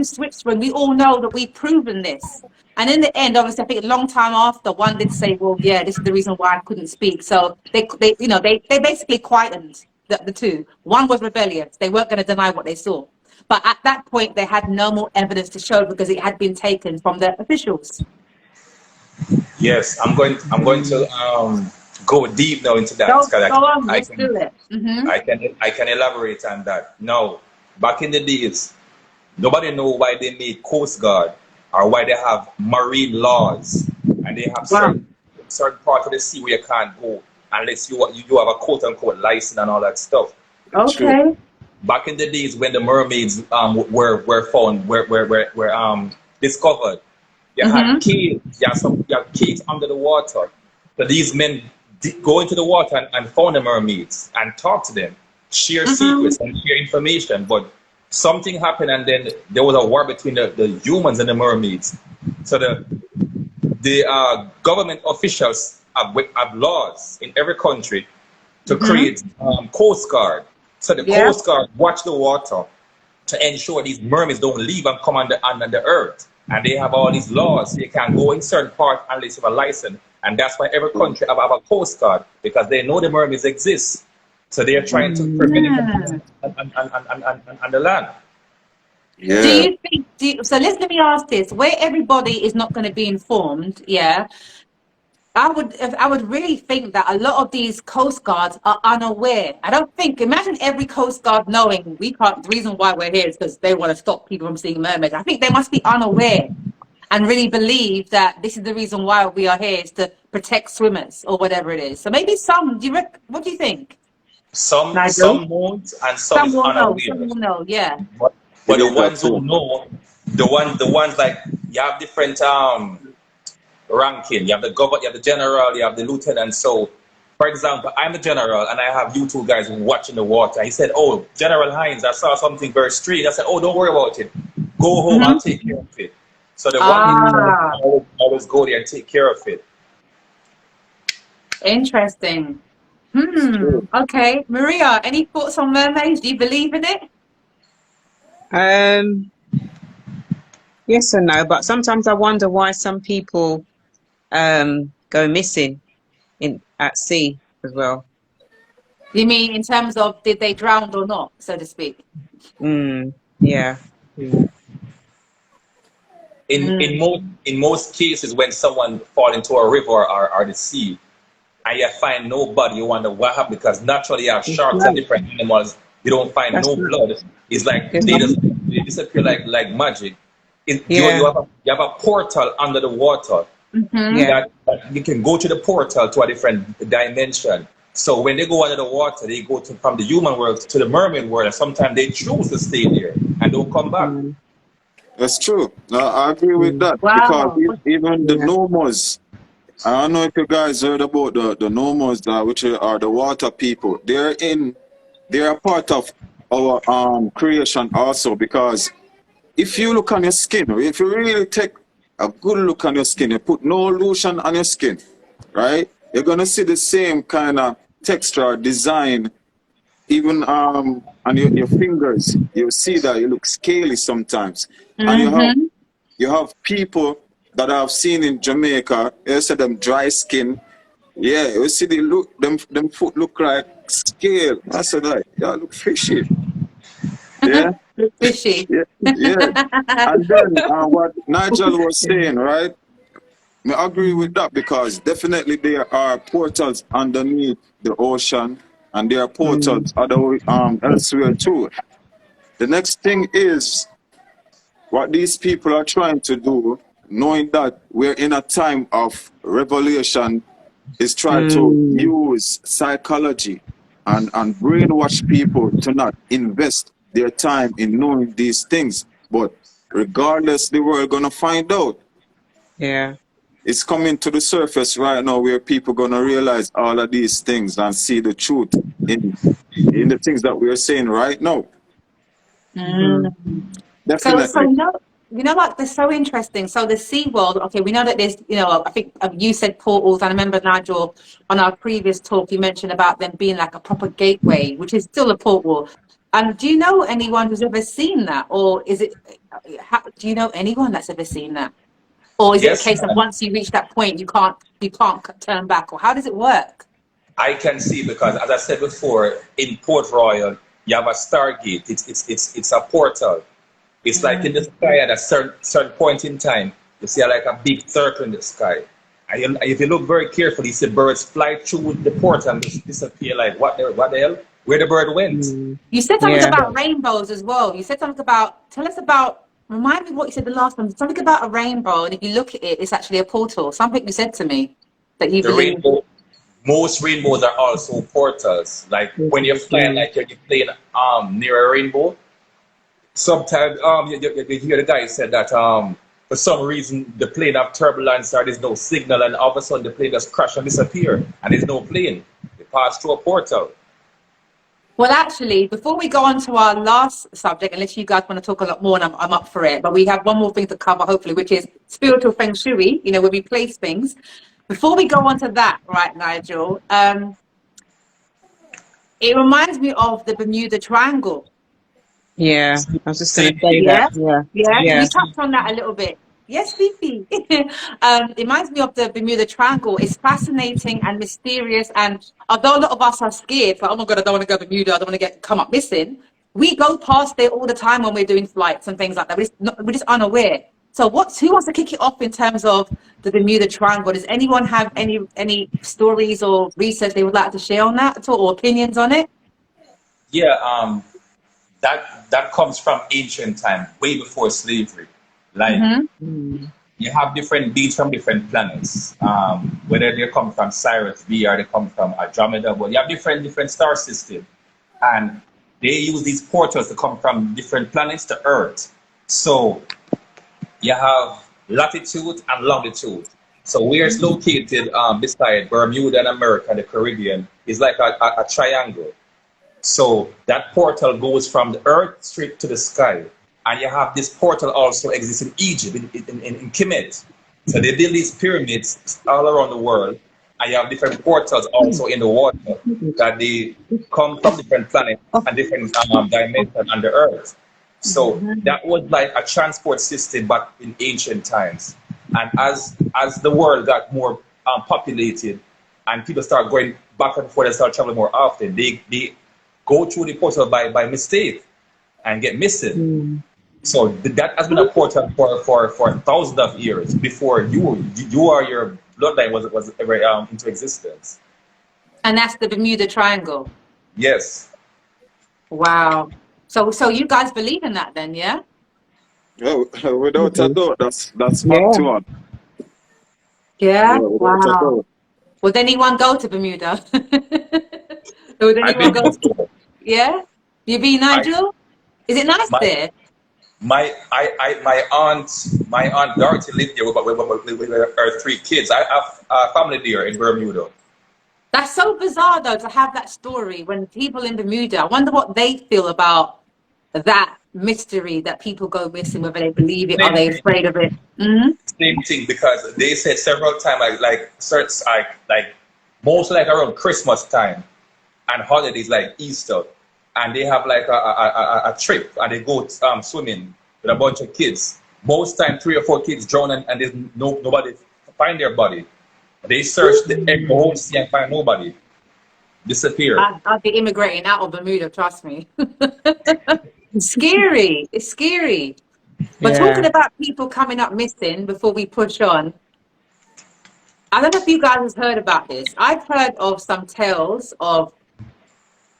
switched when we all know that we've proven this? And in the end, obviously, I think a long time after, one did say, well, yeah, this is the reason why I couldn't speak. So they basically quietened the two. One was rebellious. They weren't going to deny what they saw. But at that point, they had no more evidence to show because it had been taken from the officials. Yes, I'm going to go deep now into that, Go, because go on, let's do it. I can elaborate on that. Now, back in the days, nobody know why they made Coast Guard or why they have marine laws, and they have Wow. certain part of the sea where you can't go unless you have a quote unquote license and all that stuff. Okay. Back in the days when the mermaids were found, were discovered, you had caves, you have caves under the water. So these men go into the water and found the mermaids and talk to them, share secrets and share information. But something happened, and then there was a war between the humans and the mermaids. So the government officials have laws in every country to create Coast Guard. So the Coast Guard watch the water to ensure these mermaids don't leave and come under the earth. And they have all these laws. So you can't go in certain parts unless you have a license. And that's why every country have a Coast Guard, because they know the mermaids exist. So they are trying to prevent it on the land. Do you think, so let me ask this, where everybody is not going to be informed, yeah, I would really think that a lot of these Coast Guards are unaware. I don't think, imagine every Coast Guard knowing we can't, the reason why we're here is because they want to stop people from seeing mermaids. I think they must be unaware and really believe that this is the reason why we are here, is to protect swimmers or whatever it is. So maybe some, what do you think? Some won't, and some is will know, unaware. some will know, yeah. But the ones who know, the ones like, you have different ranking. You have the governor, you have the general, you have the lieutenant. So, for example, I'm a general and I have you two guys watching the water. He said, oh, General Hinds, I saw something very strange. I said, oh, don't worry about it. Go home and take care of it. So the one always go there and take care of it. Interesting. Okay. Maria, any thoughts on mermaids? Do you believe in it? Yes and no, but sometimes I wonder why some people go missing at sea as well. You mean in terms of did they drown or not, so to speak? Yeah. In most cases, when someone fall into a river or the sea, and you find nobody, you wonder what happened, because naturally you have sharks and different animals. You don't find no blood. It's like they disappear like magic. You have a portal under the water that you can go to the portal to a different dimension. So when they go under the water, they go from the human world to the mermaid world, and sometimes they choose to stay there and don't come back. That's true. No, I agree with that. Wow. Because even the nomos, I don't know if you guys heard about the nomos, which are the water people. They're a part of our creation also, because if you look on your skin, if you really take a good look on your skin, you put no lotion on your skin, right? You're gonna see the same kind of texture or design even on your fingers, you see that you look scaly sometimes. And Mm-hmm. you have people that I've seen in Jamaica, you see them dry skin. Yeah, you see they look them foot look like scale. I said like, yeah, look fishy. Yeah, Fishy. yeah, yeah. And then what Nigel was saying, right? I agree with that because definitely there are portals underneath the ocean and there are Mm. portals elsewhere too. The next thing is what these people are trying to do, knowing that we're in a time of revelation, is try to Mm. use psychology and brainwash people to not invest their time in knowing these things. But regardless, the world gonna find out. Yeah. It's coming to the surface right now where people gonna realize all of these things and see the truth in the things that we're saying right now. Mm-hmm. So Definitely. you know what? They're so interesting. So the Sea World, okay, we know that there's, I think you said portals, and I remember Nigel on our previous talk, you mentioned about them being like a proper gateway, which is still a portal. Do you know anyone who's ever seen that, or is it? Do you know anyone that's ever seen that, or is it a Yes, case of man. once you reach that point, you can't turn back, or how does it work? I can see because, as I said before, in Port Royal, you have a Stargate. It's a portal. It's like in the sky at a certain point in time, you see like a big circle in the sky. And if you look very carefully, you see birds fly through the portal and just disappear. Like what the hell? Where the bird went? Mm. You said something Yeah. about rainbows as well. You said something about, tell us about, remind me what you said the last time. Something about a rainbow, and if you look at it, it's actually a portal. Something you said to me that you The believe. rainbow. Most rainbows are also portals. Like when you're flying, Mm. like you're playing near a rainbow. Sometimes you hear the guy said that for some reason the plane have turbulence or there's no signal and all of a sudden the plane just crash and disappear and there's no plane. They pass through a portal. Well, actually, before we go on to our last subject, unless you guys want to talk a lot more, and I'm up for it, but we have one more thing to cover, hopefully, which is spiritual feng shui, where we place things. Before we go on to that, right, Nigel, it reminds me of the Bermuda Triangle. Yeah. I was just going Same to say thing. that. Yeah, Yeah. yeah. Can Yeah. you touch on that a little bit? Yes, Fifi. It reminds me of the Bermuda Triangle. It's fascinating and mysterious. And although a lot of us are scared, like, oh my God, I don't want to go to Bermuda, I don't want to come up missing. We go past there all the time when we're doing flights and things like that. We're just unaware. So who wants to kick it off in terms of the Bermuda Triangle? Does anyone have any stories or research they would like to share on that at all, or opinions on it? Yeah, that comes from ancient time, way before slavery. Like Mm-hmm. Mm. you have different beings from different planets. Whether they come from Sirius B or they come from Andromeda, but you have different star systems. And they use these portals to come from different planets to Earth. So you have latitude and longitude. So where it's located beside Bermuda and America, the Caribbean, is like a triangle. So that portal goes from the earth straight to the sky. And you have this portal also exists in Egypt, in Kemet. So they build these pyramids all around the world. And you have different portals also in the water that they come from different planets and different dimensions on the earth. So that was like a transport system back in ancient times. And as the world got more populated and people start going back and forth and start traveling more often, they go through the portal by mistake and get missing. Mm. So that has been a portal for thousands of years before you or your bloodline was ever into existence. And that's the Bermuda Triangle. Yes. Wow. So you guys believe in that then, yeah? Oh, without a doubt, that's Yeah. factual. Yeah. Yeah, without a Wow. doubt. Would anyone go to Bermuda? Would I've anyone been go to? before. Yeah. You be I Nigel? Is it nice my there? my aunt Dorothy lived there with her three kids. I have a family there in Bermuda. That's so bizarre though to have that story when people in Bermuda. I wonder what they feel about that mystery that people go missing. Whether they believe it, are Same they thing. afraid of it? Hmm. Same thing because they said several times like certain like most like around Christmas time and holidays like Easter, and they have like a trip, and they go swimming with a bunch of kids. Most time, 3 or 4 kids drown, and there's nobody find their body. They search the whole sea and find nobody. Disappear. I'd be immigrating out of Bermuda, trust me. It's scary. It's scary. But talking about people coming up missing before we push on, I don't know if you guys have heard about this. I've heard of some tales of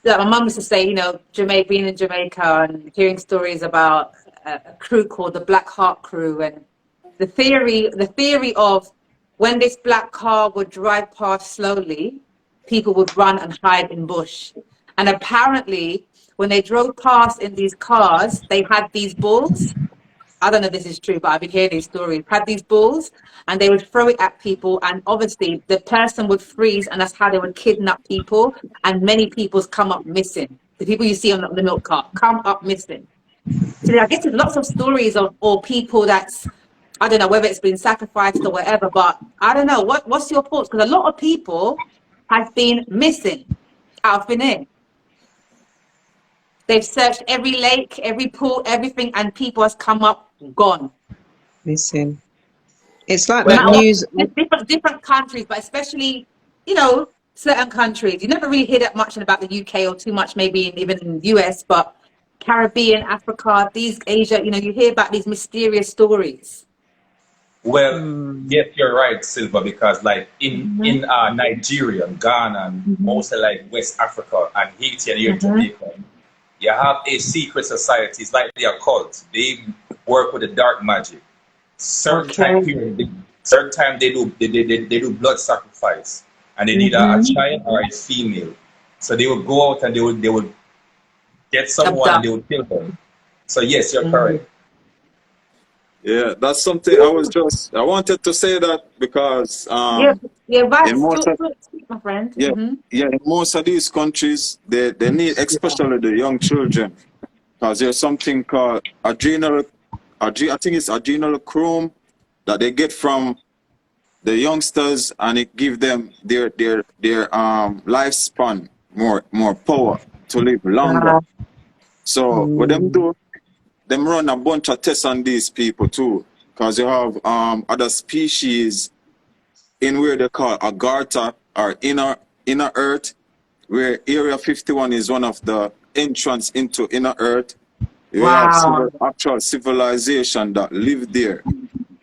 that my mum used to say, you know, Jamaica, being in Jamaica and hearing stories about a crew called the Black Heart Crew, and the theory of when this black car would drive past slowly, people would run and hide in bush. And apparently, when they drove past in these cars, they had these balls. I don't know if this is true, but I've been hearing these stories. Had these balls, and they would throw it at people, and obviously the person would freeze, and that's how they would kidnap people. And many people's come up missing. The people you see on the milk cart come up missing. So I guess there's lots of stories of or people that's, I don't know whether it's been sacrificed or whatever, but I don't know. What's your thoughts? Because a lot of people have been missing out of Benin. They've searched every lake, every pool, everything, and people has come up gone. Missing. It's like Well, that news. different countries, but especially, you know, certain countries. You never really hear that much about the UK or too much, maybe even in the US, but Caribbean, Africa, these Asia, you know, you hear about these mysterious stories. Well, yes, you're right, Silva, because like in Nigeria, Ghana, and mostly like West Africa and Haiti and here in Jamaica, you have a secret society. It's like they are cult. They work with the dark magic. Certain time they do blood sacrifice, and they need a child or a female. So they would go out and they would get someone and they would kill them. So yes, you're correct. Yeah, that's something I wanted to say that because right. in most of, My friend. in most of these countries they need, especially the young children, because there's something called I think it's adrenal chrome that they get from the youngsters, and it gives them their lifespan more power to live longer. So what them do, them run a bunch of tests on these people too, because you have other species in where they call Agartha or inner Earth, where Area 51 is one of the entrance into inner Earth. You have actual civilization that live there,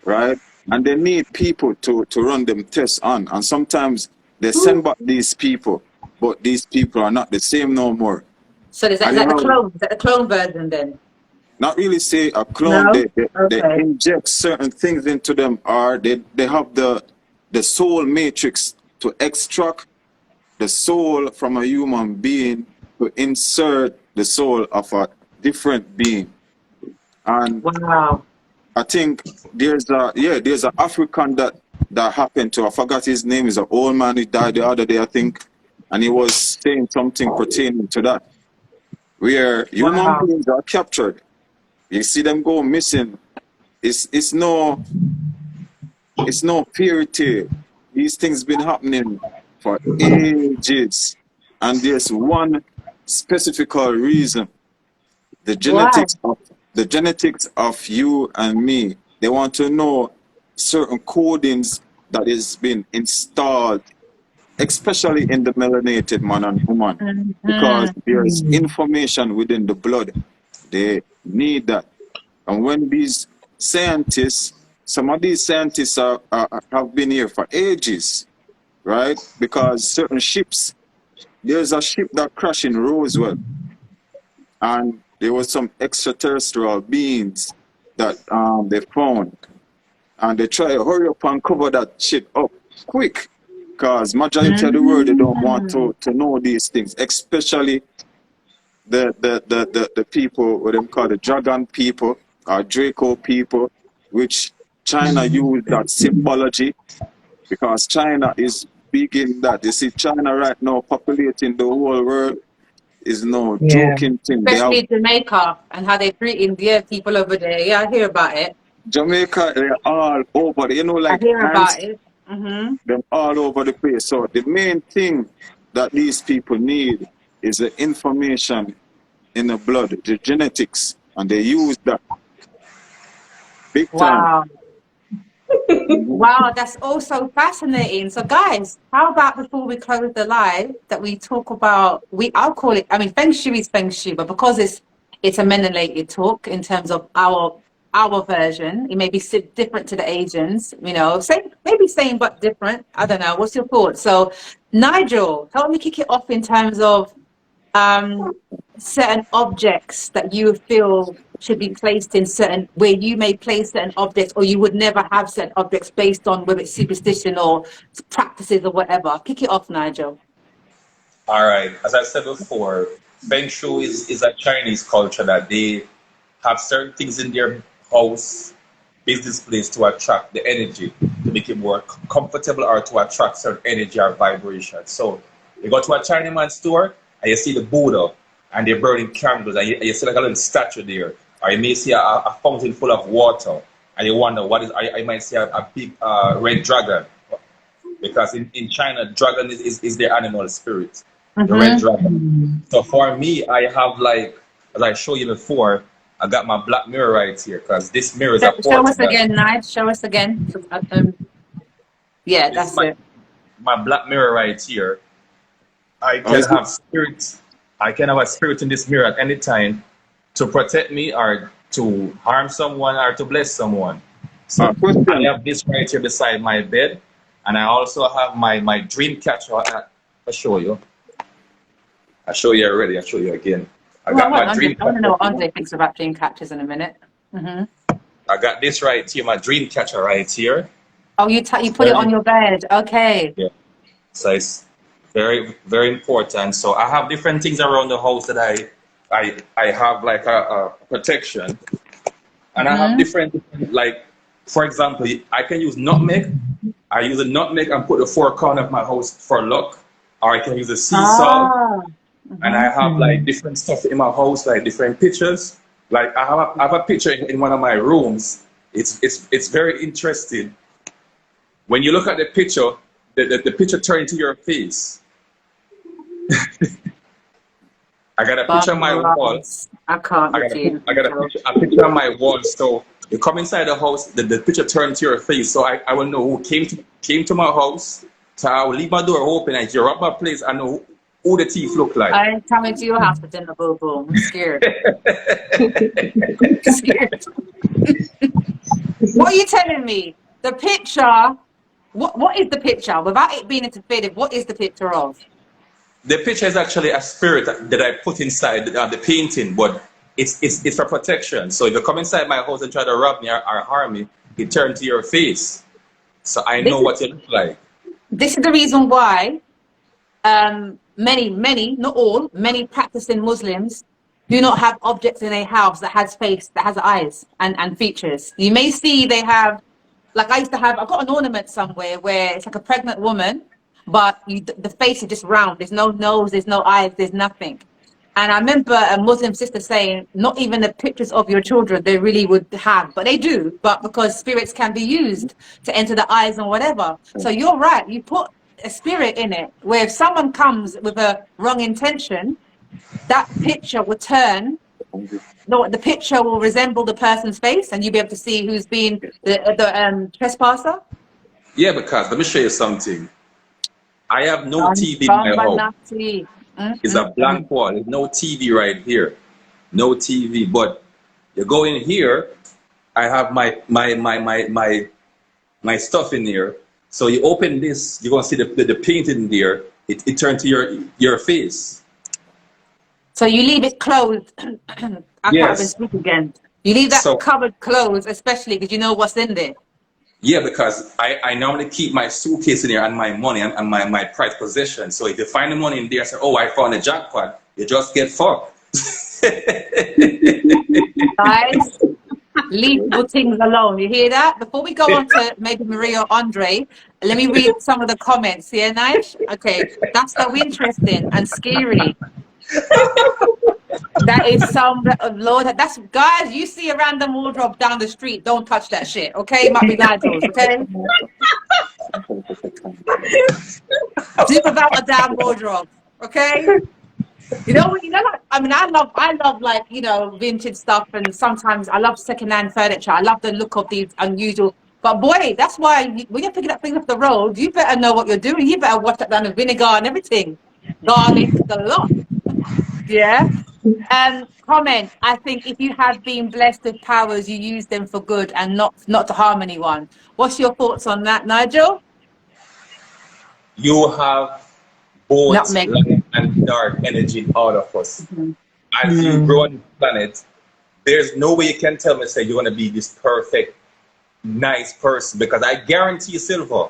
right? And they need people to run them tests on. And sometimes they send back these people, but these people are not the same no more. So is that the clone? Is that the clone version then? Not really say a clone. No? They inject certain things into them, or they have the soul matrix to extract the soul from a human being to insert the soul of a different being. And I think there's an African that happened to. I forgot his name. He's an old man. He died the other day, I think, and he was saying something pertaining to that, where human beings are captured. You see them go missing. It's no fairy tale. These things been happening for ages, and there's one specific reason: the genetics of you and me. They want to know certain codings that is been installed, especially in the melanated man and woman, because there is information within the blood. They need that. And when these scientists, some of these scientists have been here for ages, right? Because certain ships, there's a ship that crashed in Roswell, and there was some extraterrestrial beings that they found, and they try to hurry up and cover that shit up quick, because majority of the world, they don't want to know these things, especially the people, what they call the dragon people or Draco people, which China used that symbology, because China is big in that. You see, China right now populating the whole world is no joking thing. Especially Jamaica and how they're treating their people over there. Yeah, I hear about it. Jamaica, they're all over. You know, like I hear about it. They're all over the place. So the main thing that these people need is the information in the blood, the genetics, and they use that big time. Wow. Wow, that's also fascinating. So guys, how about before we close the live that we talk about I'll call it, I mean, Feng Shui is Feng Shui, but because it's a menelated talk in terms of our version, it may be different to the Asians, you know, maybe same but different. I don't know. What's your thoughts? So Nigel, help me kick it off in terms of certain objects that you feel should be placed in certain, where you may place certain objects, or you would never have certain objects based on whether it's superstition or practices or whatever. Kick it off, Nigel. All right. As I said before, Feng Shui is a Chinese culture that they have certain things in their house, business place to attract the energy, to make it more comfortable or to attract certain energy or vibration. So you go to a Chinese store and you see the Buddha and they're burning candles and you see like a little statue there. Or you may see a fountain full of water and you wonder what is, I might see a big red dragon. Because in China, dragon is their animal spirit, the red dragon. So for me, I have, like, as I showed you before, I got my black mirror right here because this mirror is a portal. Show us again, Nigel. Show us again. Yeah, that's it. My black mirror right here. I can have spirit. I can have a spirit in this mirror at any time to protect me or to harm someone or to bless someone. So I have this right here beside my bed, and I also have my dream catcher. I'll show you. I'll show you already. I'll show you again. I got my dream catcher. I want to know what Andre thinks about dream catchers in a minute. I got this right here, my dream catcher right here. Oh, you put it on your bed. Okay. Yeah. So it's very, very important. So I have different things around the house that I have like a protection. And I have different, like, for example, I can use nutmeg. I use a nutmeg and put the four corners of my house for luck. Or I can use a sea salt. And I have like different stuff in my house, like different pictures. Like I have a picture in one of my rooms. It's very interesting. When you look at the picture, the picture turns to your face. I got a picture on my wall. I can't. I got a picture on my wall. So you come inside the house, the picture turns to your face. So I will know who came to my house. So I will leave my door open, and if you're at my place, I know who the thief look like. I ain't coming to your house for dinner, boo boo. I'm scared. Scared. What are you telling me? The picture. What is the picture? Without it being interfered, what is the picture of? The picture is actually a spirit that I put inside the painting, but it's for protection. So if you come inside my house and try to rob me or harm me, it turns to your face. So I know what you look like. This is the reason why many, not all, many practicing Muslims do not have objects in a house that has face, that has eyes and features. You may see they have, like I've got an ornament somewhere where it's like a pregnant woman, but the face is just round. There's no nose, there's no eyes, there's nothing. And I remember a Muslim sister saying, not even the pictures of your children they really would have, but they do, but because spirits can be used to enter the eyes and whatever. So you're right, you put a spirit in it, where if someone comes with a wrong intention, that picture will turn, the picture will resemble the person's face, and you'll be able to see who's been the trespasser. Yeah, because let me show you something. I have no TV in my home. It's a blank wall. There's no TV right here. No TV. But you go in here, I have my stuff in here. So you open this, you're gonna see the painting there. It turns to your face. So you leave it closed. I can't even speak again. You leave that cupboard closed, especially because you know what's in there. Yeah, because I normally keep my suitcase in there and my money and my prized possession. So if you find the money in there, say, oh, I found a jackpot, you just get fucked. Guys, leave good things alone. You hear that? Before we go on to maybe Maria or Andre, let me read some of the comments here, Nige. Okay, that's so interesting and scary. That is some, Lord, that's, guys, you see a random wardrobe down the street, don't touch that shit, okay? It might be Nigel's, okay? Do without a damn wardrobe, okay? You know what? You know, like, I mean, I love like vintage stuff, and sometimes I love secondhand furniture. I love the look of these unusual. But boy, that's why when you're picking up things off the road, you better know what you're doing. You better wash that down with vinegar and everything, garlic, the lot. Yeah. Comment. I think if you have been blessed with powers, you use them for good and not to harm anyone. What's your thoughts on that, Nigel? You have both Nutmeg. light and dark energy in all of us. Mhm. As you grow on the planet, there's no way you can tell me say you're gonna be this perfect, nice person because I guarantee you, Silver,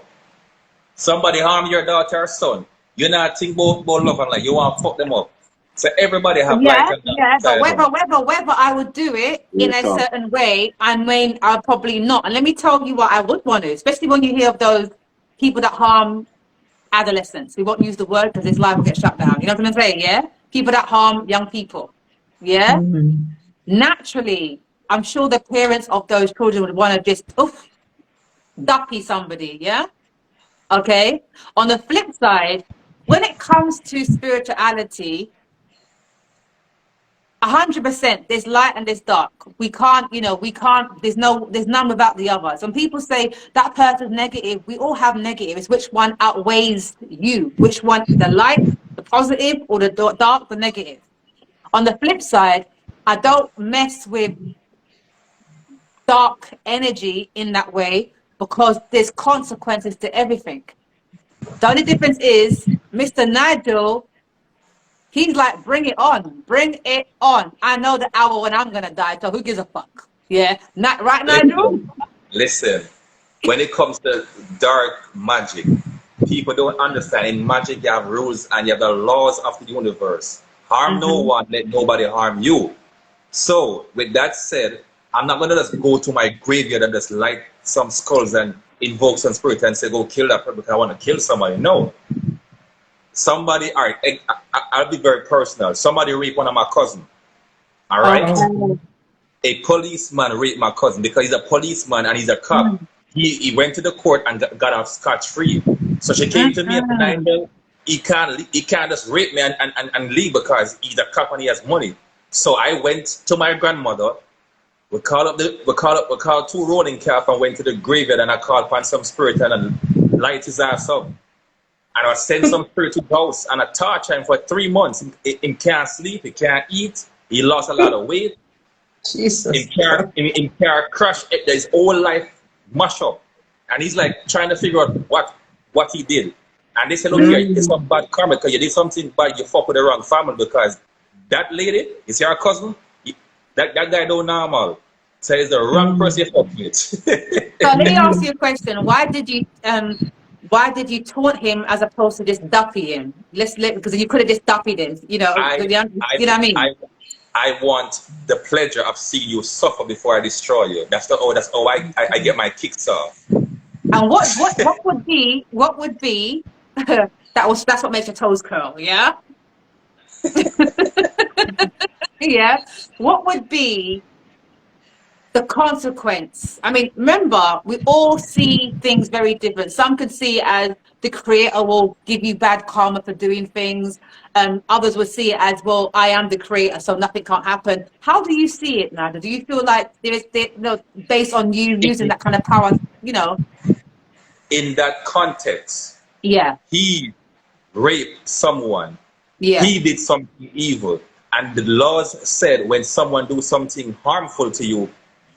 somebody harm your daughter or son, you're not think about love and like you want to fuck them up. So everybody have light Yeah, and dark yeah, but side of them. whether I would do it in a Welcome. certain way, I mean, I'll probably not. And let me tell you what I would want to, especially when you hear of those people that harm adolescents. We won't use the word because this live will get shut down. You know what I'm saying? Yeah, people that harm young people. Yeah, naturally, I'm sure the parents of those children would want to just duppy somebody. Yeah. Okay. On the flip side, when it comes to spirituality, 100%, there's light and there's dark. We can't, there's none without the other. Some people say that person's negative. We all have negative. It's which one outweighs you, which one, the light, the positive, or the dark, the negative. On the flip side, I don't mess with dark energy in that way because there's consequences to everything. The only difference is Mr. Nigel. He's like, bring it on, bring it on. I know the hour when I'm gonna die, so who gives a fuck? Yeah, not right, Nigel. Listen, listen. When it comes to dark magic, people don't understand. In magic, you have rules and you have the laws of the universe. Harm no Mm-hmm. one, let nobody harm you. So, with that said, I'm not gonna just go to my graveyard and just light some skulls and invoke some spirit and say, go kill that person because I want to kill somebody. No. Somebody, all right, I'll be very personal. Somebody raped one of my cousins. All right. Okay. A policeman raped my cousin because he's a policeman and he's a cop. Mm-hmm. He went to the court and got off scotch free. So she came to me and said, Nigel, he can't just rape me and leave because he's a cop and he has money. So I went to my grandmother. We called two rolling calf and went to the graveyard and I called upon some spirit and I light his ass up. And I sent some spirit to the house and I tortured him for 3 months. He can't sleep, he can't eat, he lost a lot of weight. Jesus. In car crash, his whole life mash up. And he's like trying to figure out what he did. And they said, look here, it's some bad karma because you did something bad, you fuck with the wrong family because that lady, is your cousin, that guy don't normal. So it's the wrong person you fuck with. So let me ask you a question. Why did you taunt him as opposed to just duppy him? Because you could have just duppied him. You know what I mean? I want the pleasure of seeing you suffer before I destroy you. That's how I get my kicks off. And what would be that's what makes your toes curl, yeah? Yeah. What would be the consequence? I mean, remember, we all see things very different. Some could see it as the creator will give you bad karma for doing things. Others would see it as, well, I am the creator, so nothing can't happen. How do you see it now? Do you feel like based on you using that kind of power, In that context, Yeah. he raped someone. Yeah. He did something evil. And the laws said when someone do something harmful to you,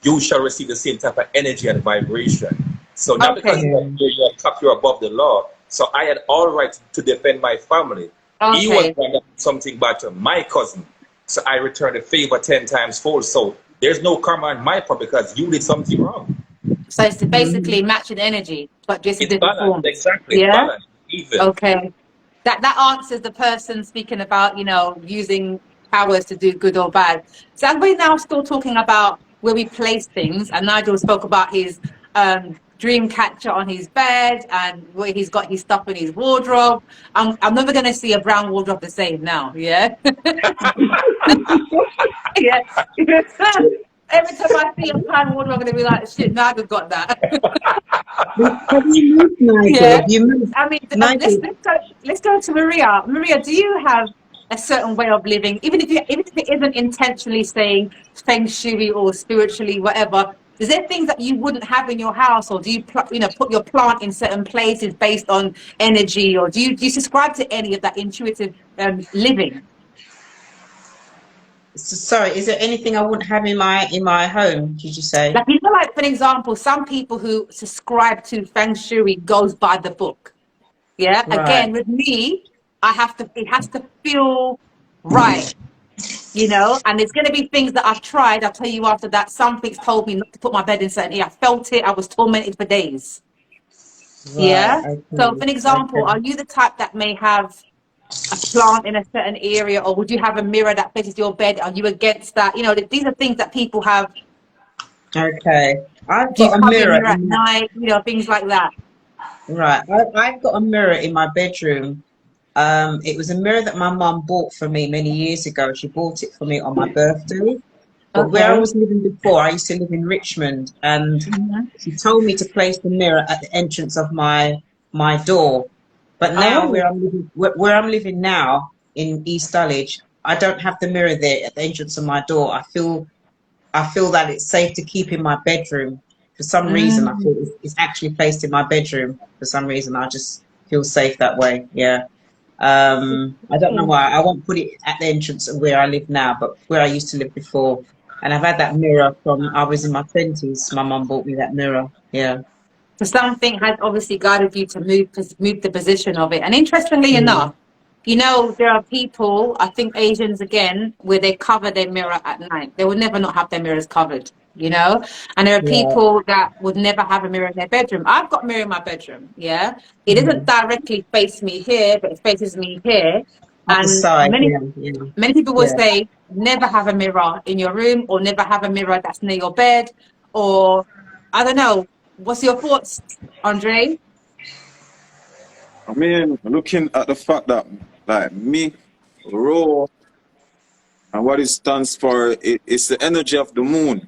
you shall receive the same type of energy and vibration. So not because you're a cop, you're above the law. So I had all right to defend my family. Okay. He was one that did something bad to my cousin. So I returned the favor 10 times fold. So there's no karma on my part because you did something wrong. So it's basically matching energy, but just a It's different form. balanced, exactly. Yeah. Balanced, even. Okay. That answers the person speaking about, using powers to do good or bad. So as we're now still talking about where we place things, and Nigel spoke about his dream catcher on his bed and where he's got his stuff in his wardrobe. I'm never going to see a brown wardrobe the same now. Yeah. Yeah. Every time I see a brown wardrobe, I'm going to be like, shit, Nigel got that. Have you moved, Nigel? Yeah. Have you moved? I mean, Nigel. let's go to Maria. Maria, do you have a certain way of living, even if it isn't intentionally saying feng shui or spiritually, whatever, is there things that you wouldn't have in your house, or do you put your plant in certain places based on energy, or do you subscribe to any of that intuitive living? So, sorry, is there anything I wouldn't have in my home? Did you say? Like, like, for example, some people who subscribe to feng shui goes by the book. Yeah. Right. Again, with me, it has to feel right. And there's going to be things that I've tried. I'll tell you after that. Something's told me not to put my bed in certain area. I felt it. I was tormented for days. Right. Yeah. So, for Okay. an example, Okay. are you the type that may have a plant in a certain area, or would you have a mirror that faces your bed? Are you against that? These are things that people have. Okay. I've Do you got a cover your mirror mirror at in my night? Things like that. right. I've got a mirror in my bedroom. It was a mirror that my mum bought for me many years ago. She bought it for me on my birthday. But where I Okay. was living before, I used to live in Richmond, and Mhm. she told me to place the mirror at the entrance of my door. But now Oh. where I'm living now in East Dulwich, I don't have the mirror there at the entrance of my door. I feel that it's safe to keep in my bedroom. For some reason, I Mm. feel it's actually placed in my bedroom. For some reason, I just feel safe that way. Yeah. I don't know why. I won't put it at the entrance of where I live now, but where I used to live before. And I've had that mirror from I was in my 20s. My mum bought me that mirror. Yeah. So something has obviously guided you to move the position of it. And interestingly Mm. enough, there are people, I think Asians again, where they cover their mirror at night. They would never not have their mirrors covered. And there are Yeah. people that would never have a mirror in their bedroom. I've got a mirror in my bedroom, yeah. It doesn't Mm. directly face me here, but it faces me here. On the And side. many Yeah. Yeah. many people will Yeah. say, never have a mirror in your room, or never have a mirror that's near your bed, or I don't know. What's your thoughts, Andre? I mean, looking at the fact that, like, me, raw, and what it stands for, it's the energy of the moon,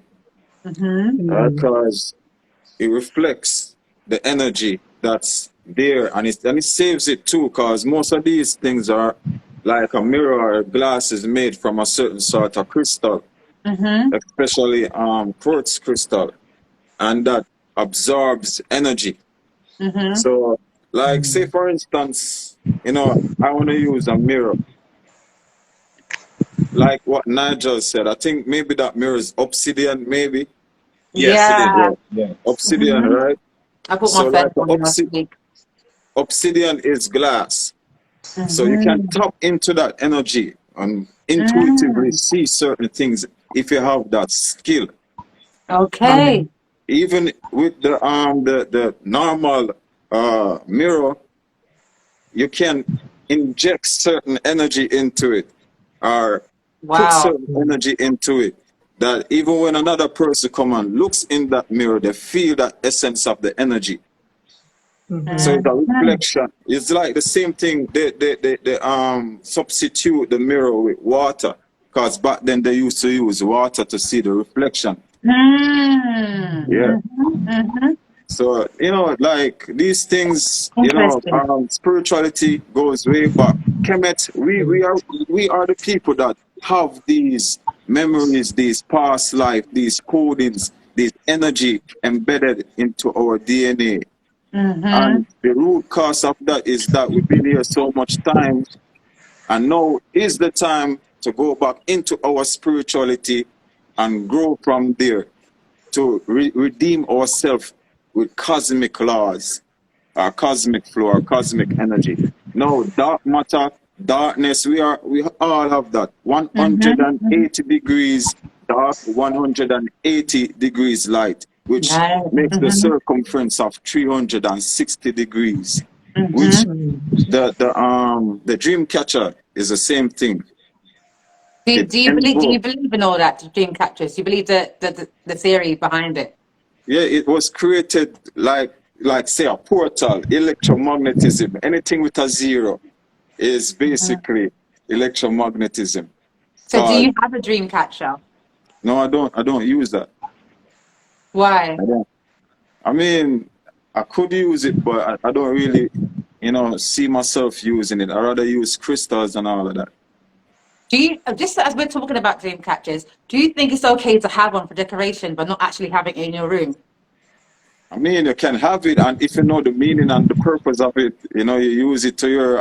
Mm-hmm. Mm. because it reflects the energy that's there, and it saves it too, because most of these things are like a mirror or a glass is made from a certain sort of crystal, Mm-hmm. especially quartz crystal, and that absorbs energy. Mm-hmm. So, like, say Mm. for instance, I want to use a mirror, like what Nigel said. I think maybe that mirror is obsidian, maybe. Yes, it is. Yeah. Yeah, yeah. Obsidian, Mm-hmm. right? I put my So, like, first one last week. obsidian is glass. So you can Mm-hmm. tap into that energy and intuitively Mm. see certain things if you have that skill. And Okay. even with the normal mirror, you can inject certain energy into it, or put Wow. certain energy into it, that even when another person come and looks in that mirror, they feel that essence of the energy. So Mhm. it's a Mm-hmm. reflection. It's like the same thing. They substitute the mirror with water, because back then they used to use water to see the reflection. Yeah. Mm-hmm. Mm-hmm. So like these things, Interesting. spirituality goes way back. Kemet, we Mm. we are we are the people that have these memories, these past life, these codings, this energy embedded into our DNA. Mm-hmm. And the root cause of that is that we've been here so much time, and now is the time to go back into our spirituality and grow from there, to redeem ourselves with cosmic laws, our cosmic flow, our cosmic energy. No, dark matter, darkness, we all have that. Mm-hmm. 180 degrees dark, 180 degrees light, which Nice. makes the Mm-hmm. circumference of 360 degrees, which Mm-hmm. Mm. the dream catcher is the same thing. Do, It do you believe do you invokes. believe in all that dream catchers? Do you believe the theory behind it? Yeah, it was created like say a portal, electromagnetism. Anything with a zero is Mhm. basically electromagnetism. So do Cause you have a dream catcher? no, I don't use that. Why? I don't. I mean, I could use it, but I don't really, see myself using it. I rather use crystals and all of that. Do you, just as we're talking about dream catchers, do you think it's okay to have one for decoration, but not actually having it in your room? I mean, you can have it, and if you know the meaning and the purpose of it, you know, you use it to your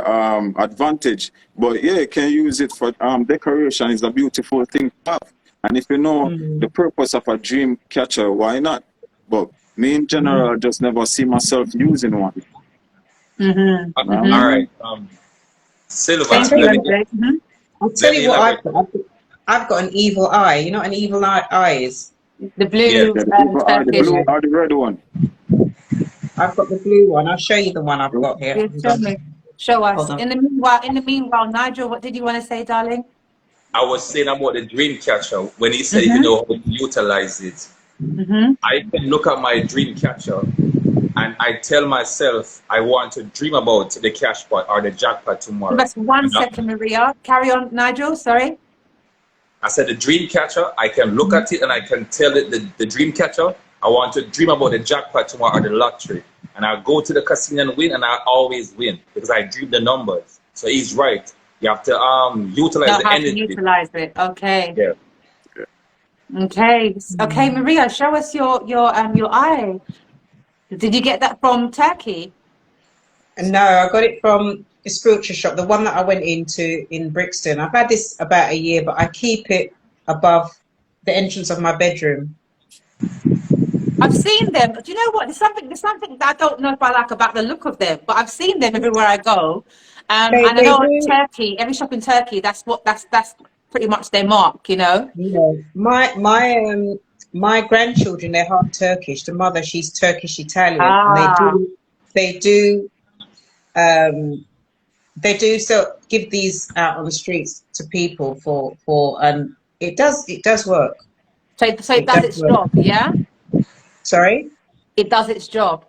advantage. But yeah, you can use it for decoration. It's a beautiful thing to have. And if you know the purpose of a dream catcher, why not? But me in general, I just never see myself using one. Mm-hmm. All Mm-hmm. right, Silver. Thank you, Let me MJ. Mm-hmm. I'll let tell me you what elaborate. I've got an evil eye. You know what an evil eye is? The Yeah. blue Yeah, the people are the Turkish. blue Yeah. or the red one. I've got the blue one. I'll show you the one I've got here. Yeah, Hold show on. me. Show us. Hold on. In the meanwhile, Nigel, what did you want to say, darling? I was saying about the dream catcher when he said if you Mm-hmm. know how to utilize it. Mm-hmm. I can look at my dream catcher and I tell myself I want to dream about the cash pot or the jackpot Give tomorrow. us 1 second, Maria. Carry on, Nigel. Sorry. I said the dream catcher, I can look at it and I can tell it the dream catcher, I want to dream about the jackpot tomorrow or the lottery. And I go to the casino and win, and I always win because I dream the numbers. So he's right. You have to utilize Know the how to energy. utilize it. Okay. Yeah. Okay. Okay, Maria, show us your eye. Did you get that from Turkey? No, I got it from a spiritual shop, the one that I went into in Brixton. I've had this about a year, but I keep it above the entrance of my bedroom. I've seen them. Do you know what? There's something that I don't know if I like about the look of them, but I've seen them everywhere I go. And I They know in do. Turkey, every shop in Turkey, that's pretty much their mark, you know? Yeah. My grandchildren, they're half Turkish. The mother, she's Turkish Italian, and Ah, they do um they do so give these out on the streets to people for it does work. so it It does does its work. job, yeah? Sorry? It does its job.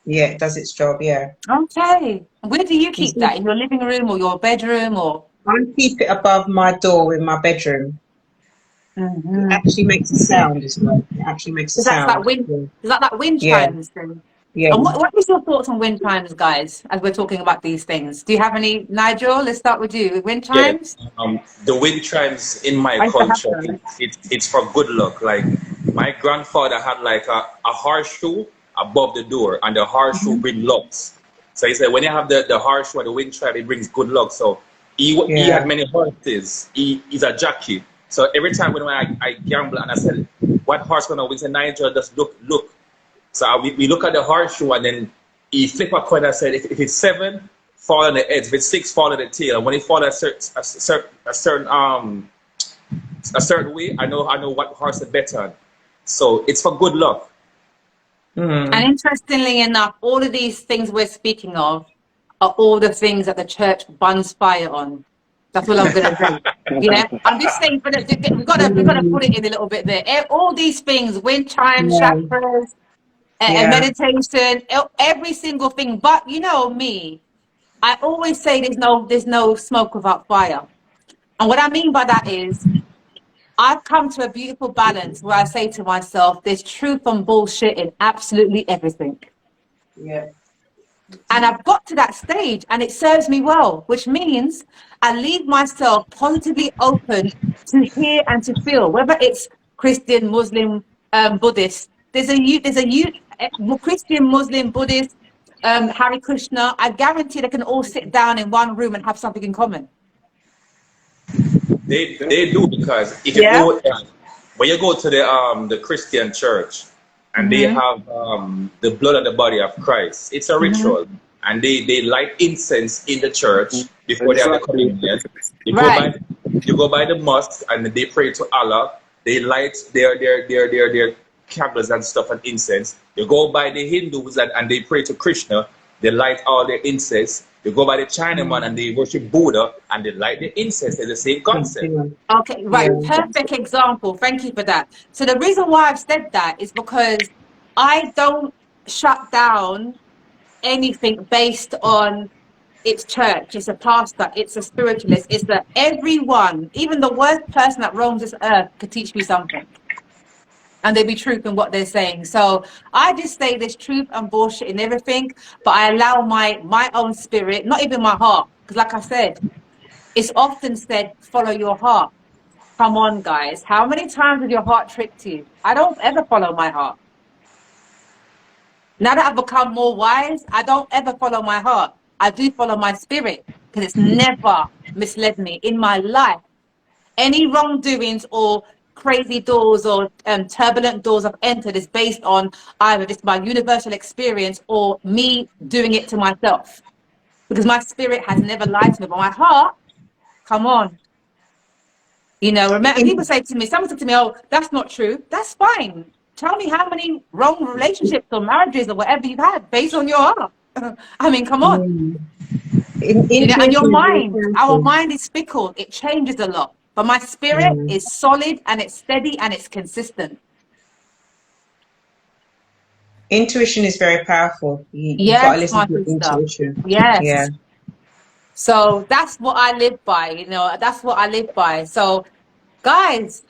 Yeah, it does its job, yeah. Okay. Where do you You keep see, that? In your living room or your bedroom or? I keep it above my door in my bedroom. It Mhm. actually makes a sound as well. It actually makes a So that's sound. that wind. Yeah. Is that wind Yeah. chimes thing? Yeah. And what is your thoughts on wind chimes, guys? As we're talking about these things, do you have any, Nigel? Let's start with you. Wind Yeah. chimes. The wind chimes in my I used to have culture, them. it's for good luck. Like my grandfather had like a horseshoe above the door, and the horseshoe Mhm. bring lucks. So he said when you have the horseshoe and the wind chime, it brings good luck. So he Yeah. had many horses. He's a jockey. So every time when I gamble and I said, what horse gonna win? He said, Nigel, just look. So we look at the horseshoe and then he flip a coin and said, if it's 7, fall on the edge. If it's 6, fall on the tail. And when it fall a certain way, I know what horse to bet on. So it's for good luck. And Mm. interestingly enough, all of these things we're speaking of are all the things that the church buns fire on. That's all I'm gonna say. Yeah, I'm just saying, but we gotta put it Mm. in a little bit there. All these things, wind chimes, Yeah. chakras, and Yeah. meditation, every single thing. But you know me, I always say there's no smoke without fire. And what I mean by that is I've come to a beautiful balance where I say to myself, there's truth and bullshit in absolutely everything. Yeah. And I've got to that stage and it serves me well, which means I leave myself positively open to hear and to feel, whether it's Christian, Muslim, Buddhist. Christian, Muslim, Buddhist, Hare Krishna. I guarantee they can all sit down in one room and have something in common. They do because if you Yeah. go when you go to the Christian church and they Mm-hmm. have the blood of the body of Christ, it's a Mm-hmm. ritual. And they light incense in the church before they have the Exactly. communion. You go Right. by you go by the mosque and they pray to Allah. They light their candles and stuff and incense. You go by the Hindus and they pray to Krishna. They light all their incense. You go by the Chinaman and they worship Buddha and they light the incense. It's the same concept. Yeah. Okay, Yeah. right. Perfect example. Thank you for that. So the reason why I've said that is because I don't shut down anything based on it's church, it's a pastor, it's a spiritualist, it's that everyone, even the worst person that roams this earth could teach me something. And there be truth in what they're saying. So I just say there's truth and bullshit in everything, but I allow my own spirit, not even my heart, because like I said, it's often said, follow your heart. Come on, guys. How many times has your heart tricked you? I don't ever follow my heart. Now that I've become more wise, I don't ever follow my heart. I do follow my spirit because it's never misled me in my life. Any wrongdoings or crazy doors or turbulent doors I've entered is based on either just my universal experience or me doing it to myself. Because my spirit has never lied to me, but my heart, come on. You know, remember, people say to me, someone said to me, oh, that's not true. That's fine. Tell me how many wrong relationships or marriages or whatever you've had based on your heart. I mean, come on. You know, and your mind, our mind is fickle. It changes a lot. But my spirit is solid and it's steady and it's consistent. Intuition is very powerful. You've got to Yes, listen my to your sister. intuition. Yes. Yeah. So that's what I live by, you know, that's what I live by. So, guys,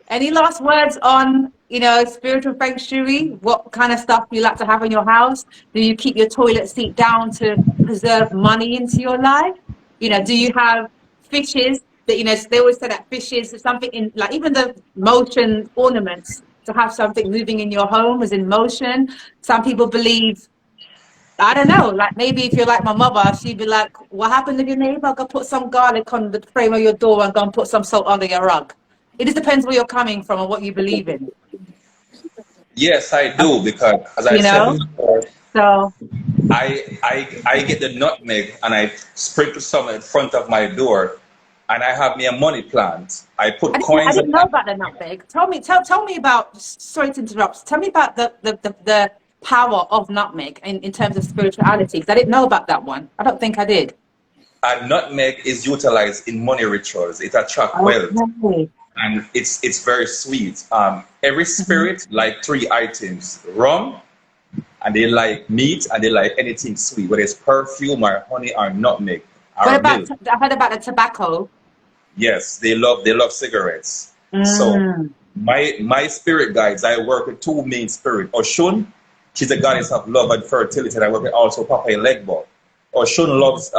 any last words on, you know, spiritual feng shui? What kind of stuff you like to have in your house? Do you keep your toilet seat down to preserve money into your life? You know, do you have fishes that, you know, they always say that fishes, something in, like even the motion ornaments, to have something moving in your home is in motion. Some people believe, I don't know, like maybe if you're like my mother, she'd be like, what happened to your neighbor? Go put some garlic on the frame of your door and go and put some salt under your rug. It just depends where you're coming from and what you believe in. Yes, I do, because as I You said know? before, So, I get the nutmeg and I sprinkle some in front of my door, and I have me a money plant. I put I coins didn't in. know about the nutmeg. Tell me about, sorry to interrupt, tell me about the power of nutmeg in terms of spirituality, because I didn't know about that one. I don't think I did. And nutmeg is utilized in money rituals. It attracts wealth, Okay. and it's very sweet. Every spirit like three items: rum, and they like meat, and they like anything sweet, whether it's perfume or honey or nutmeg What or about, milk. I heard about the tobacco. Yes, they love cigarettes. So Mm. my spirit guides, I work with two main spirit. Oshun, she's a goddess of love and fertility, and I work with also Papa Legbo. Oshun loves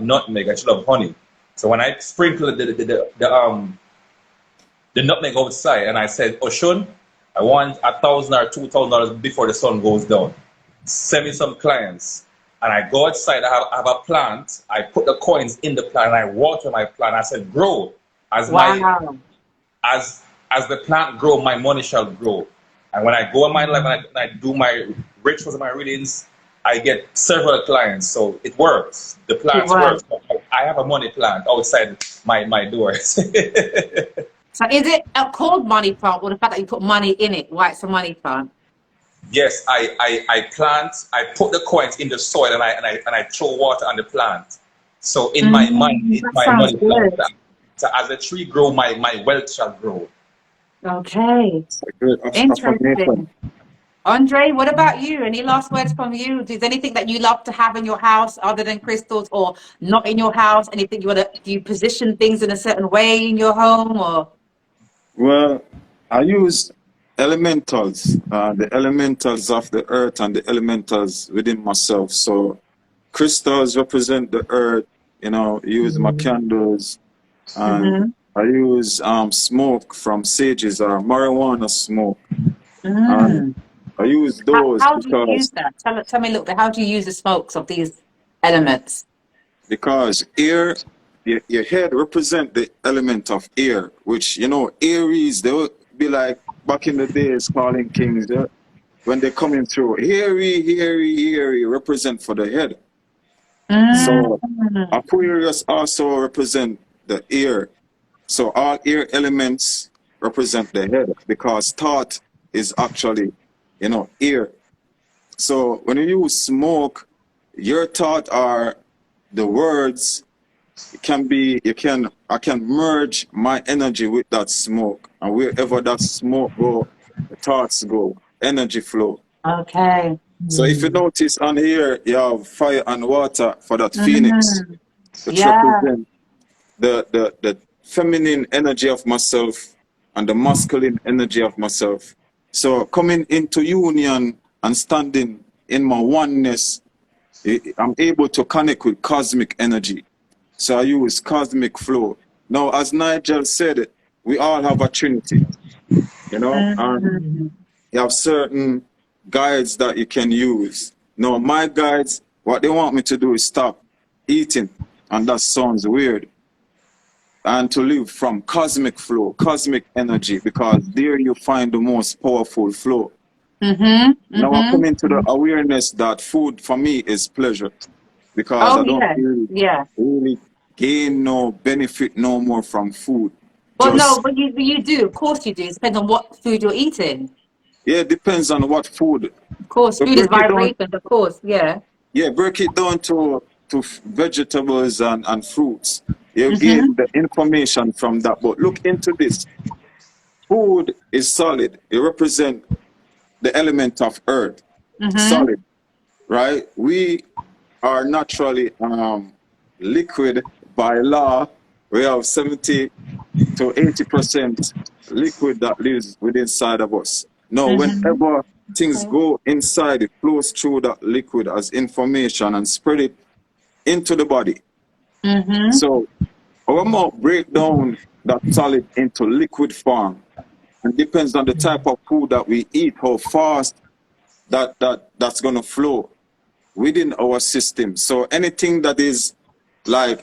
nutmeg and she loves honey. So when I sprinkle the nutmeg outside, and I said, Oshun, I want $1,000 or $2,000 before the sun goes down. Send me some clients. And I go outside, I have a plant, I put the coins in the plant, and I water my plant. I said, grow. As Wow. as the plant grow, my money shall grow. And when I go in my life and I do my rituals and my readings, I get several clients. So it works. The plants Wow. work. I have a money plant outside my doors. So is it a called money plant, or the fact that you put money in it, why it's a money plant? Yes, I plant, I put the coins in the soil, and I throw water on the plant. So in my mind, it's That my sounds money plant. good. So as the tree grow, my wealth shall grow. Okay. It's a great affirmation. Interesting. Andre, what about you? Any last words from you? Is there anything that you love to have in your house other than crystals, or not in your house? Anything you want to, do you position things in a certain way in your home, or? Well, I use elementals, the elementals of the earth and the elementals within myself. So crystals represent the earth, you know, use my candles, and Mm-hmm. I use smoke from sages or marijuana smoke. And Mm. I use those How do you use that? Tell me a little bit. How do you use the smokes of these elements? because air, your head represent the element of air, which, you know, Aries, they would be like back in the days calling kings, when they're coming through, hairy, represent for the head. So Mm. Aquarius also represent the air. So all air elements represent the head, because thought is actually, you know, air. So when you use smoke, your thought are the words. It can be, I can merge my energy with that smoke, and wherever that smoke go, the thoughts go, energy flow. Okay. So if you notice on here, you have fire and water for that phoenix, Mm. which Yeah. represent the feminine energy of myself and the masculine energy of myself. So coming into union and standing in my oneness, I'm able to connect with cosmic energy. So I use cosmic flow. Now, as Nigel said, we all have a trinity, you know, and you have certain guides that you can use. Now, my guides, what they want me to do is stop eating, and that sounds weird, and to live from cosmic flow, cosmic energy, because there you find the most powerful flow. Now I come into the awareness that food for me is pleasure, because Oh I don't yeah, really, yeah. really gain no benefit no more from food. Well, no, Just, but you do. Of course you do. It depends on what food you're eating. yeah, it depends on what food. Of course, So food is break it down, vibrations. Of course, yeah. yeah, break it down to vegetables and fruits. You gain the information from that. But look into this. Food is solid. It represents the element of earth. Solid, right? We are naturally liquid by law. We have 70 to 80% liquid that lives within inside of us. Now, whenever things go inside, it flows through that liquid as information and spread it into the body. So our mouth break down that solid into liquid form, and depends on the type of food that we eat, how fast that's going to flow within our system. So anything that is like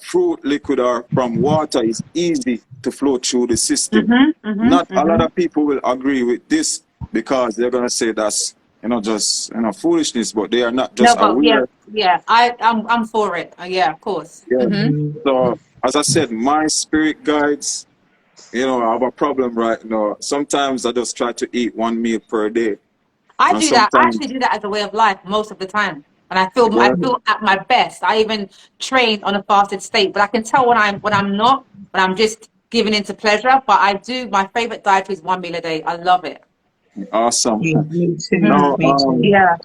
fruit liquid or from water is easy to flow through the system. Not a lot of people will agree with this, because they're going to say that's, just, foolishness, but they are not No, just but yeah, aware. yeah. I'm for it. Yeah, of course. Yeah. So as I said, my spirit guides, I have a problem right now. Sometimes I just try to eat one meal per day. I And do that. I sometimes, actually do that as a way of life most of the time, and I yeah, feel at my best. I even train on a fasted state, but I can tell when I'm not, when I'm just giving into pleasure. But I do. My favorite diet is one meal a day. I love it. awesome. Yeah, me too. Now, Me too. Yeah.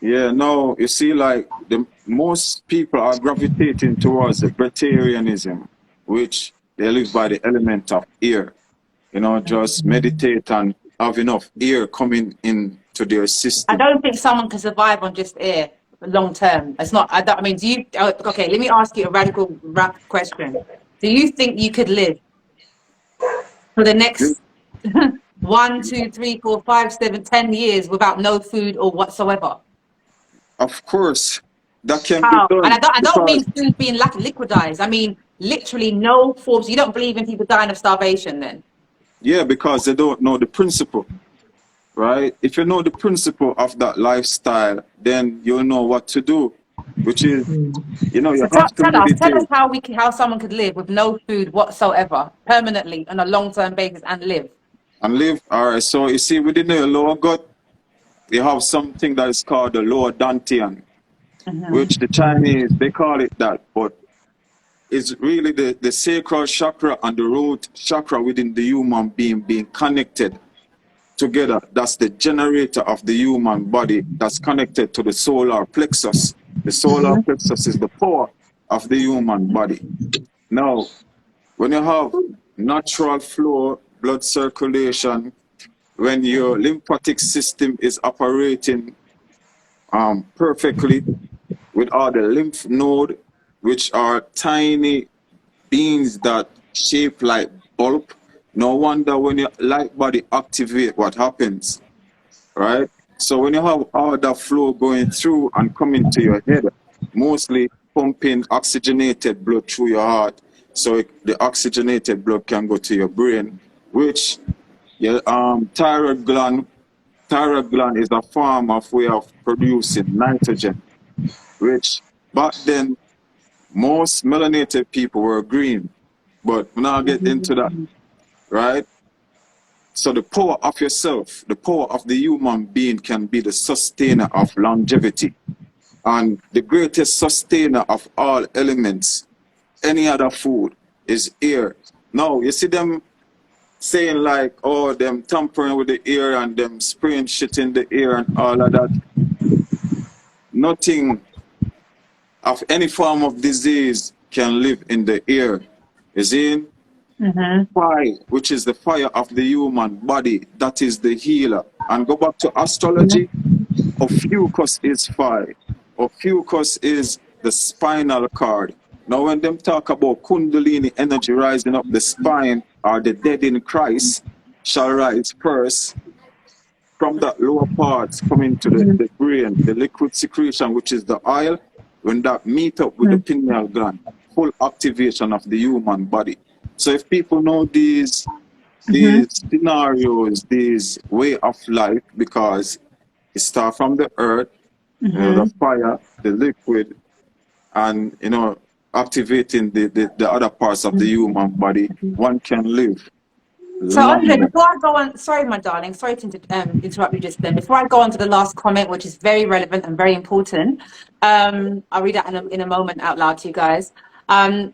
yeah, no, you see, like the most people are gravitating towards the vegetarianism, which they live by the element of air. Just meditate and have enough air coming into their I system. don't think someone can survive on just air long term. It's not. I mean, do you? Okay, let me ask you a radical rap question. Do you think you could live for the next 1, 2, 3, 4, 5, 7, 10 years without no food or whatsoever? Of course, that can be How? And done I don't because, mean food being liquidized. I mean literally no forms. You don't believe in people dying of starvation, then? yeah, because they don't know the principle, right? If you know the principle of that lifestyle, then you'll know what to do, which is, So you have to tell us meditate how someone could live with no food whatsoever permanently on a long term basis and live. and live. All right, so you see, within the lower gut, you have something that is called the lower dantian, which the Chinese, they call it that, but it's really the sacral chakra and the root chakra within the human being connected together. That's the generator of the human body that's connected to the solar plexus. The solar plexus is the power of the human body. Now, when you have natural flow, blood circulation, when your lymphatic system is operating perfectly with all the lymph node, which are tiny beings that shape like bulb. No wonder when your light body activate, what happens, right? So when you have all that flow going through and coming to your head, mostly pumping oxygenated blood through your heart, so the oxygenated blood can go to your brain, which your thyroid gland is a form of way of producing nitrogen, which back then most melanated people were green, but when I get into that, right? So the power of yourself, the power of the human being can be the sustainer of longevity. And the greatest sustainer of all elements, any other food, is air. Now, you see them saying like, oh, them tampering with the air and them spraying shit in the air and all of that. Nothing of any form of disease can live in the air. You see? Fire, which is the fire of the human body, that is the healer. And go back to astrology, Ophiuchus is fire. Ophiuchus is the spinal cord. Now, when them talk about Kundalini energy rising up the spine, or the dead in Christ shall rise first, from that lower parts coming to the brain, the liquid secretion, which is the oil, when that meet up with the pineal gland, full activation of the human body. So if people know these scenarios, these way of life, because it starts from the earth, you know, the fire, the liquid, and you know, activating the other parts of the human body, one can live So, Andre, longer. before I go on, sorry, my darling, sorry to interrupt you just then. Before I go on to the last comment, which is very relevant and very important, I'll read that in a moment out loud to you guys. So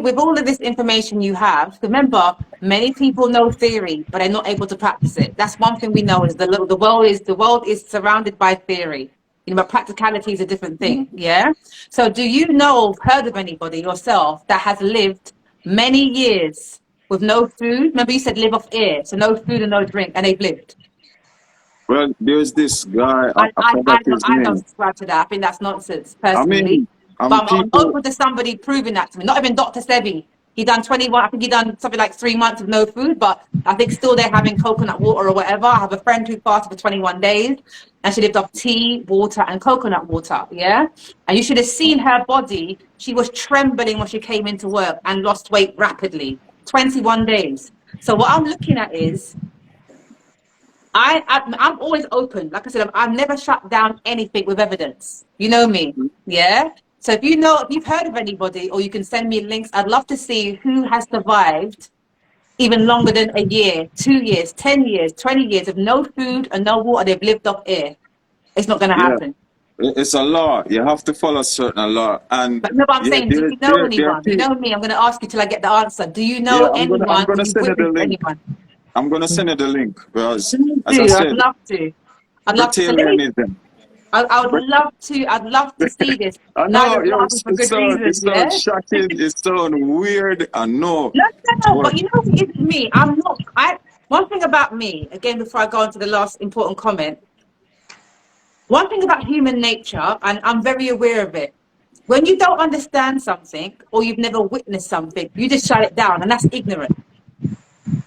with all of this information you have, remember, many people know theory, but they're not able to practice it. That's one thing we know is the world is surrounded by theory. You know, but practicality is a different thing. Yeah. So, do you know, heard of anybody yourself that has lived many years with no food? Remember, you said live off air, so no food and no drink, and they've lived. Well, there's this guy, I, I I, forgot I, don't, his I don't name. subscribe to that. I think that's nonsense, I personally. mean, But I'm people, open to somebody proving that to me. Not even Dr. Sebi. He done 21, I think he done something like 3 months of no food, but I think still they're having coconut water or whatever. I have a friend who fasted for 21 days and she lived off tea, water, and coconut water. Yeah. And you should have seen her body. She was trembling when she came into work and lost weight rapidly. 21 days. So what I'm looking at is I'm always open. Like I said, I've never shut down anything with evidence. You know me, yeah? So if you've heard of anybody, or you can send me links, I'd love to see who has survived even longer than a year, 2 years, 10 years, 20 years of no food and no water. They've lived off air. It's not going to yeah, happen. it's a law. You have to follow certain law. And But no, but I'm yeah, saying, do you know there are anyone? You people. know me. I'm going to ask you till I get the answer. Do you Yeah, know I'm anyone, or gonna you've send you the witnessed link. anyone? I'm gonna send you the link because, Please as I do. I'd said, love to. I'd love to. So let me. Britannianism. I would love to. I'd love to see this. I know, Nigel's laughing for good reason. it Yeah. sounds shocking, it sounds weird, I know. No, no, no. But But you know, what it is with me. I'm not. One thing about me. Again, before I go on to the last important comment. One thing about human nature, and I'm very aware of it. When you don't understand something or you've never witnessed something, you just shut it down, and that's ignorant.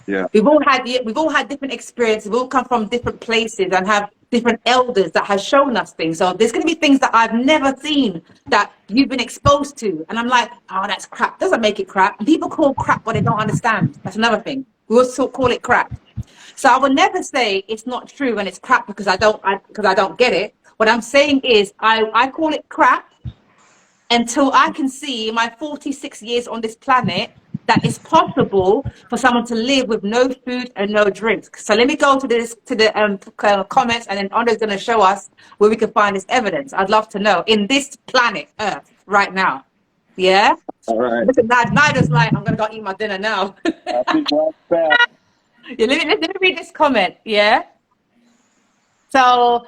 yeah, We've all had different experiences. We all come from different places and have different elders that have shown us things. So there's going to be things that I've never seen that you've been exposed to, and I'm like, oh, that's crap. Doesn't make it crap. And people call crap what they don't understand. That's another thing. We also call it crap. So I will never say it's not true and it's crap because I don't get it. What I'm saying is I call it crap until I can see in my 46 years on this planet that it's possible for someone to live with no food and no drinks. So let me go to the comments, and then Andre's going to show us where we can find this evidence. I'd love to know in this planet Earth right now. Yeah. all right. Listen, Nigel's like, I'm going to go eat my dinner now. I think that's fair. Yeah, let me read this comment. Yeah. So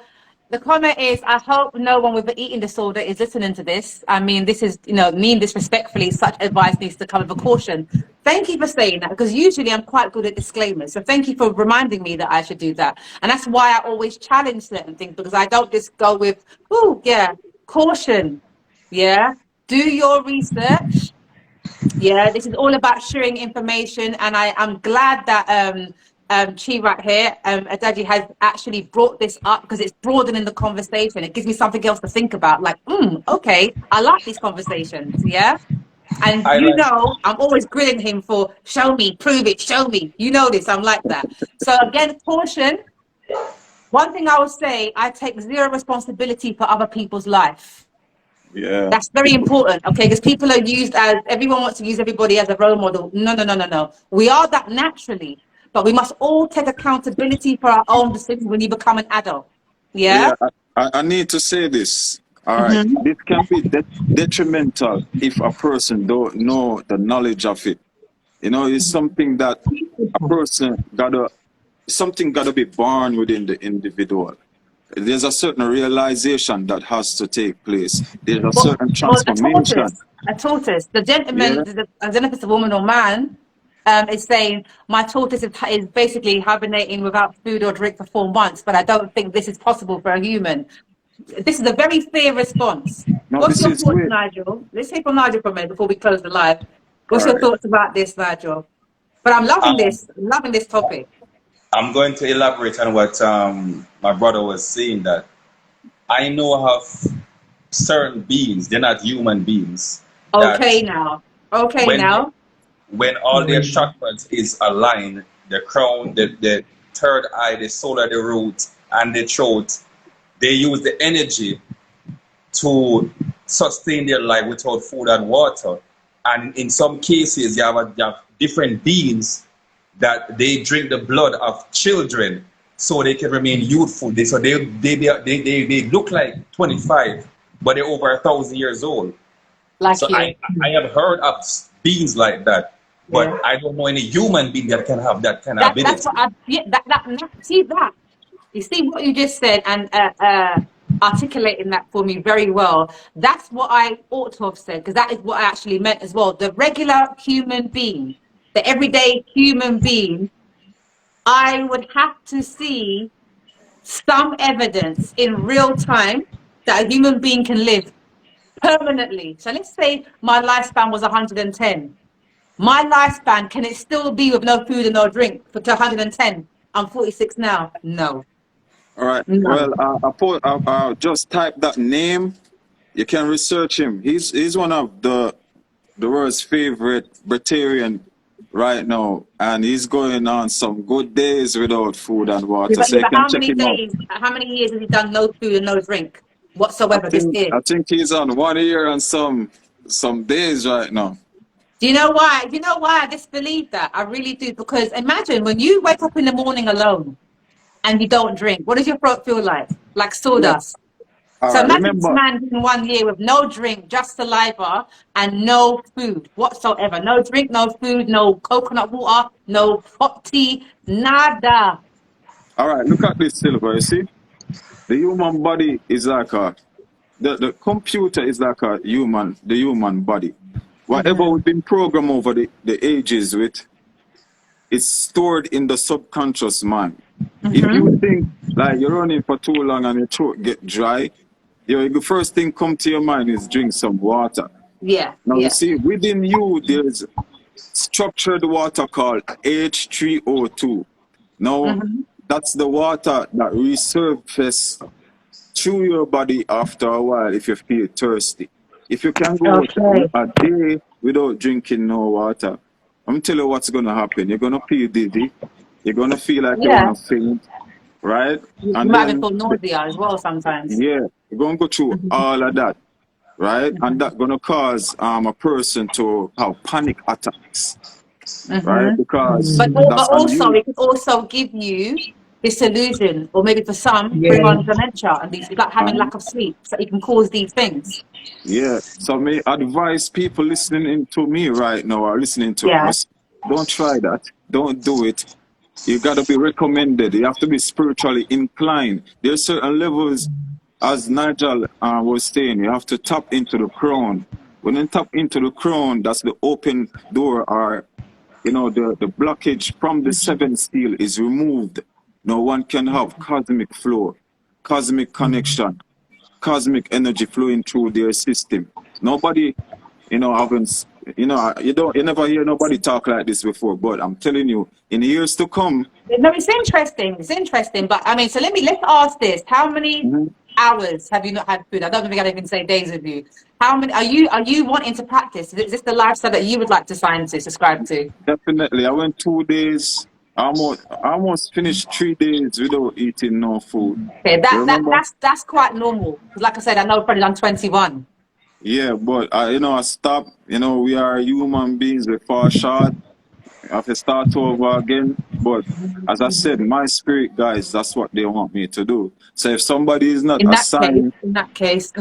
the comment is, I hope no one with an eating disorder is listening to this. I mean, this is, mean this respectfully. Such advice needs to come with a caution. Thank you for saying that, because usually I'm quite good at disclaimers. So thank you for reminding me that I should do that. And that's why I always challenge certain things, because I don't just go with, oh, yeah, caution. Yeah. Do your research. Yeah, this is all about sharing information, and I'm glad that Chi right here, Adaji has actually brought this up, because it's broadening the conversation. It gives me something else to think about. Like, okay, I like these conversations. Yeah, and I'm always grilling him for show me, prove it, show me. You know this, I'm like that. So again, caution. One thing I would say, I take zero responsibility for other people's life. Yeah. That's very important, okay? Because people are everyone wants to use everybody as a role model. No. We are that naturally, but we must all take accountability for our own decisions when you become an adult. Yeah? I need to say this. All right. This can be detrimental if a person don't know the knowledge of it. It's something that a person gotta be born within the individual. There's a certain realization that has to take place. There's a certain transformation. A tortoise. The gentleman, I don't know if it's a woman or man, is saying, my tortoise is basically hibernating without food or drink for 4 months, but I don't think this is possible for a human. This is a very fair response. No, What's this your is thoughts, way. Nigel? Let's hear from Nigel for a minute before we close the live. All What's your right. thoughts about this, Nigel? But I'm loving Um, this. I'm loving this topic. I'm going to elaborate on what my brother was saying, that I know of certain beings, they're not human beings, that Okay now. Okay when now. when all their chakras is aligned, the crown, the third eye, the solar, the root, and the throat, they use the energy to sustain their life without food and water. And in some cases, you have different beings that they drink the blood of children so they can remain youthful. They look like 25, but they're over 1,000 years old. Like So you. I have heard of beings like that, but Yeah. I don't know any human being that can have that kind of That's ability. what I, yeah, see that. You see what you just said and articulating that for me very well. That's what I ought to have said, because that is what I actually meant as well. The regular human being, the everyday human being, I would have to see some evidence in real time that a human being can live permanently. So let's say my lifespan was 110. My lifespan, can it still be with no food and no drink for to 110? I'm 46 now. No. All right. No. Well, I just type that name. You can research him. He's one of the world's favorite Breitarian right now, and he's going on some good days without food and water. So Yeah, you but can how check many him out. days, how many years has he done no food and no drink whatsoever this year? I think he's on 1 year and some days right now. Do you know why? Do you know why I disbelieve that? I really do. Because imagine when you wake up in the morning alone and you don't drink, what does your throat feel like? Like Yeah. sawdust. All So right. imagine this Remember, man in 1 year with no drink, just saliva and no food whatsoever. No drink, no food, no coconut water, no hot tea, nada. all right, look at this, Silver. You see, the human body is like the computer is like the human body. Whatever we've been programmed over the ages with, it's stored in the subconscious mind. If you think like you're running for too long and your throat get dry, the first thing come to your mind is drink some water. Yeah, Now you yeah. see, within you there's structured water called H3O2. Now that's the water that resurfaces through your body after a while if you feel thirsty. If you can go Okay. a day without drinking no water, I'm telling you what's gonna happen. You're gonna feel dizzy. You're gonna feel like you Yeah. wanna faint, right? You And might even then feel nausea as well sometimes. yeah, you're gonna go through all of that, right? And that's gonna cause a person to have panic attacks, right? Because But that's also, unusual. it could also give you disillusion, or maybe for some, bring Yeah. on dementia and these, like having lack of sleep. So it can cause these things. Yeah. So may advise people listening to me right now or listening to Yeah. us, don't try that. Don't do it. You gotta be recommended. You have to be spiritually inclined. There's certain levels, as Nigel was saying, you have to tap into the crown. When you tap into the crown, that's the open door, or the blockage from the seventh seal is removed. No one can have cosmic flow, cosmic connection, cosmic energy flowing through their system. Nobody, haven't, you never hear nobody talk like this before, but I'm telling you, in years to come, No, it's interesting. It's interesting. But I mean, so let's ask this. How many hours have you not had food? I don't think I'd even say days with you. How many are you wanting to practice? Is this the lifestyle that you would like to subscribe to? definitely, I went 2 days, almost finished 3 days without eating no food. Okay, You remember? that's quite normal. Because like I said, I know I've probably done 21. Yeah, but I stopped. We are human beings. We fall short. I have to start over again. But as I said, my spirit guys, that's what they want me to do. So if somebody is not assigned, In that case,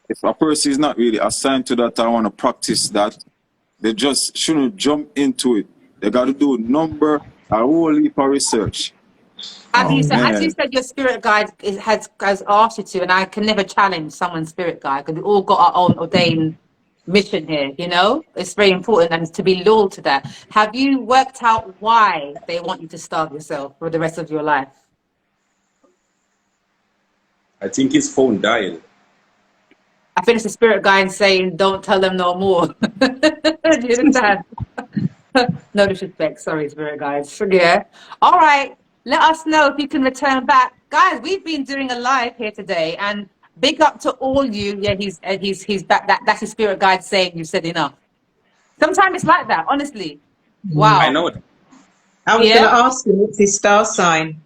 if a person is not really assigned to that, I want to practice that. They just shouldn't jump into it. They got to do a whole heap of research. as Oh you man, said, your spirit guide has asked you to, and I can never challenge someone's spirit guide because we all got our own ordained mission here. It's very important and to be loyal to that. Have you worked out why they want you to starve yourself for the rest of your life? I think his phone died. I think it's the spirit guide saying, don't tell them no more. Do you understand? No disrespect. Sorry, spirit guides. Yeah. All right. Let us know if you can return back. Guys, we've been doing a live here today, and big up to all you. Yeah, he's back. That's his spirit guide saying you said enough. Sometimes it's like that, honestly. I Wow. know it. I was going Yeah. to ask you, what's his star sign?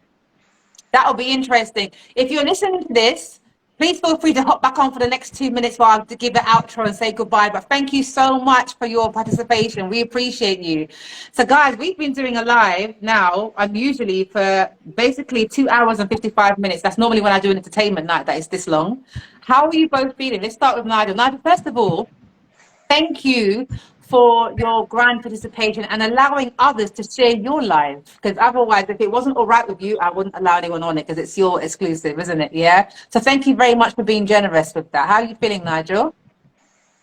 That'll be interesting. If you're listening to this, please feel free to hop back on for the next 2 minutes while I give the outro and say goodbye. But thank you so much for your participation. We appreciate you. So, guys, we've been doing a live now, unusually for basically 2 hours and 55 minutes. That's normally when I do an entertainment night that is this long. How are you both feeling? Let's start with Nigel. Nigel, first of all, thank you for your grand participation and allowing others to share your live. Because otherwise, if it wasn't all right with you, I wouldn't allow anyone on it because it's your exclusive, isn't it? Yeah. So thank you very much for being generous with that. How are you feeling, Nigel?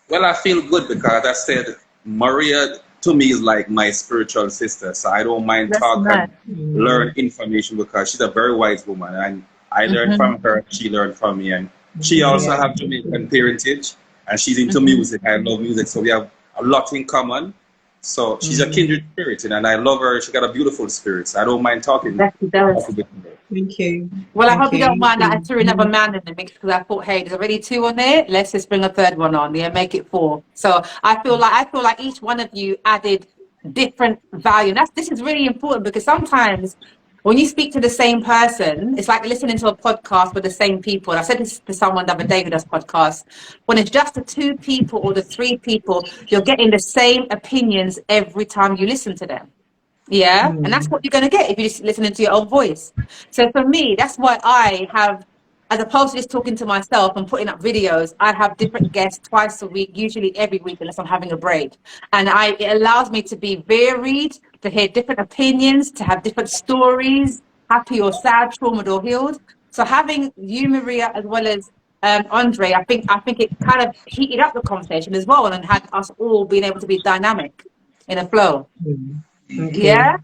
Well, I feel good because I said Maria to me is like my spiritual sister. So I don't mind That's talk nice. and learn information because she's a very wise woman. And I learned from her, she learned from me. And she also Yeah. have Jamaican parentage and she's into music. I love music. So we have a lot in common. So she's a kindred spirit and I love her. She got a beautiful spirit. So I don't mind talking Yes, he does. a bit with her. Thank you. Well, I Thank hope you don't mind that I threw another you. man in the mix because I thought, hey, there's already 2 on there. Let's just bring a third one on. Yeah, make it 4. So I feel like each one of you added different value. And this is really important because sometimes when you speak to the same person, it's like listening to a podcast with the same people. And I said this to someone the other day with this podcast. When it's just the 2 people or the 3 people, you're getting the same opinions every time you listen to them. Yeah, and that's what you're going to get if you're just listening to your own voice. So for me, that's why I have, as opposed to just talking to myself and putting up videos, I have different guests twice a week, usually every week, unless I'm having a break. And it allows me to be varied, to hear different opinions, to have different stories, happy or sad, traumatized or healed. So having you, Maria, as well as Andre, I think it kind of heated up the conversation as well, and had us all being able to be dynamic in a flow. Thank Yeah.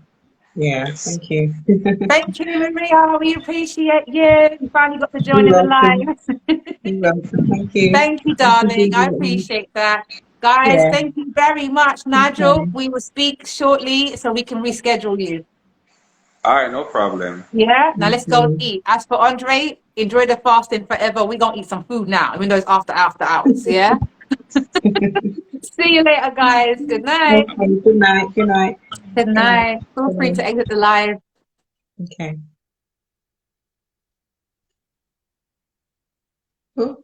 you. Yeah, thank you. Thank you, Maria. We appreciate you. You finally got to join in You're the welcome. live. You're welcome. Thank you. Thank you, Thank you, darling. I Vivian. appreciate that. Guys, Yeah. thank you very much. Nigel, Okay. we will speak shortly so we can reschedule you. All right, no problem. Yeah? Now let's go Okay. eat. As for Andre, enjoy the fasting forever. We're going to eat some food now, even though it's after hours. Yeah? See you later, guys. Good night. Okay. Good night. Good night. Good Good night. night. Feel free to exit the live. Okay. Oh.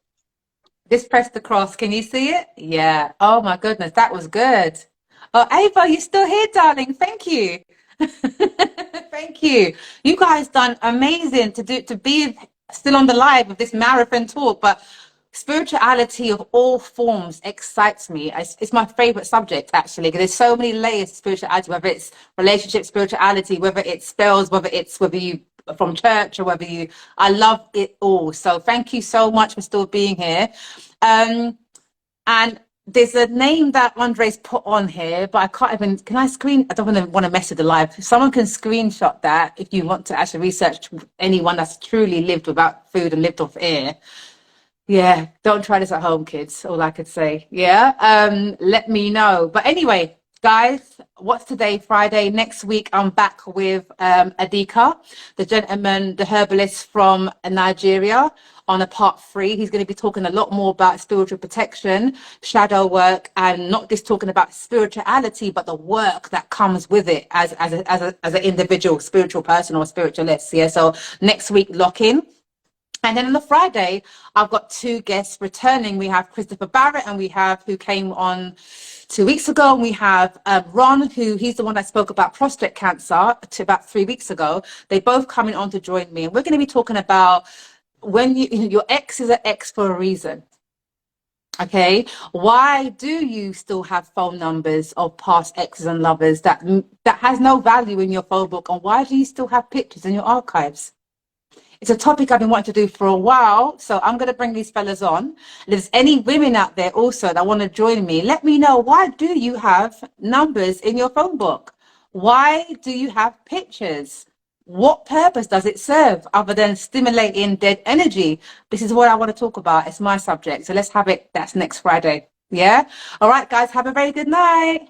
Just press the cross. Can you see it? Yeah. Oh my goodness, that was good. Oh, Ava, you're still here, darling. Thank you. Thank you. You guys done amazing to be still on the live of this marathon talk, but spirituality of all forms excites me. It's my favorite subject, actually, because there's so many layers to spirituality, whether it's relationship spirituality, whether it's spells, whether you from church or whether I love it all. So thank you so much for still being here. And there's a name that Andre's put on here, but I can't even, I don't want to mess with the live. If someone can screenshot that, if you want to actually research anyone that's truly lived without food and lived off air. Yeah, don't try this at home, kids. All I could say. Yeah, let me know. But anyway, guys, what's today? Friday. Next week, I'm back with Adika, the gentleman, the herbalist from Nigeria, on a part 3. He's going to be talking a lot more about spiritual protection, shadow work, and not just talking about spirituality, but the work that comes with it as an individual spiritual person or spiritualist. Yeah. So next week, lock in. And then on the Friday, I've got 2 guests returning. We have Christopher Barrett, and we have who came on 2 weeks ago. And we have Ron, he's the one that spoke about prostate cancer about 3 weeks ago. They both coming on to join me, and we're going to be talking about when your ex is an ex for a reason. Okay, why do you still have phone numbers of past exes and lovers that has no value in your phone book, and why do you still have pictures in your archives? It's a topic I've been wanting to do for a while, so I'm going to bring these fellas on. If there's any women out there also that want to join me, let me know, why do you have numbers in your phone book? Why do you have pictures? what purpose does it serve other than stimulating dead energy? This is what I want to talk about. It's my subject. So let's have it. That's next Friday. Yeah. All right, guys. Have a very good night.